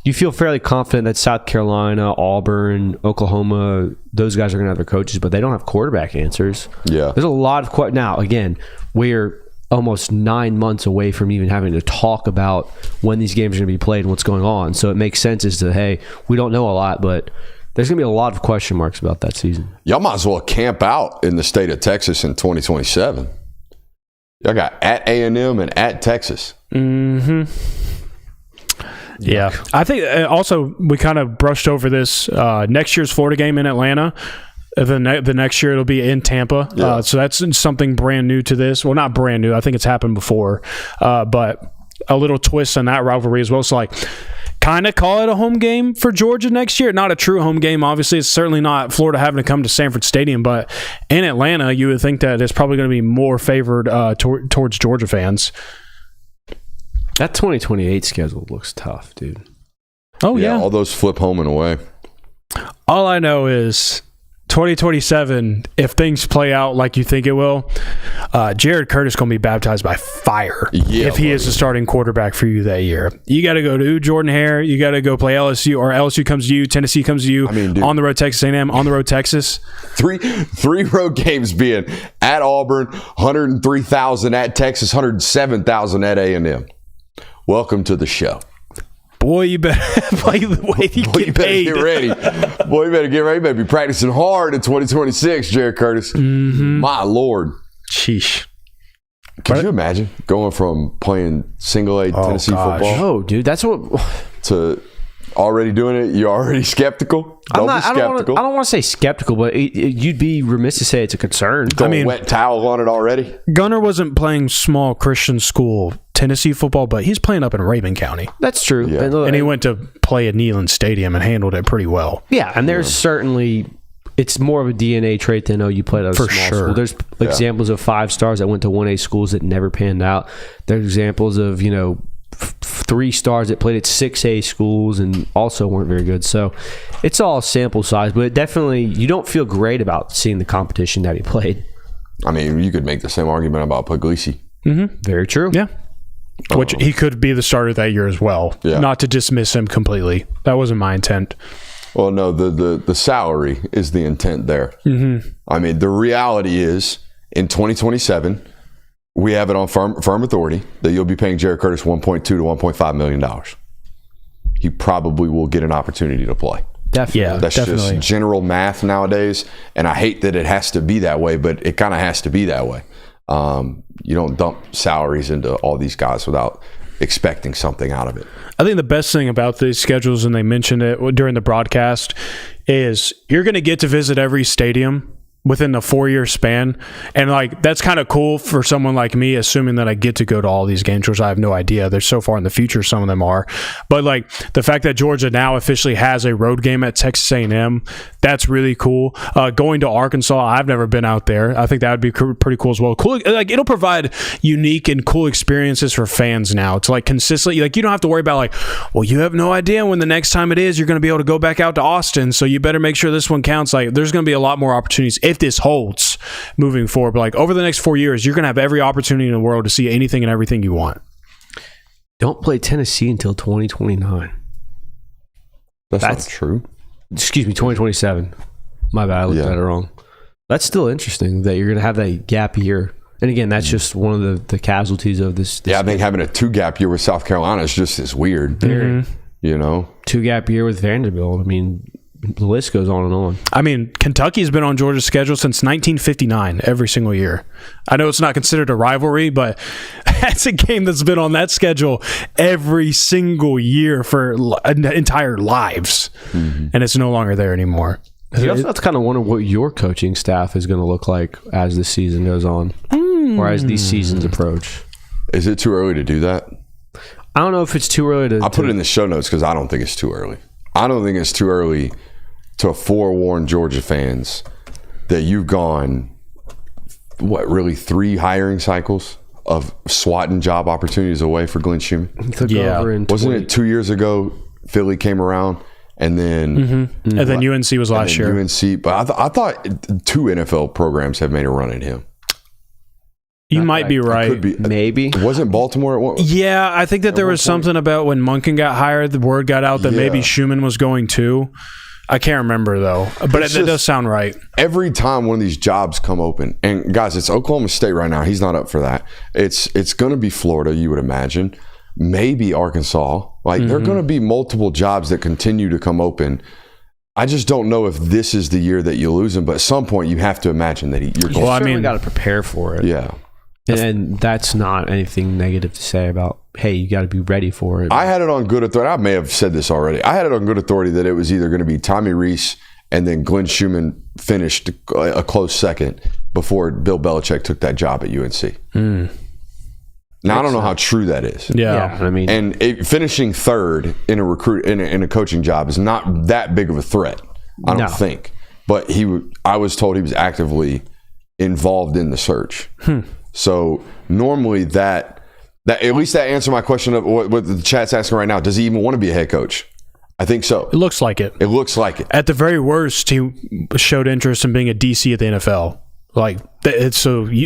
You feel fairly confident that South Carolina, Auburn, Oklahoma, those guys are going to have their coaches, but they don't have quarterback answers. Yeah. There's a lot of now, again, we're almost 9 months away from even having to talk about when these games are going to be played and what's going on. So it makes sense as to, hey, we don't know a lot, but there's going to be a lot of question marks about that season. Y'all might as well camp out in the state of Texas in 2027. Y'all got at A&M and at Texas. Yeah. I think also we kind of brushed over this. Next year's Florida game in Atlanta. The next year it'll be in Tampa. Yeah. So that's something brand new to this. Well, not brand new. I think it's happened before. But a little twist on that rivalry as well. So, like, kind of call it a home game for Georgia next year. Not a true home game, obviously. It's certainly not Florida having to come to Sanford Stadium. But in Atlanta, you would think that it's probably going to be more favored towards Georgia fans. That 2028 schedule looks tough, dude. Oh, yeah. All those flip home and away. All I know is 2027, if things play out like you think it will, Jared Curtis going to be baptized by fire if he is the starting quarterback for you that year. You got to go to Jordan Hare. You got to go play LSU, or LSU comes to you. Tennessee comes to you. I mean, dude, on the road Texas A&M, on the road Texas. Three road games being at Auburn, 103,000 at Texas, 107,000 at A&M. Welcome to the show. Boy, you better get ready. Boy, you better get ready. You better be practicing hard in 2026, Jared Curtis. My Lord. Sheesh. Could you imagine going from playing single A Tennessee football? Oh, dude, that's what. To already doing it, you're already skeptical? I don't want to say skeptical, but you'd be remiss to say it's a concern. Wet towel on it already? Gunner wasn't playing small Christian school Tennessee football, but he's playing up in Raven County. That's true. Yeah. And he went to play at Neyland Stadium and handled it pretty well. Yeah, and there's certainly... It's more of a DNA trait than, you played at a small school. There's examples of 5 stars that went to 1A schools that never panned out. There's examples of, 3 stars that played at 6A schools and also weren't very good. So it's all sample size, but definitely you don't feel great about seeing the competition that he played. I mean, you could make the same argument about Puglisi. Very true. Yeah. Which he could be the starter that year as well. Yeah. Not to dismiss him completely. That wasn't my intent. Well, no, the salary is the intent there. Mm-hmm. I mean, the reality is in 2027, we have it on firm authority that you'll be paying Jared Curtis $1.2 to $1.5 million. He probably will get an opportunity to play. Definitely. Yeah, That's definitely. just general math nowadays, and I hate that it has to be that way, but it kind of has to be that way. You don't dump salaries into all these guys without expecting something out of it. I think the best thing about these schedules, and they mentioned it during the broadcast, is you're going to get to visit every stadium within the 4-year span. And like, that's kind of cool for someone like me, assuming that I get to go to all these games, which I have no idea. They're so far in the future, some of them are. But like the fact that Georgia now officially has a road game at Texas A&M, that's really cool. Going to Arkansas, I've never been out there. I think that would be pretty cool as well. Cool, like it'll provide unique and cool experiences for fans now to like consistently, like you don't have to worry about like, well, you have no idea when the next time it is you're going to be able to go back out to Austin, so you better make sure this one counts. Like there's going to be a lot more opportunities if this holds moving forward. But like over the next 4 years, you're going to have every opportunity in the world to see anything and everything you want. Don't play Tennessee until 2029. That's not true. Excuse me, 2027. My bad, I looked at it wrong. That's still interesting that you're going to have that gap year. And again, that's just one of the casualties of this. Yeah, I think having a 2-gap year with South Carolina is just as weird. You know? 2-gap year with Vanderbilt. I mean, the list goes on and on. I mean, Kentucky's been on Georgia's schedule since 1959, every single year. I know it's not considered a rivalry, but that's a game that's been on that schedule every single year for entire lives. And it's no longer there anymore. You also have to kind of wonder what your coaching staff is going to look like as the season goes on, or as these seasons approach. Is it too early to do that? I don't know if it's too early to... I'll put it in the show notes because I don't think it's too early. I don't think it's too early to forewarn Georgia fans that you've gone, really 3 hiring cycles of swatting job opportunities away for Glenn Schumann? Wasn't it 2 years ago Philly came around and then... And then UNC was last year. UNC, but I thought 2 NFL programs have made a run at him. You might be right. Could be. Maybe. Wasn't Baltimore at one? Yeah, I think that there was something about when Monken got hired, the word got out that maybe Schumann was going too. I can't remember though, but it does sound right. Every time one of these jobs come open, and guys, it's Oklahoma State right now. He's not up for that. It's going to be Florida, you would imagine. Maybe Arkansas. Like there are going to be multiple jobs that continue to come open. I just don't know if this is the year that you lose him, but at some point you have to imagine that you're. Well, I mean, got to prepare for it. Yeah. And that's not anything negative to say about, hey, you got to be ready for it. I had it on good authority. I may have said this already. I had it on good authority that it was either going to be Tommy Rees and then Glenn Schumann finished a close second before Bill Belichick took that job at UNC. Now, I don't know how true that is. Yeah. I mean, and finishing third in a in a coaching job is not that big of a threat, I don't think. But I was told he was actively involved in the search. So normally that at least that answered my question of what the chat's asking right now. Does he even want to be a head coach? I think so. It looks like it. It looks like it. At the very worst, he showed interest in being a DC at the NFL.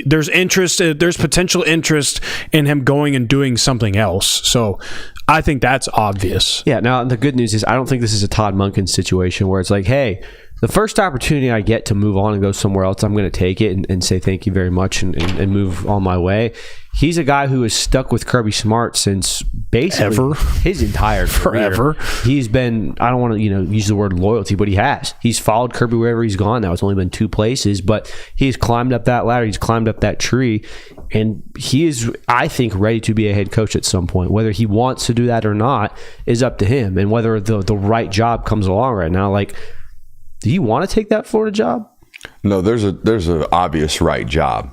There's interest. There's potential interest in him going and doing something else. So I think that's obvious. Yeah. Now the good news is I don't think this is a Todd Monken situation where it's like, hey, the first opportunity I get to move on and go somewhere else, I'm going to take it and say thank you very much and move on my way. He's a guy who is stuck with Kirby Smart since basically his entire career. He's been, I don't want to use the word loyalty, but he has. He's followed Kirby wherever he's gone. Now it's only been 2 places, but he's climbed up that ladder. He's climbed up that tree, and he is, I think, ready to be a head coach at some point. Whether he wants to do that or not is up to him, and whether the right job comes along right now. Like, do you want to take that Florida job? No, there's an obvious right job.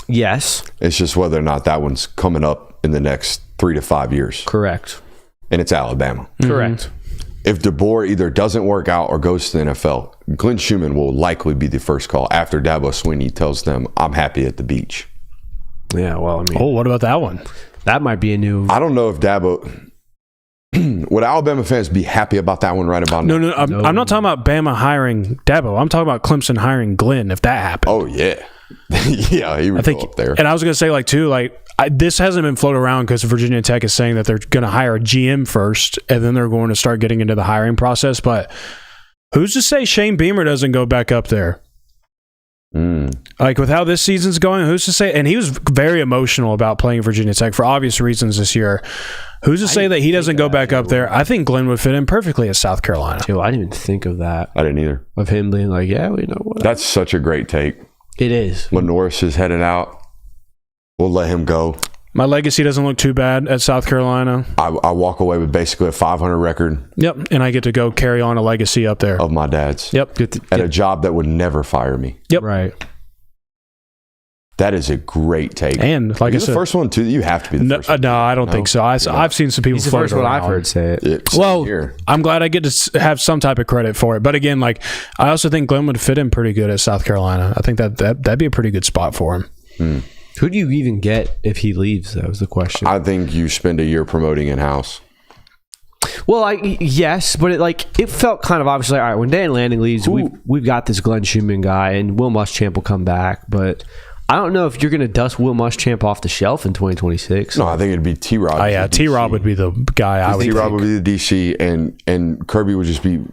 Yes. It's just whether or not that one's coming up in the next 3 to 5 years. Correct. And it's Alabama. Correct. If DeBoer either doesn't work out or goes to the NFL, Glenn Schumann will likely be the first call after Dabo Swinney tells them, I'm happy at the beach. Yeah, well, I mean. Oh, what about that one? That might be a new. I don't know if Dabo. Would Alabama fans be happy about that one right about now? No. I'm not talking about Bama hiring Dabo. I'm talking about Clemson hiring Glenn if that happened. Oh, yeah. Yeah, he would go up there. And I was going to say, this hasn't been floated around because Virginia Tech is saying that they're going to hire a GM first, and then they're going to start getting into the hiring process. But who's to say Shane Beamer doesn't go back up there? Like with how this season's going, who's to say? And he was very emotional about playing Virginia Tech for obvious reasons this year. Who's to say that he doesn't go back up there? I think Glenn would fit in perfectly at South Carolina. Dude, I didn't even think of that. I didn't either. Of him being like, yeah, we know what. That's such a great take. It is. When Norris is heading out, we'll let him go. My legacy doesn't look too bad at South Carolina. I walk away with basically a 500 record. Yep, and I get to go carry on a legacy up there. Of my dad's. Yep. At a job that would never fire me. Yep. Right. That is a great take. And like I said, the first one too. You have to be the first one. No, I don't think so. I've seen some people. He's the first one I've heard say it. Well, I'm glad I get to have some type of credit for it. But again, like I also think Glenn would fit in pretty good at South Carolina. I think that'd be a pretty good spot for him. Who do you even get if he leaves? That was the question. I think you spend a year promoting in-house. Well, yes, but it felt kind of obviously, all right, when Dan Lanning leaves, we've got this Glenn Schumann guy, and Will Muschamp will come back, but I don't know if you're going to dust Will Muschamp off the shelf in 2026. No, I think it'd be T-Rob. Oh, yeah, T-Rob would be the guy I would think. T-Rob would be the DC, and Kirby would just be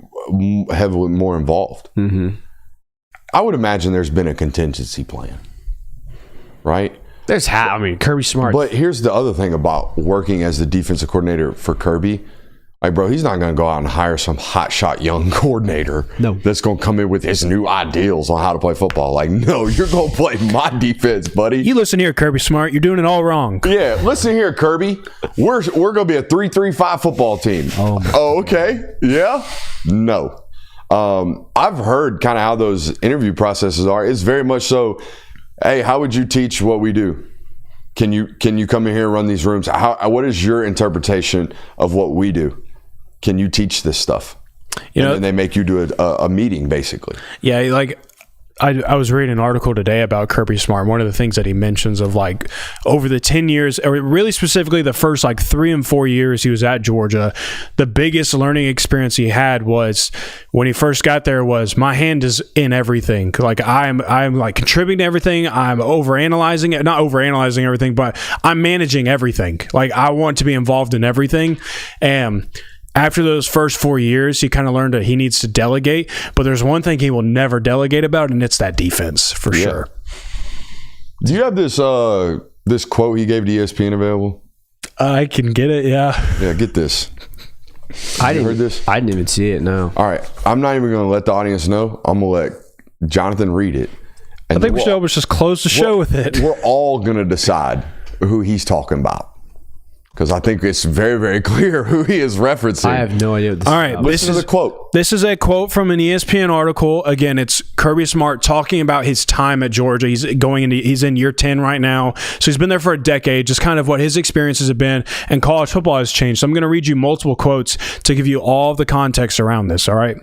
heavily more involved. Mm-hmm. I would imagine there's been a contingency plan, right? Kirby Smart. But here's the other thing about working as the defensive coordinator for Kirby. Like, bro, he's not going to go out and hire some hotshot young coordinator that's going to come in with his new ideals on how to play football. Like, no, you're going to play my defense, buddy. You listen here, Kirby Smart. You're doing it all wrong. Yeah, listen here, Kirby. We're going to be a 3-3-5 football team. Oh, okay. Yeah? No. I've heard kind of how those interview processes are. It's very much so, hey, how would you teach what we do? Can you come in here and run these rooms? What is your interpretation of what we do? Can you teach this stuff? And then they make you do a meeting, basically. Yeah, like I was reading an article today about Kirby Smart. One of the things that he mentions of like over the 10 years, or really specifically the first like 3 and 4 years he was at Georgia, the biggest learning experience he had was when he first got there was my hand is in everything. Like I'm like contributing to everything. I'm not overanalyzing everything, but I'm managing everything. Like I want to be involved in everything. And after those first 4 years, he kind of learned that he needs to delegate. But there's one thing he will never delegate about, and it's that defense for sure. Do you have this quote he gave to ESPN available? I can get it, yeah. Yeah, get this. Heard this? I didn't even see it, no. All right. I'm not even going to let the audience know. I'm going to let Jonathan read it. And I think we should almost just close the show with it. We're all going to decide who he's talking about. Because I think it's very, very clear who he is referencing. I have no idea what this is about. Listen to the quote. This is a quote from an ESPN article. Again, it's Kirby Smart talking about his time at Georgia. He's in year 10 right now. So he's been there for a decade, just kind of what his experiences have been. And college football has changed. So I'm going to read you multiple quotes to give you all of the context around this, all right?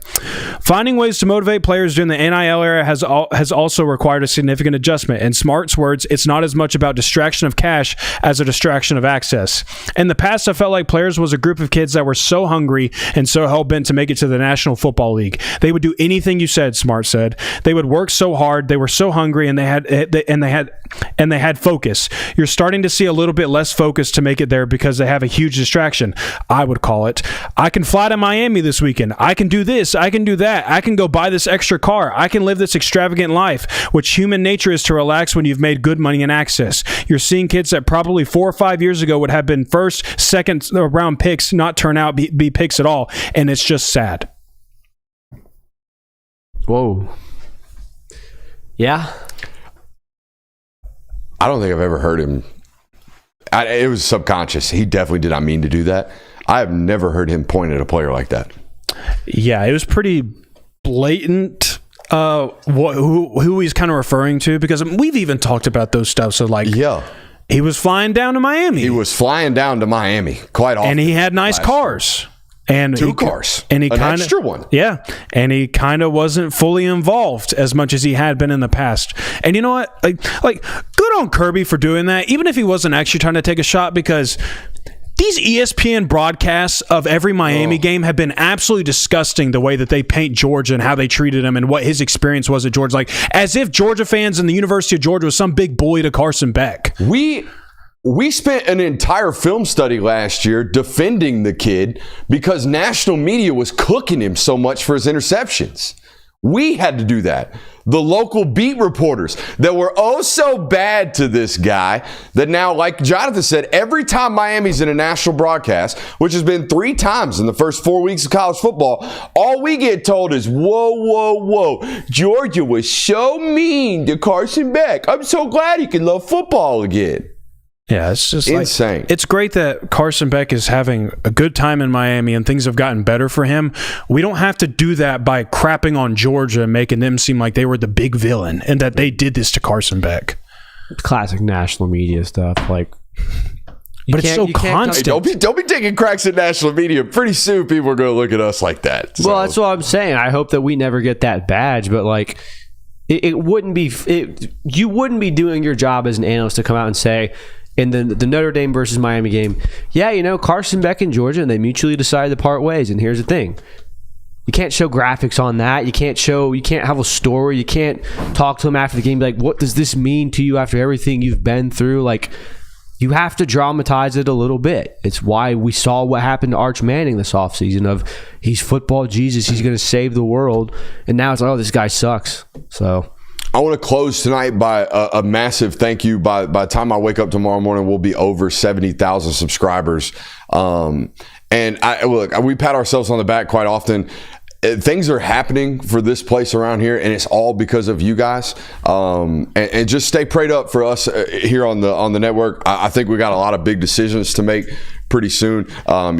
Finding ways to motivate players during the NIL era has also required a significant adjustment. In Smart's words, it's not as much about distraction of cash as a distraction of access. In the past, I felt like players was a group of kids that were so hungry and so hell-bent to make it to the National Football League. They would do anything you said, Smart said. They would work so hard, they were so hungry, and they had focus. You're starting to see a little bit less focus to make it there because they have a huge distraction, I would call it. I can fly to Miami this weekend. I can do this. I can do that. I can go buy this extra car. I can live this extravagant life, which human nature is to relax when you've made good money and access. You're seeing kids that probably 4 or 5 years ago would have been first, second round picks not turn out be picks at all, and it's just sad. Whoa. Yeah. I don't think I've ever heard him. It was subconscious. He definitely did not mean to do that. I have never heard him point at a player like that. Yeah, it was pretty blatant. Who he's kind of referring to, because we've even talked about those stuff. So like, yeah. He was flying down to Miami. He was flying down to Miami quite often. And he had nice cars. And 2 cars. And he an extra one. Yeah. And he kind of wasn't fully involved as much as he had been in the past. And you know what? Like good on Kirby for doing that, even if he wasn't actually trying to take a shot, because these ESPN broadcasts of every Miami game have been absolutely disgusting, the way that they paint Georgia and how they treated him and what his experience was at Georgia. Like, as if Georgia fans and the University of Georgia was some big bully to Carson Beck. We spent an entire film study last year defending the kid because national media was cooking him so much for his interceptions. We had to do that. The local beat reporters that were oh so bad to this guy that now, like Jonathan said, every time Miami's in a national broadcast, which has been 3 times in the first 4 weeks of college football, all we get told is, whoa, Georgia was so mean to Carson Beck. I'm so glad he can love football again. Yeah, it's just insane. It's great that Carson Beck is having a good time in Miami and things have gotten better for him. We don't have to do that by crapping on Georgia and making them seem like they were the big villain and that they did this to Carson Beck. Classic national media stuff. Like, but it's so constant. Hey, don't be taking cracks at national media. Pretty soon people are going to look at us like that. So. Well, that's what I'm saying. I hope that we never get that badge, but like, it wouldn't be. You wouldn't be doing your job as an analyst to come out and say, in the Notre Dame versus Miami game, yeah, Carson Beck and Georgia, and they mutually decided to part ways. And here's the thing. You can't show graphics on that. You can't have a story. You can't talk to them after the game. Be like, what does this mean to you after everything you've been through? Like, you have to dramatize it a little bit. It's why we saw what happened to Arch Manning this offseason of he's football Jesus. He's going to save the world. And now it's like, oh, this guy sucks. So I want to close tonight by a massive thank you. By the time I wake up tomorrow morning, we'll be over 70,000 subscribers. And we pat ourselves on the back quite often. Things are happening for this place around here, and it's all because of you guys. And just stay prayed up for us here on the network. I think we got a lot of big decisions to make pretty soon.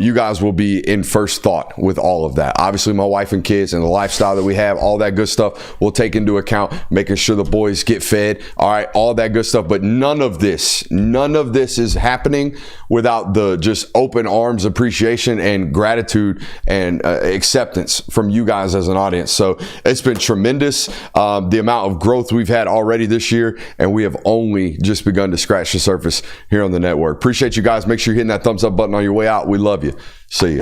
You guys will be in first thought with all of that. Obviously, my wife and kids and the lifestyle that we have, all that good stuff we'll take into account, making sure the boys get fed. All right, all that good stuff. But none of this is happening without the just open arms appreciation and gratitude and acceptance from you guys as an audience. So it's been tremendous. The amount of growth we've had already this year, and we have only just begun to scratch the surface here on the network. Appreciate you guys. Make sure you're hitting that thumbs up button on your way out. We love you. See you.